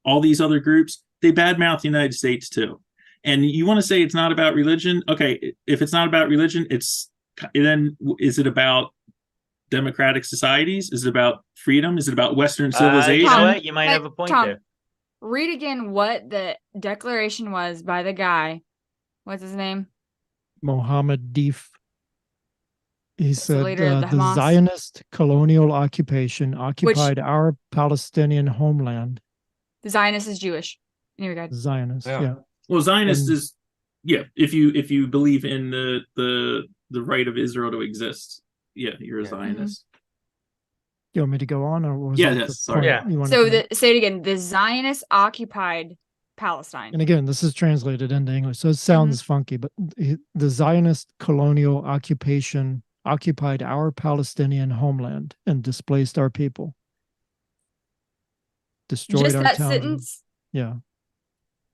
all these other groups. They badmouth the United States too. And you want to say it's not about religion? Okay, if it's not about religion, then is it about democratic societies? Is it about freedom? Is it about Western
You
civilization?
know what? You might have a point
Tom,
there.
read again what the declaration was by the guy. What's his name?
Mohammed Deif. He
the
said
leader of the
the
Hamas.
Zionist colonial occupation occupied our Palestinian homeland.
The Zionist is Jewish. Here we go.
Zionist,
Yeah.
yeah.
Well, Zionist
And-
is if you believe in the right of Israel to exist, you're a
Yeah.
Zionist.
You want me to go on, or was
Yeah,
that
yes,
the
sorry.
point
Yeah.
you wanted
So
to make?
say it again. The Zionist occupied Palestine.
And again, this is translated into English, so it sounds funky, but the Zionist colonial occupation occupied our Palestinian homeland and displaced our people. Destroyed
Just
our
that
towns.
sentence.
Yeah.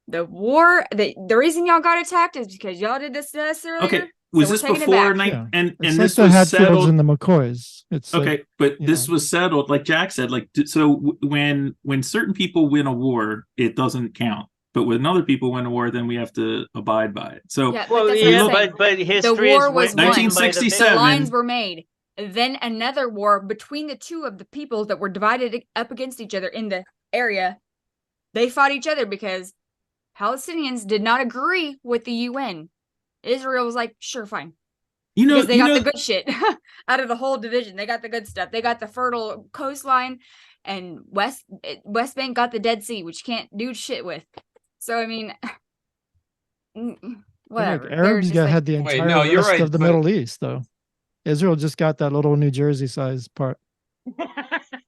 The war. The reason y'all got attacked is because y'all did this to us earlier.
Okay, was
we're
this
taking it
before
back.
Yeah.
and
It's like
this
the
was
Hatfields
settled?
and the McCoys. It's like,
Okay, but
you
this
know.
was settled, like Jack said. Like so, when certain people win a war, it doesn't count. But when other people win a war, then we have to abide by it. So
Yeah,
Well,
but that's
yeah,
what I'm saying.
but history
war
is
was
written by the
1967.
The
victor.
lines were made. Then another war between the two of the peoples that were divided up against each other in the area. They fought each other because Palestinians did not agree with the UN. Israel was like, sure, fine. Because they got the good shit out of the whole division. They got the good stuff. They got the fertile coastline, and West Bank got the Dead Sea, which you can't do shit with. So I mean, whatever.
Like,
They're
Arabs
just like-
had the
Wait,
entire
no, you're
rest
right,
of the
but-
Middle East, though. Israel just got that little New Jersey size part.
Yeah,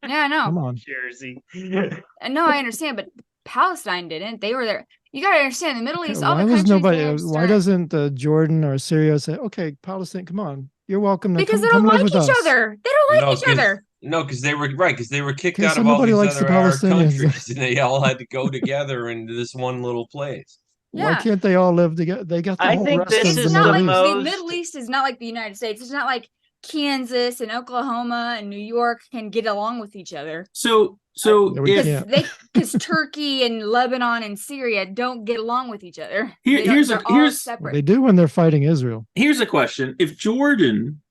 I know.
Come on.
Jersey.
And no, I understand, but Palestine didn't. They were there. You gotta understand the Middle
Okay,
East. All
why
the
was
countries
nobody?
there
Why
start-
doesn't Jordan or Syria say, "Okay, Palestine, come on, you're welcome to
Because
come,
they don't
come live
like
with
each
us."
other. They don't like each other.
No, because they were right, because they were kicked
Okay,
out
so
of all
nobody
these
likes the
other Arab
Palestinians.
countries, and they all had to go together into this one little place.
Why
Yeah.
can't they all live together? They got the
I
whole
think
rest
this
of
It's
the
is
not
Middle
like
the
East.
the
most-
Middle East is not like the United States. It's not like Kansas and Oklahoma and New York can get along with each other.
So
Yeah, we
if
can't.
Because Turkey and Lebanon and Syria don't get along with each other.
Here-
They don't-
here's a-
they're all
here's-
separate.
They do when they're fighting Israel.
here's a question: if Jordan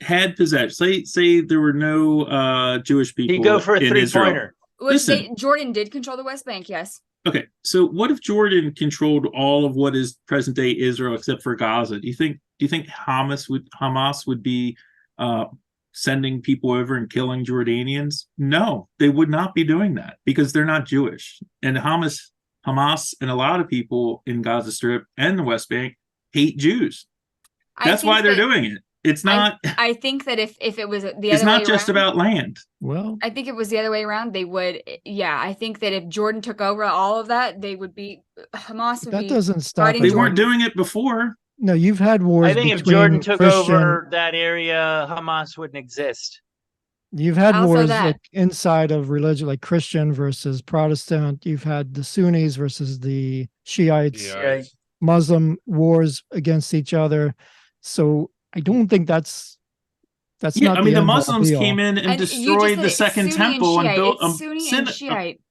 had possession, say there were no Jewish people,
You go for a
in Israel.
three-pointer.
Which
listen.
Jordan did control the West Bank, yes.
Okay, so what if Jordan controlled all of what is present day Israel except for Gaza? Do you think Hamas would be sending people over and killing Jordanians? No, they would not be doing that because they're not Jewish. And Hamas Hamas and a lot of people in Gaza Strip and the West Bank hate Jews. That's why they're doing it. It's not.
I think that if it was the other way
It's not just
around,
about land.
Well,
I think it was the other way around. They would, yeah. I think that if Jordan took over all of that, they would be Hamas would
that
be
doesn't stop.
fighting
They
it.
weren't
Jordan.
doing it before.
No, you've had wars.
I think if
between
Jordan took
Christian,
over that area, Hamas wouldn't exist.
you've had
I'll say
wars
that.
like inside of religion, like Christian versus Protestant. You've had the Sunnis versus the Shiites.
Yeah.
Muslim wars against each other. So I don't think that's
Yeah,
not
I mean, the
end all
Muslims
be all.
came in and
And you just
destroyed
said
the
it's
Second
Sunni and
Temple and
Shiite.
built
It's Sunni and Shiite.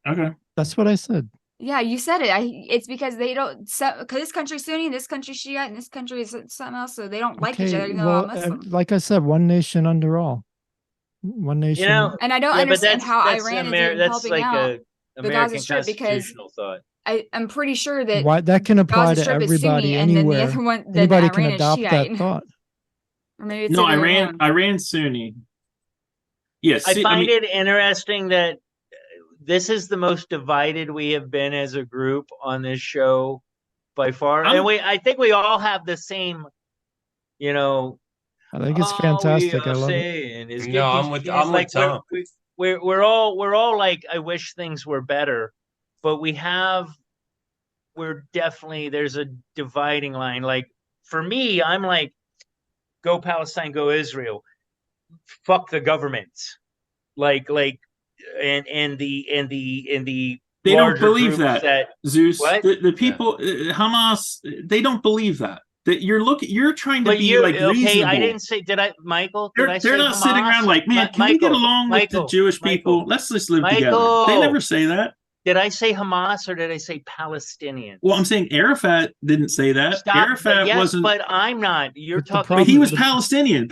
Okay.
That's what I said.
Yeah, you said it. It's because they don't. Because this country's Sunni, this country's Shiite, and this country is something else. So they don't like each other. Even though they're all Muslim.
like I said, one nation under all. One nation.
You know,
And I don't
yeah, but
understand how
that's
Iran
Amer-
is
that's
helping
like
out
a
the Gaza
American
Strip because
constitutional thought.
I'm pretty sure that
Why that can apply
Gaza
to
Strip is
everybody
Sunni, and then the
anywhere.
other one, then
Anybody
Iran
can
is
adopt that
Shiite.
thought.
Or maybe it's
No,
the other way around.
Iran Sunni. Yes,
I find it interesting that this is the most divided we have been as a group on this show by far. And I think we all have the same,
I think it's fantastic. I love it.
No, I'm with Tom.
We're all like, I wish things were better, but we're definitely, there's a dividing line. Like for me, I'm like, go Palestine, go Israel, fuck the governments, and the
They don't
larger
believe
groups
that Zeus.
What?
The people, Hamas, they don't believe that. That you're trying to be like reasonable.
I didn't say. Did I, Michael? Did I say
they're not
Hamas?
sitting around like, man, can we get along with the Jewish people?
Michael,
Let's just live together. They never say that.
Did I say Hamas or did I say Palestinians?
Well, I'm saying Arafat didn't say that. Arafat wasn't.
But I'm not. You're talking.
But he was Palestinian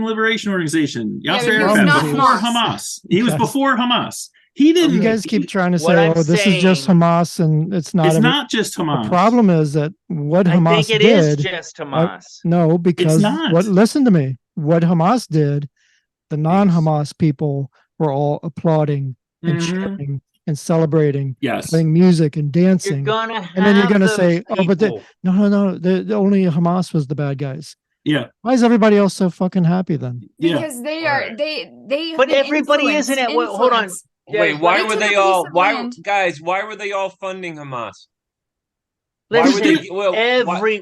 Liberation Organization.
Yeah,
Yasser
but he was
Arafat
not
before
Hamas.
Hamas. He was before Hamas. He didn't.
You guys keep trying to
what
say,
I'm
"Oh, this is just
saying-
Hamas," and it's not.
It's not just Hamas.
The problem is that what
I
Hamas
think it
did.
is just Hamas.
No, because
not.
listen to me. What Hamas did, the non-Hamas people were all applauding and cheering and celebrating,
Yes,
playing music and
You're
dancing.
gonna have
And then you're going to
those
say, "Oh, but
people.
no, the only Hamas was the bad guys."
yeah,
Why is everybody else so fucking happy then?
yeah.
Because they are
Alright.
they.
But everybody isn't at. Well, hold on.
Wait, why
They
were
took a
they
piece
all?
of
Why,
land.
guys? Why were they all funding Hamas? Why
Listen,
were they? Well, why-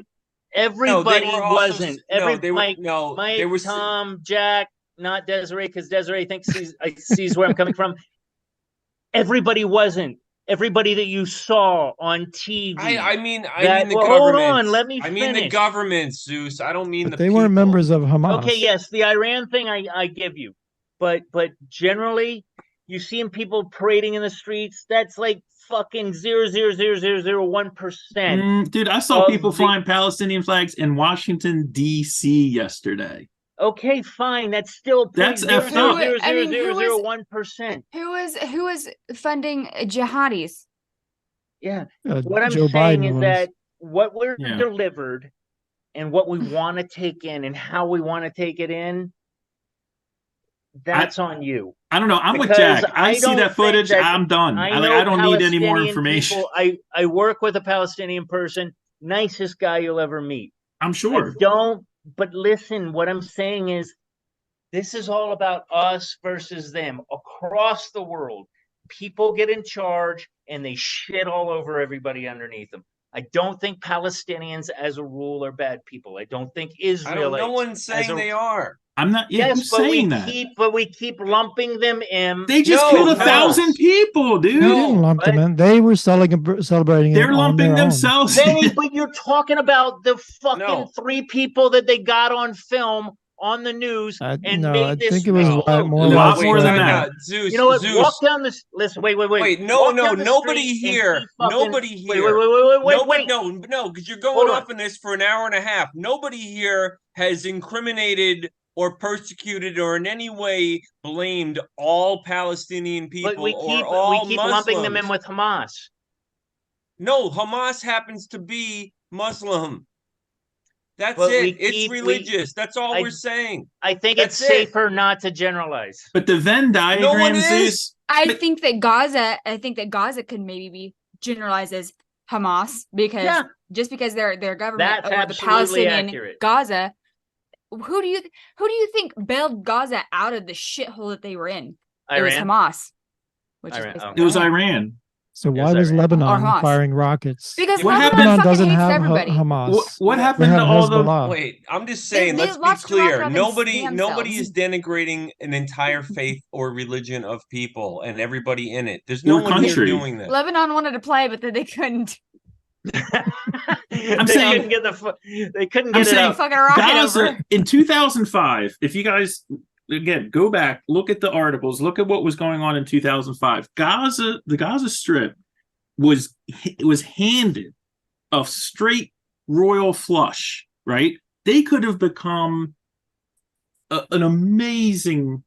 everybody
were also-
wasn't.
no, they were-
Mike,
no,
Mike,
they were-
Tom, Jack, not Desiree, because Desiree thinks sees where I'm coming from. Everybody wasn't. Everybody that you saw on TV.
I mean the
well, hold
government.
on, let me
I mean the
finish.
government, Zeus. I don't mean
But
the
they weren't
people.
members of Hamas.
Okay, yes, the Iran thing I give you, but generally, you seeing people parading in the streets. That's like fucking 0.00001%.
Dude, I saw
of
people
the-
flying Palestinian flags in Washington D.C. yesterday.
Okay, fine. That's still
That's effed up.
I mean, who was-
0.00001%.
Who is funding jihadis?
Yeah. What I'm
Joe
saying
Biden
is
was.
that what we're
Yeah.
delivered and what we want to take in and how we want to take it in, that's on you.
I don't know. I'm with
Because
Jack. I see
don't
that
think
footage.
that-
I'm done.
I
I don't need any more
Palestinian
information.
people- I work with a Palestinian person, nicest guy you'll ever meet.
I'm sure.
But listen, what I'm saying is this is all about us versus them across the world. People get in charge and they shit all over everybody underneath them. I don't think Palestinians as a rule are bad people. I don't think Israel.
No one's saying they are.
I'm not. Yeah,
Yes,
who's
but
saying that?
we keep lumping them in.
They just
No,
killed
no.
1,000 people, dude.
We didn't lump them in. They were celebrating.
They're
it on
lumping
their own.
themselves.
But you're talking about the fucking
No.
3 people that they got on film on the news and
No,
made
I
this.
think it was
No.
a lot more.
A lot
widespread.
more than
time
that.
out. Zeus,
You know what?
Zeus.
Walk down this. Listen, wait.
Wait,
Walk down the
nobody
street and
here.
keep fucking-
Nobody here.
Wait.
No, because you're going
Hold
off
on.
on this for an hour and a half. Nobody here has incriminated or persecuted or in any way blamed all Palestinian people
But we
or
keep
all
lumping them in
Muslims.
with Hamas.
No, Hamas happens to be Muslim. That's
But
it.
we
It's
keep-
religious. That's all
I-
we're saying.
I think
That's
it's
it.
safer not to generalize.
But the Venn
No one
diagram,
is.
Zeus.
I think that Gaza could maybe be generalizes Hamas because
Yeah.
just because their government
That's
or the
absolutely
Palestinian
accurate.
Gaza, who do you think bailed Gaza out of the shithole that they were in? It was
Iran?
Hamas, which
Iran,
is basically
It was
Iran.
Iran.
So why
Yes,
was
Iran.
Or
Lebanon
Hamas.
firing rockets?
Because
What
Lebanon
happened-
Lebanon
fucking
doesn't
hates
have
everybody.
Hamas.
What
They
happened
have
to all the
Hezbollah.
Wait, I'm just saying,
they
let's be
launched them off
clear.
their own
Nobody
damn
is
selves.
denigrating an entire faith or religion of people and everybody in it. There's no
Or
one here
country.
doing this.
Lebanon wanted to play, but then they couldn't.
They
saying-
couldn't get they couldn't
I'm
get it
saying
up.
Fucking rocket
Gaza
over.
in 2005. If you guys again go back, look at the articles, look at what was going on in 2005. The Gaza Strip was handed a straight royal flush. Right? They could have become an amazing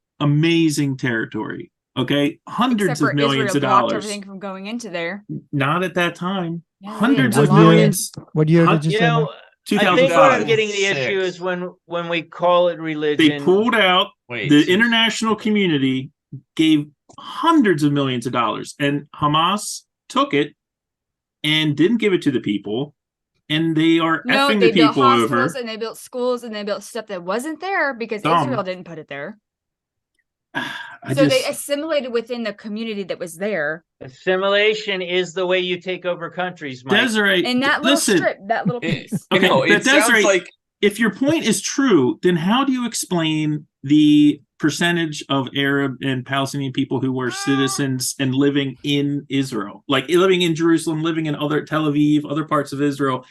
territory. Okay, hundreds
Except for
of millions
Israel
of
blocked
dollars.
everything from going into there.
Not at that time.
Yeah, they
Hundreds
did.
of
A lot.
millions.
What year did you
You
say?
know,
Mike?
I think where I'm
2006.
getting the issue is when we call it religion.
They pulled out.
Wait,
The
so-
international community gave hundreds of millions of dollars, and Hamas took it and didn't give it to the people, and they are
No,
effing
they
the
built
people
hospitals
over.
and they built schools and they built stuff that wasn't there because
Dumb.
Israel didn't put it there.
I
So
just,
they assimilated within the community that was there.
Assimilation is the way you take over countries, Mike.
Desiree,
And that little
listen,
strip, that little
It,
piece.
Okay,
no,
but
it sounds
Desiree-
like
if your point is true, then how do you explain the percentage of Arab and Palestinian people who were citizens and living in Israel, like living in Jerusalem, living in other Tel Aviv, other parts of Israel,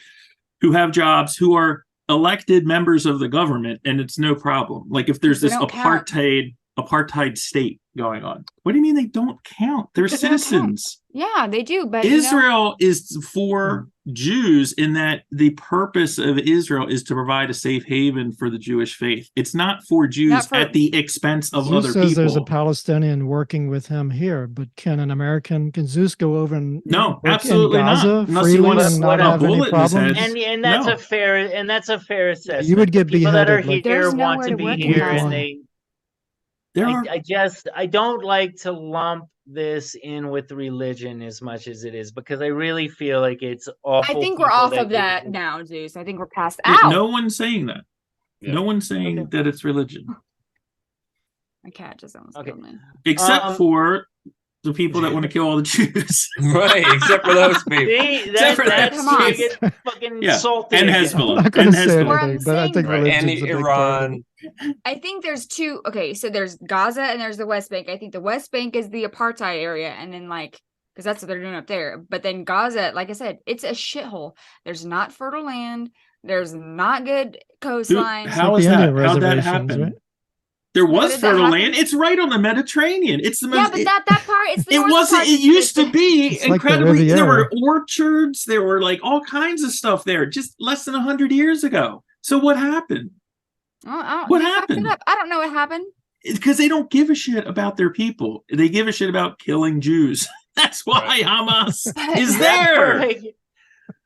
who have jobs, who are elected members of the government, and it's no problem. Like if there's
They
this
don't count.
apartheid state going on. What do you mean they don't count? They're
Because they don't count.
citizens.
Yeah, they do. But
Israel is for Jews in that the purpose of Israel is to provide a safe haven for the Jewish faith. It's not for Jews
Not for-
at the expense of
Zeus
other
says there's a
people.
Palestinian working with him here, but can Zeus go over and
No,
work
absolutely
in
not.
Gaza
Unless he
freely
wants
and not
a
have any
bullet in his head.
problems?
And that's
No.
a fair assessment.
You would get
The people that are
beheaded, like-
here
There's
want
nowhere
to
to
be
work in
here,
Gaza.
and they.
There are
I don't like to lump this in with religion as much as it is because I really feel like it's awful.
I think we're
people
off
that
of that
get-
now, Zeus. I think we're past. Ow!
no one's saying that.
Yeah.
No one's saying
Okay.
that it's religion,
My cat just almost
Okay.
killed me.
except for the people that want to kill all the Jews.
right, except for those people.
See,
Except for
that's
that.
where you get fucking
Yeah,
salty.
and
again.
Hezbollah.
I'm not going
And
to say
Hezbollah.
anything, but I think
Right, and
religion's a big part of it.
Iran.
I think there's two. Okay, so there's Gaza and there's the West Bank. I think the West Bank is the apartheid area, and then because that's what they're doing up there. But then Gaza, like I said, it's a shithole. There's not fertile land. There's not good coastline.
How
Like
is
the
that?
Indian
How'd that
reservations,
happen?
right?
There
How
was
did that
fertile
happen?
land. It's right on the Mediterranean. It's the
Yeah,
most.
but that part, it's the
It
northern
wasn't.
part
It
that's
used to
good.
be
It's like the
incredibly. There were
Riviera.
orchards. There were like all kinds of stuff there, just less than 100 years ago. So what happened? What
You fucked it
happened?
up. I don't know what happened.
Because they don't give a shit about their people. They give a shit about killing Jews. That's why
Right.
Hamas
But
is
That
there.
part,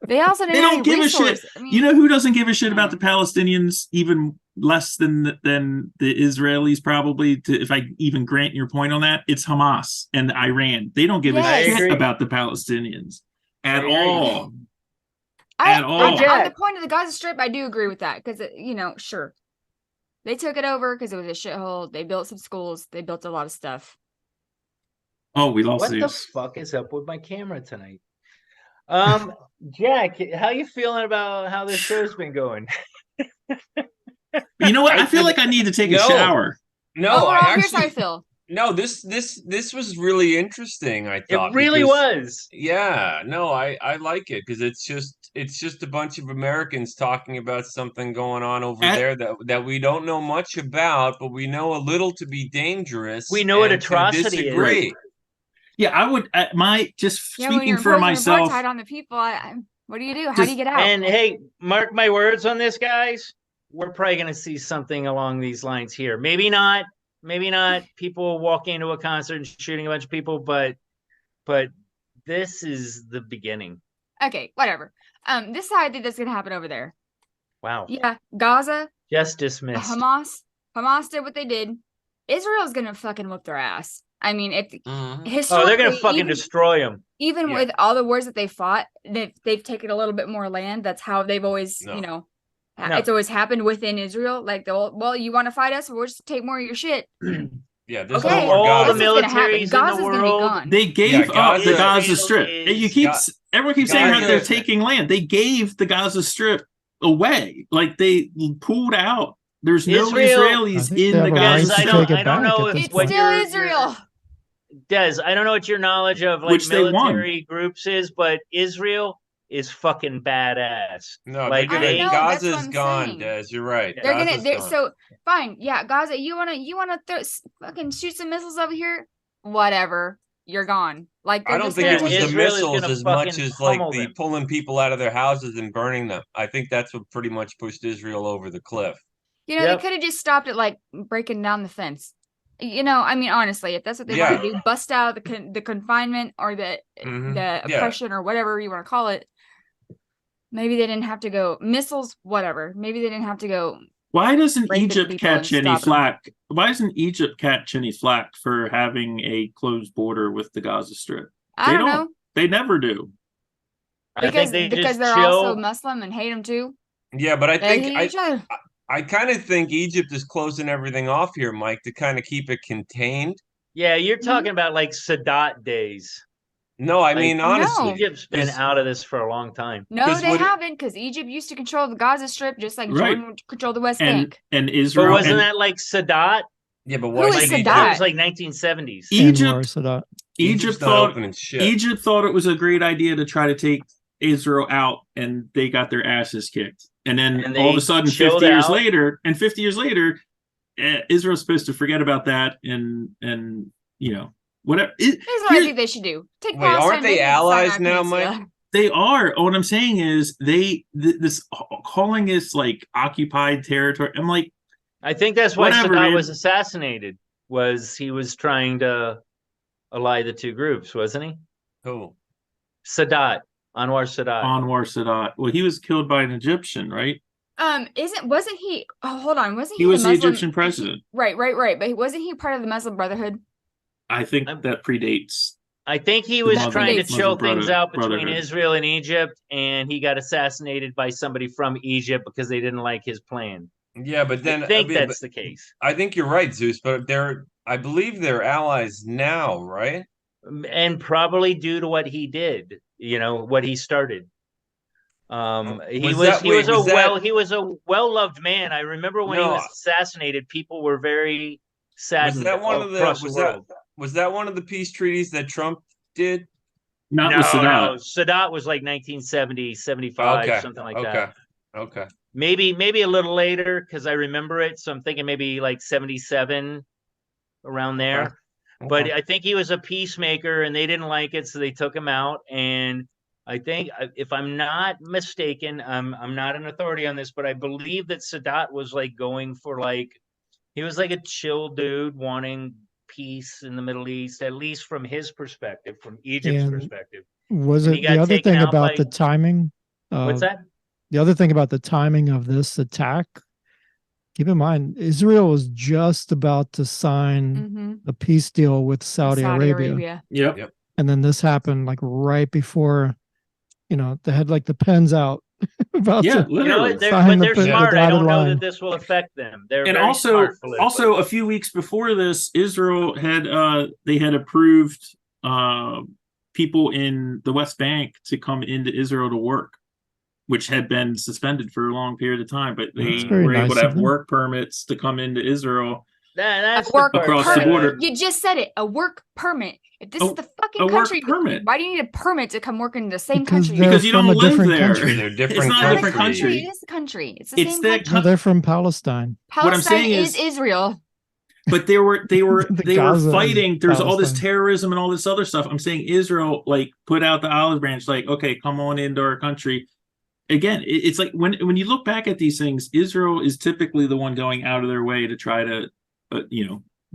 They also
They
didn't have
don't
any
give a shit.
resource. I mean,
You know who doesn't give a shit about the Palestinians even less than the Israelis? Probably, if I even grant your point on that, it's Hamas and Iran. They don't give
Yes.
a
I
shit
agree.
about the Palestinians at
I agree.
all.
I,
at all.
on
Jack.
the point of the Gaza Strip, I do agree with that because sure, they took it over because it was a shithole. They built some schools. They built a lot of stuff.
Oh, we lost
What the
Zeus.
fuck is up with my camera tonight? Jack, how you feeling about how this show's been going?
You know what? I feel like I need to take a
No.
shower.
No,
Overall,
I
here's how I
actually
feel.
no. This was really interesting. I
It
thought
really
because-
was.
Yeah, no, I like it because it's just a bunch of Americans talking about something going on over
At-
there that we don't know much about, but we know a little to be dangerous.
We know what
and to
atrocity is.
disagree.
Yeah, I would. Just
Yeah, when
speaking
you're
for
imposing
myself.
apartheid on the people, what do you do? How do you get out?
And hey, mark my words on this, guys. We're probably going to see something along these lines here. Maybe not. Maybe not. People walking into a concert and shooting a bunch of people, but this is the beginning.
Okay, whatever. This is how I think that's gonna happen over there.
Wow.
Yeah, Gaza,
Just dismissed.
Hamas did what they did. Israel's gonna fucking whip their ass. I mean, if
Mhm.
Oh,
historically,
they're gonna fucking destroy them.
even
Yeah.
with all the wars that they fought, they've taken a little bit more land. That's how they've always,
No.
you know,
No.
it's always happened within Israel. Like, well, you want to fight us? We'll just take more of your shit.
Yeah, there's
Okay,
no more
all the
that's
Gaza.
what's gonna happen.
militaries in the
Gaza's gonna be
world,
gone.
They gave
Yeah,
up the
Gaza-
Gaza Strip.
Israel
And you
is-
keep
Ga-
everyone keeps saying how
Gaza-
they're taking land. They gave the Gaza Strip away. Like they pulled out. There's no
Israel-
I
Israelis
think they
in
have
the
a
Gaza
right
Yes,
to
I
Strip.
don't-
take it
I don't
back
know
at this
if
It's
point.
still
your-
Israel.
Des, I don't know what your knowledge of like
Which they won.
military groups is, but Israel is fucking badass.
No,
Like,
they're
I
gonna.
know, that's
Gaza's
what I'm
gone,
saying.
Des. You're right.
They're
Gaza's
gonna.
gone.
So fine, yeah, Gaza. You wanna fucking shoot some missiles over here? Whatever. You're gone. Like
I
they're
don't
just
think
gonna
it was
take
the
Israel is
missiles
gonna
as much
fucking
as like
pummel
the
them.
pulling people out of their houses and burning them. I think that's what pretty much pushed Israel over the cliff.
You know,
Yep.
they could have just stopped at like breaking down the fence. You know, I mean, honestly, if that's what they
Yeah.
want to do, bust out the confinement or the
Mhm.
the
Yeah.
oppression or whatever you want to call it. Maybe they didn't have to go missiles, whatever. Maybe they didn't have to go.
Why doesn't
Rape the
Egypt
people and
catch any
stop 'em.
flack? Why doesn't Egypt catch any flack for having a closed border with the Gaza Strip?
I
They
don't know
They never do.
I
because
think they just
they're
chill.
also Muslim and hate them too.
Yeah, but I
They
think
hate each other.
I kind of think Egypt is closing everything off here, Mike, to kind of keep it contained.
Yeah, you're
Mm-hmm.
talking about like Sadat days.
No, I
Like,
mean honestly,
Egypt's been
Is-
out of this for a long time.
No,
'Cause
they
what it-
haven't, because Egypt used to control the Gaza Strip just like
Right.
Jordan controlled the West
And
Bank.
and
But
Israel
wasn't
and
that like Sadat?
yeah, but
Who
why
is
should
Like
Egypt?
Sadat?
that was like 1970s.
Anwar
Egypt
Sadat.
Egypt
Egypt's not
thought
opening shit.
Egypt thought it was a great idea to try to take Israel out, and they got their asses kicked. And then
And
all of
they
a sudden,
chilled
50 years
out.
later, Israel's supposed to forget about that, and you know whatever.
Here's what I think they should do: take
Wait, aren't
Palestine,
they
make it the
allies
Sinai
now,
Peninsula.
Mike?
They are. What I'm saying is this calling this like occupied territory. I'm like,
I think that's why
Whatever,
Sadat
man.
was assassinated. Was he was trying to ally the two groups, wasn't he?
Who?
Sadat, Anwar Sadat.
Anwar Sadat. Well, he was killed by an Egyptian, right?
Wasn't he? Oh, hold on, wasn't
He
he
was the
Muslim?
Egyptian president.
Right. But wasn't he part of the Muslim Brotherhood?
I think that predates.
I think he
The
was
Muslim-
trying to
Muslim
chill things out between
Brotherhood.
Israel and Egypt, and he got assassinated by somebody from Egypt because they didn't like his plan.
Yeah, but then
I think
mean,
that's the case.
I think you're right, Zeus. But I believe they're allies now, right?
And probably due to what he did, what he started. He was a well-loved man. I remember when he was assassinated, people were very saddened.
Was that one of the peace treaties that Trump did?
Not
No,
with Sadat.
no. Sadat was like 1970, 75, something like that.
Okay.
Maybe a little later because I remember it. So I'm thinking maybe like 77, around there.
Okay.
But I think he was a peacemaker and they didn't like it, so they took him out. And I think, if I'm not mistaken, I'm not an authority on this, but I believe that Sadat was like going for he was like a chill dude wanting peace in the Middle East, at least from his perspective, from Egypt's
And
perspective.
Was
And
it
he got
the other
taken
thing
out
about
by-
the timing?
What's that?
The other thing about the timing of this attack, keep in mind, Israel was just about to sign
Mm-hmm.
a peace deal with Saudi Arabia.
Yep.
And then this happened like right before, they had like the pens out about
Yeah,
to
literally.
They're
sign the
smart. I
dotted
don't know
line.
that this will affect them. They're
And
very
also
smart politically.
a few weeks before this, Israel had they had approved people in the West Bank to come into Israel to work, which had been suspended for a long period of time, but they
That's very
were able
nice
to
of
have
them.
work permits to come into Israel.
That's
A work
the part
across the
that-
permit.
border.
You just said it. A work permit. If this
A-
is the fucking
a work
country,
permit.
why do you need a permit to come work in the same
Because
country?
they're
Because you
from
don't
a
live
different
there.
country.
They're different
It's not a
Not a
different country.
It is a country. It's the
It's
same
that
country.
No, they're from Palestine.
What I'm saying
Palestine
is-
Israel.
But they were
The Gaza is
fighting. There's all this
Palestine.
terrorism and all this other stuff. I'm saying Israel put out the olive branch, okay, come on into our country. Again, it's like when you look back at these things, Israel is typically the one going out of their way to try to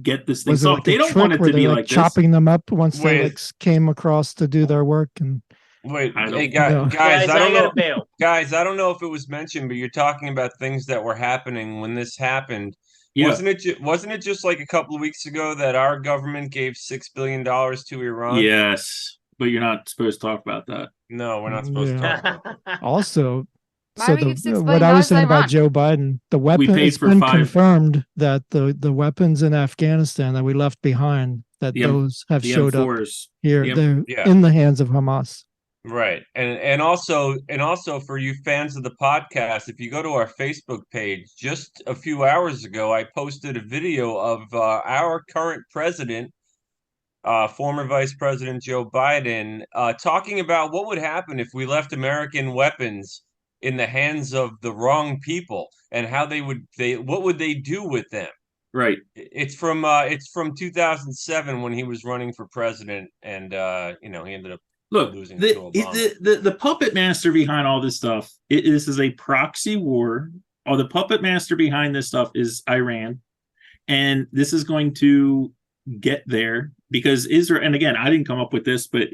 get this thing
Was it
solved.
like
They
a
don't
trick
want it
where
to
they
be
like
like this.
chopping them up once they
Wait.
like came across to do their work? And
Wait,
I don't
hey
know.
guys, I don't
gotta
know.
bail.
Guys, I don't know if it was mentioned, but you're talking about things that were happening when this happened.
Yeah.
Wasn't it just like a couple of weeks ago that our government gave $6 billion to Iran?
Yes, but you're not supposed to talk about that.
No, we're not supposed to talk about that.
Also,
Why
so
would you give $6
what I was saying
billion to
about Joe Biden, the weapon,
paid
it's
for
been
5
confirmed that the weapons in Afghanistan that we left behind, that
The M-
those have
the
showed up
M4s.
here.
The M-
They're
Yeah.
in the hands of Hamas.
Right. And also for you fans of the podcast, if you go to our Facebook page, just a few hours ago, I posted a video of our current president, former Vice President Joe Biden, talking about what would happen if we left American weapons in the hands of the wrong people and how what would they do with them?
Right.
It's from 2007 when he was running for president, and he ended up
Look,
losing to Obama.
the puppet master behind all this stuff, this is a proxy war. Or the puppet master behind this stuff is Iran. And this is going to get there because Israel, and again, I didn't come up with this, but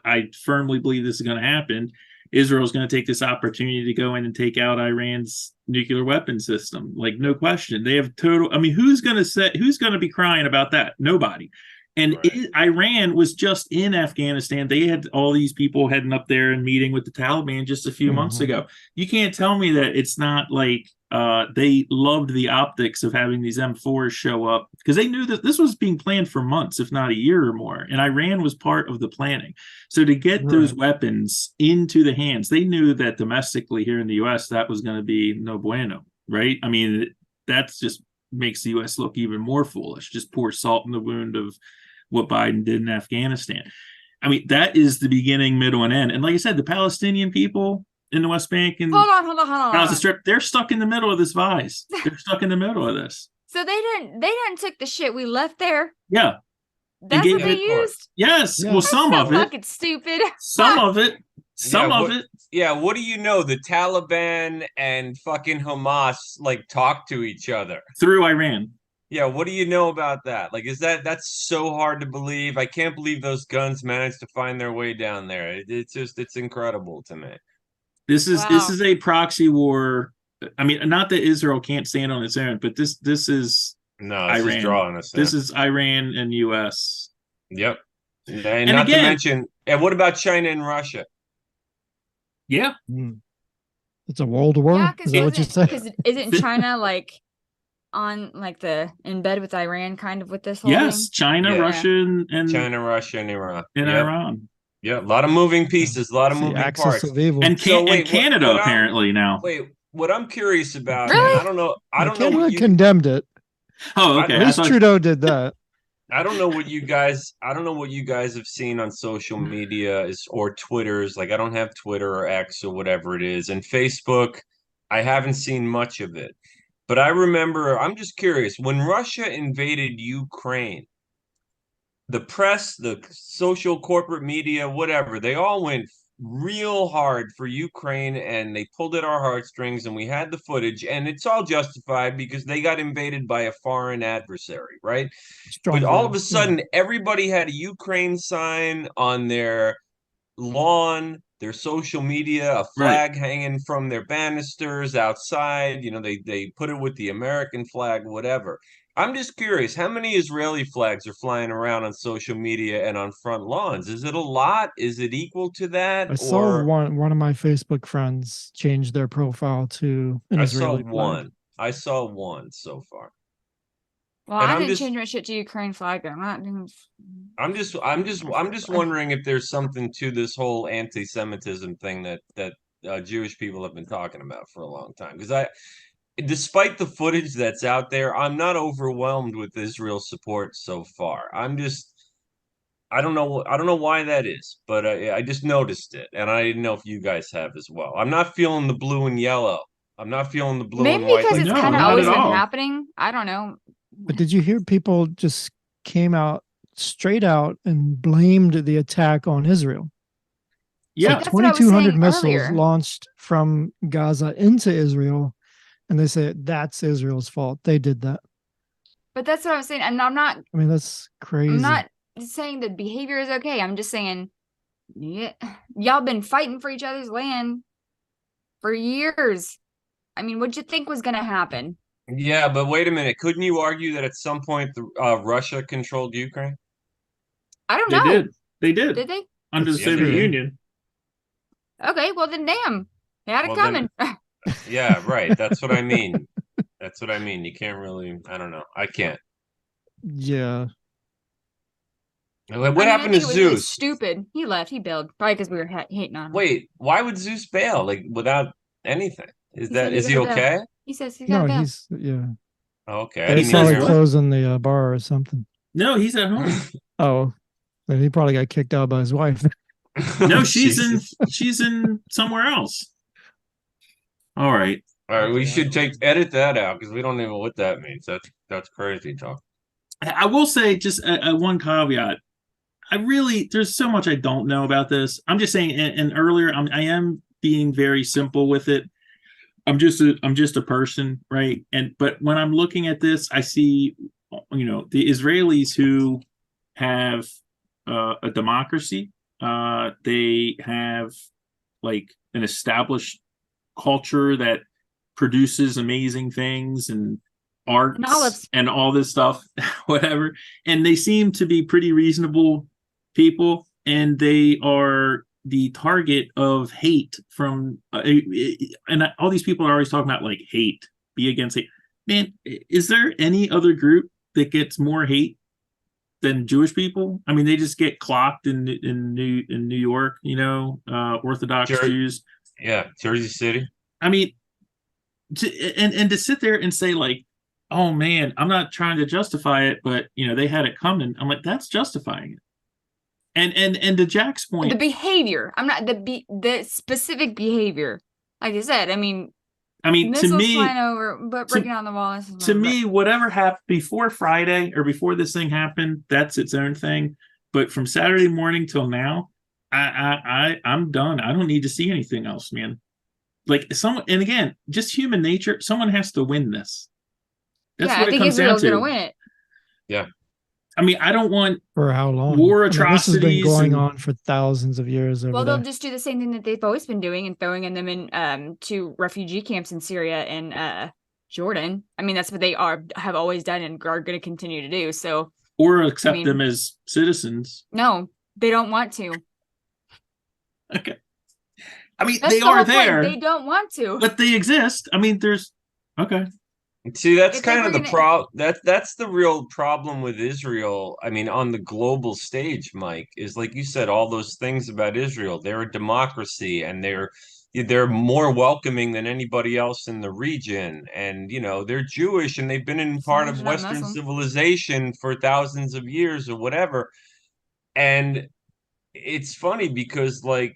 I firmly believe this is going to happen. Israel is going to take this opportunity to go in and take out Iran's nuclear weapon system. Like, no question. They have total, I mean, who's going to be crying about that? Nobody. And
Right.
Iran was just in Afghanistan. They had all these people heading up there and meeting with the Taliban just a few months ago. You can't tell me that it's not like they loved the optics of having these M4s show up, because they knew that this was being planned for months, if not a year or more. And Iran was part of the planning. So to get those weapons into the hands, they knew that domestically here in the U.S., that was going to be no bueno, right? I mean, that's just makes the U.S. look even more foolish. Just pour salt in the wound of what Biden did in Afghanistan. I mean, that is the beginning, middle, and end. And like I said, the Palestinian people in the West Bank and
Hold on.
Gaza Strip, they're stuck in the middle of this vise. They're stuck in the middle of this.
So they didn't take the shit we left there.
Yeah.
That's what they used.
Yes.
Yeah.
Well,
That's
some
so
of it.
fucking stupid.
Some of it. Some of it.
Yeah, what do you know? The Taliban and fucking Hamas like talk to each other
Through Iran.
Yeah, what do you know about that? Like, that's so hard to believe. I can't believe those guns managed to find their way down there. It's incredible to me.
This is a proxy war. I mean, not that Israel can't stand on its own, but this is Iran.
Is drawing us.
This is Iran and U.S.
Yep. And not
again,
to mention, and what about China and Russia?
Yeah.
It's a world war.
Yeah,
Is that what you say?
Because isn't China like on like in bed with Iran kind of with this whole thing?
China, Russia, and
China, Russia, and Iran.
Iran.
Yeah, a lot of moving pieces, a lot of moving parts.
Of evil.
And Canada apparently now.
Wait, what I'm curious about,
Really?
and I don't know
Canada
what you
condemned it.
Oh, okay.
At least Trudeau did that.
I don't know what you guys have seen on social media or Twitter's. Like, I don't have Twitter or X or whatever it is. And Facebook, I haven't seen much of it. But I remember, I'm just curious, when Russia invaded Ukraine, the press, the social corporate media, whatever, they all went real hard for Ukraine and they pulled at our heartstrings, and we had the footage, and it's all justified because they got invaded by a foreign adversary, right? But all of a sudden, everybody had a Ukraine sign on their lawn, their social media, a flag hanging from their banisters outside. They put it with the American flag, whatever. I'm just curious, how many Israeli flags are flying around on social media and on front lawns? Is it a lot? Is it equal to that?
I saw one of my Facebook friends change their profile to an Israeli flag.
I saw one so far.
Well, I didn't change my shit to Ukraine flag.
I'm just wondering if there's something to this whole anti-Semitism thing that Jewish people have been talking about for a long time. Because despite the footage that's out there, I'm not overwhelmed with Israel's support so far. I don't know why that is, but I just noticed it, and I didn't know if you guys have as well. I'm not feeling the blue and yellow. I'm not feeling the blue and white.
Maybe because it's kind of always been happening. I don't know.
But did you hear people just came out straight out and blamed the attack on Israel?
Yeah,
so 2,200 missiles launched from Gaza into Israel, and they say that's Israel's fault. They did that.
But that's what I'm saying, and I'm not.
I mean, that's crazy.
I'm not saying the behavior is okay. I'm just saying, y'all been fighting for each other's land for years. I mean, what'd you think was going to happen?
Yeah, but wait a minute. Couldn't you argue that at some point Russia controlled Ukraine?
I don't
They
know.
did. They did.
Did they?
Under the
That's
Soviet
true.
Union.
Okay, well then, damn, they had it
Well,
coming.
Yeah, right. That's what I mean. That's what I mean. You can't really. I don't know. I can't.
Yeah.
What
I mean, I
happened to
think it was really
Zeus?
stupid. He left. He bailed, probably because we were hating on him.
Wait, why would Zeus bail like without anything?
He said
Is
he's
he
gonna bail.
okay?
He says he's
No,
gonna bail.
he's yeah.
Okay, I
They're
didn't
says
probably
hear
what?
him.
closing the bar or something.
No, he's at home.
Oh, then he probably got kicked out by his wife.
No, she's
Jesus.
in somewhere else. All right.
All right, we should edit that out because we don't even know what that means. That's crazy talk.
I will say just a one caveat. There's so much I don't know about this. I'm just saying, and earlier I am being very simple with it. I'm just a person, right? But when I'm looking at this, I see, the Israelis who have a democracy. They have like an established culture that produces amazing things and arts
And olives.
and all this stuff, whatever. And they seem to be pretty reasonable people, and they are the target of hate from and all these people are always talking about like hate, be against hate. Man, is there any other group that gets more hate than Jewish people? I mean, they just get clocked in New York, Orthodox Jews.
Yeah, Jersey City.
I mean, to sit there and say like, oh man, I'm not trying to justify it, but they had it coming. I'm like, that's justifying it. And to Jack's point,
The behavior. I'm not the specific behavior. Like I said, I mean,
to
missiles
me,
flying over, but breaking down the wall.
to me, whatever happened before Friday or before this thing happened, that's its own thing. But from Saturday morning till now, I'm done. I don't need to see anything else, man. Like and again, just human nature. Someone has to win this. That's what
I think
it comes
Israel's
down to.
gonna win it.
Yeah.
I mean, I don't want
For how long?
war
This has been
atrocities
going
and-
on for thousands of years over
Well,
there.
they'll just do the same thing that they've always been doing and throwing them in to refugee camps in Syria and Jordan. I mean, that's what they have always done and are going to continue to do. So,
or accept them as citizens.
No, they don't want to.
Okay. I mean,
That's
they
the
are
whole
there,
point. They don't want to.
but they exist. I mean, okay.
See, that's
If they
kind of
were
the
gonna-
that's the real problem with Israel. I mean, on the global stage, Mike, is like you said, all those things about Israel. They're a democracy and they're more welcoming than anybody else in the region. And they're Jewish and they've been in part of
they're not
Western
Muslim.
civilization for thousands of years or whatever. And it's funny because like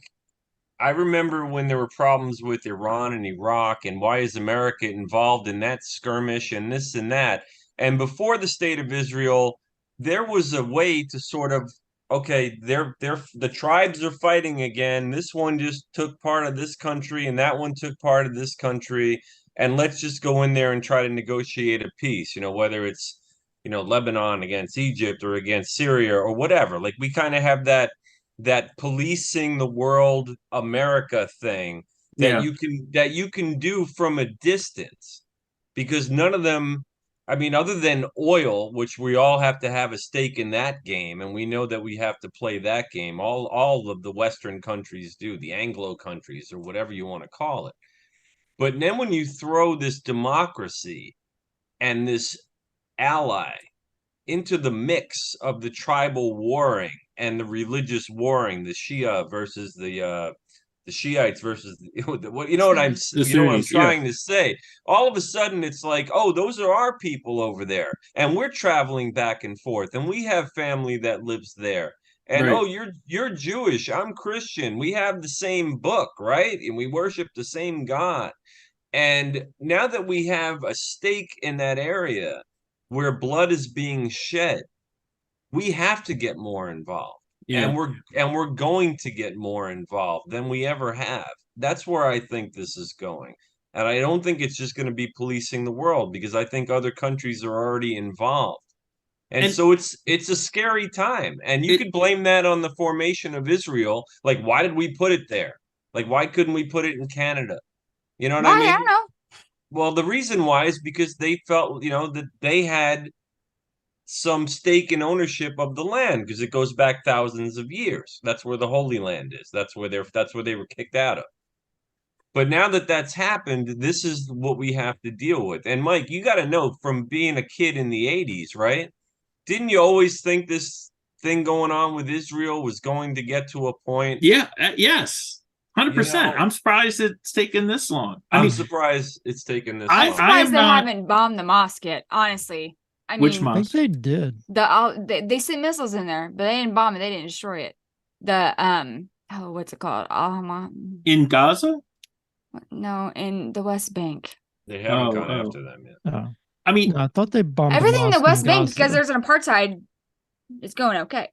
I remember when there were problems with Iran and Iraq, and why is America involved in that skirmish and this and that? And before the state of Israel, there was a way to sort of, okay, the tribes are fighting again. This one just took part of this country, and that one took part of this country, and let's just go in there and try to negotiate a peace. Whether it's Lebanon against Egypt or against Syria or whatever. Like we kind of have that policing the world America thing that you can do from a distance, because none of them, I mean, other than oil, which we all have to have a stake in that game, and we know that we have to play that game. All of the Western countries do, the Anglo countries or whatever you want to call it. But then when you throw this democracy and this ally into the mix of the tribal warring and the religious warring, the Shia versus the Shiites versus what what I'm
Sunnis,
trying to say. All of a sudden, it's like, oh, those are our people over there, and we're traveling back and forth, and we have family that lives there. And
Right.
oh, you're Jewish, I'm Christian. We have the same book, right? And we worship the same God. And now that we have a stake in that area where blood is being shed, we have to get more involved.
Yeah.
And we're going to get more involved than we ever have. That's where I think this is going. And I don't think it's just going to be policing the world, because I think other countries are already involved. And so it's a scary time. And you could blame that on the formation of Israel. Like, why did we put it there? Like, why couldn't we put it in Canada? You know what I mean?
I don't know.
Well, the reason why is because they felt, that they had some stake in ownership of the land because it goes back thousands of years. That's where the Holy Land is. That's where they were kicked out of. But now that that's happened, this is what we have to deal with. And Mike, you got to know from being a kid in the 80s, right? Didn't you always think this thing going on with Israel was going to get to a point?
Yeah, yes. 100%.
know-
I'm surprised it's taken this long.
I'm surprised it's taken this
I-
long.
I'm surprised
am
they
not-
haven't bombed the mosque yet, honestly. I
Which
mean,
I think
mosque?
they did.
they sent missiles in there, but they didn't bomb it. They didn't destroy it. What's it called?
In Gaza?
No, in the West Bank.
They haven't
Oh,
gone
oh.
after them yet.
Oh.
I mean,
No, I thought they bombed
Everything in the
mosque
West Bank,
Gaza.
because there's an apartheid, it's going okay.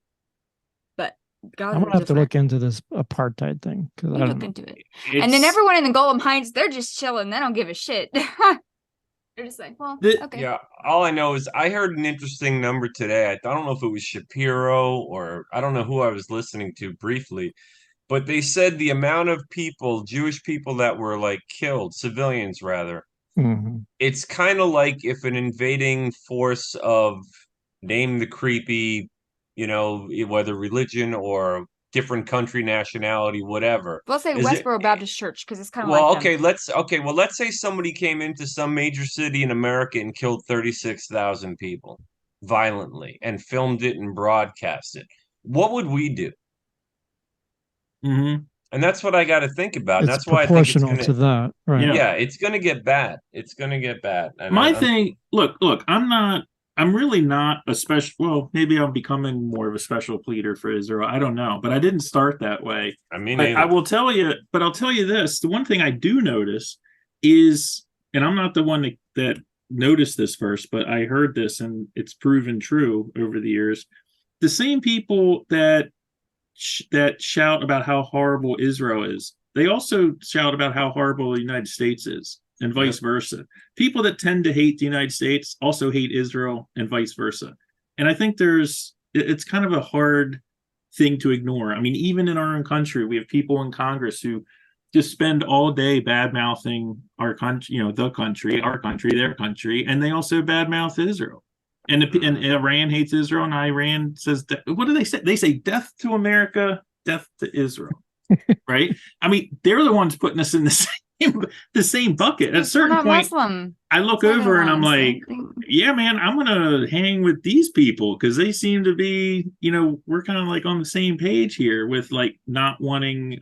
But Gaza
I'm gonna have to
different.
look into this apartheid thing because I
You
don't
look
know.
into it. And then
it's-
everyone in the Golem Heights, they're just chilling. They don't give a shit. They're just like, well, okay.
Yeah, all I know is I heard an interesting number today. I don't know if it was Shapiro or I don't know who I was listening to briefly, but they said the amount of people, Jewish people that were like killed, civilians rather,
Mhm.
it's kind of like if an invading force of name the creepy, whether religion or different country, nationality, whatever.
Let's say
Is it-
Westboro Baptist Church, because it's kind of
Well,
like
okay,
them.
let's say somebody came into some major city in America and killed 36,000 people violently and filmed it and broadcast it. What would we do?
mhm.
And that's what I got to think about. And
It's
that's why I think it's
proportional to that, right?
Yeah.
yeah, it's gonna get bad. It's gonna get bad. And
My
I'm-
thing, look, I'm really not a special, well, maybe I'm becoming more of a special pleader for Israel. I don't know, but I didn't start that way.
I mean,
But I'll tell you this, the one thing I do notice is, and I'm not the one that noticed this first, but I heard this and it's proven true over the years. The same people that shout about how horrible Israel is, they also shout about how horrible the United States is, and vice versa. People that tend to hate the United States also hate Israel, and vice versa. And I think it's kind of a hard thing to ignore. I mean, even in our own country, we have people in Congress who just spend all day bad mouthing our country, the country, our country, their country, and they also bad mouth Israel. And Iran hates Israel, and Iran says, what do they say? They say death to America, death to Israel. Right? I mean, they're the ones putting us in the same bucket. At a certain point,
Muslim.
I look
They're the
over and I'm
ones
like, yeah, man, I'm gonna hang with these people because they seem to be, we're kind of like on the same page here with like not wanting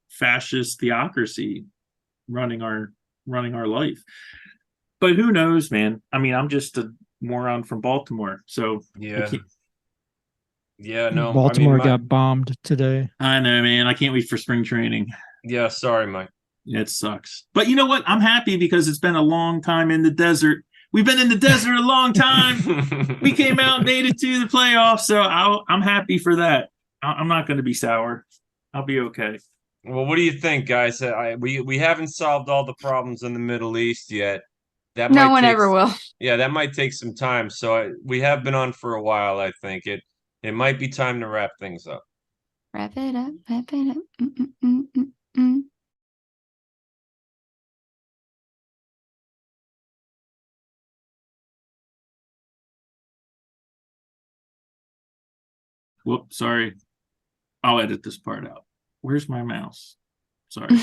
fascist theocracy running our life. But who knows, man? I mean, I'm just a moron from Baltimore, so
yeah. Yeah, no.
Baltimore got bombed today.
I know, man. I can't wait for spring training.
Yeah, sorry, Mike.
It sucks. But you know what? I'm happy because it's been a long time in the desert. We've been in the desert a long time. We came out and made it to the playoffs, so I'm happy for that. I'm not going to be sour. I'll be okay.
Well, what do you think, guys? We haven't solved all the problems in the Middle East yet.
No one ever will.
Yeah, that might take some time. So we have been on for a while. I think it might be time to wrap things up.
Wrap it up. Wrap it up.
Whoops, sorry. I'll edit this part out. Where's my mouse? Sorry.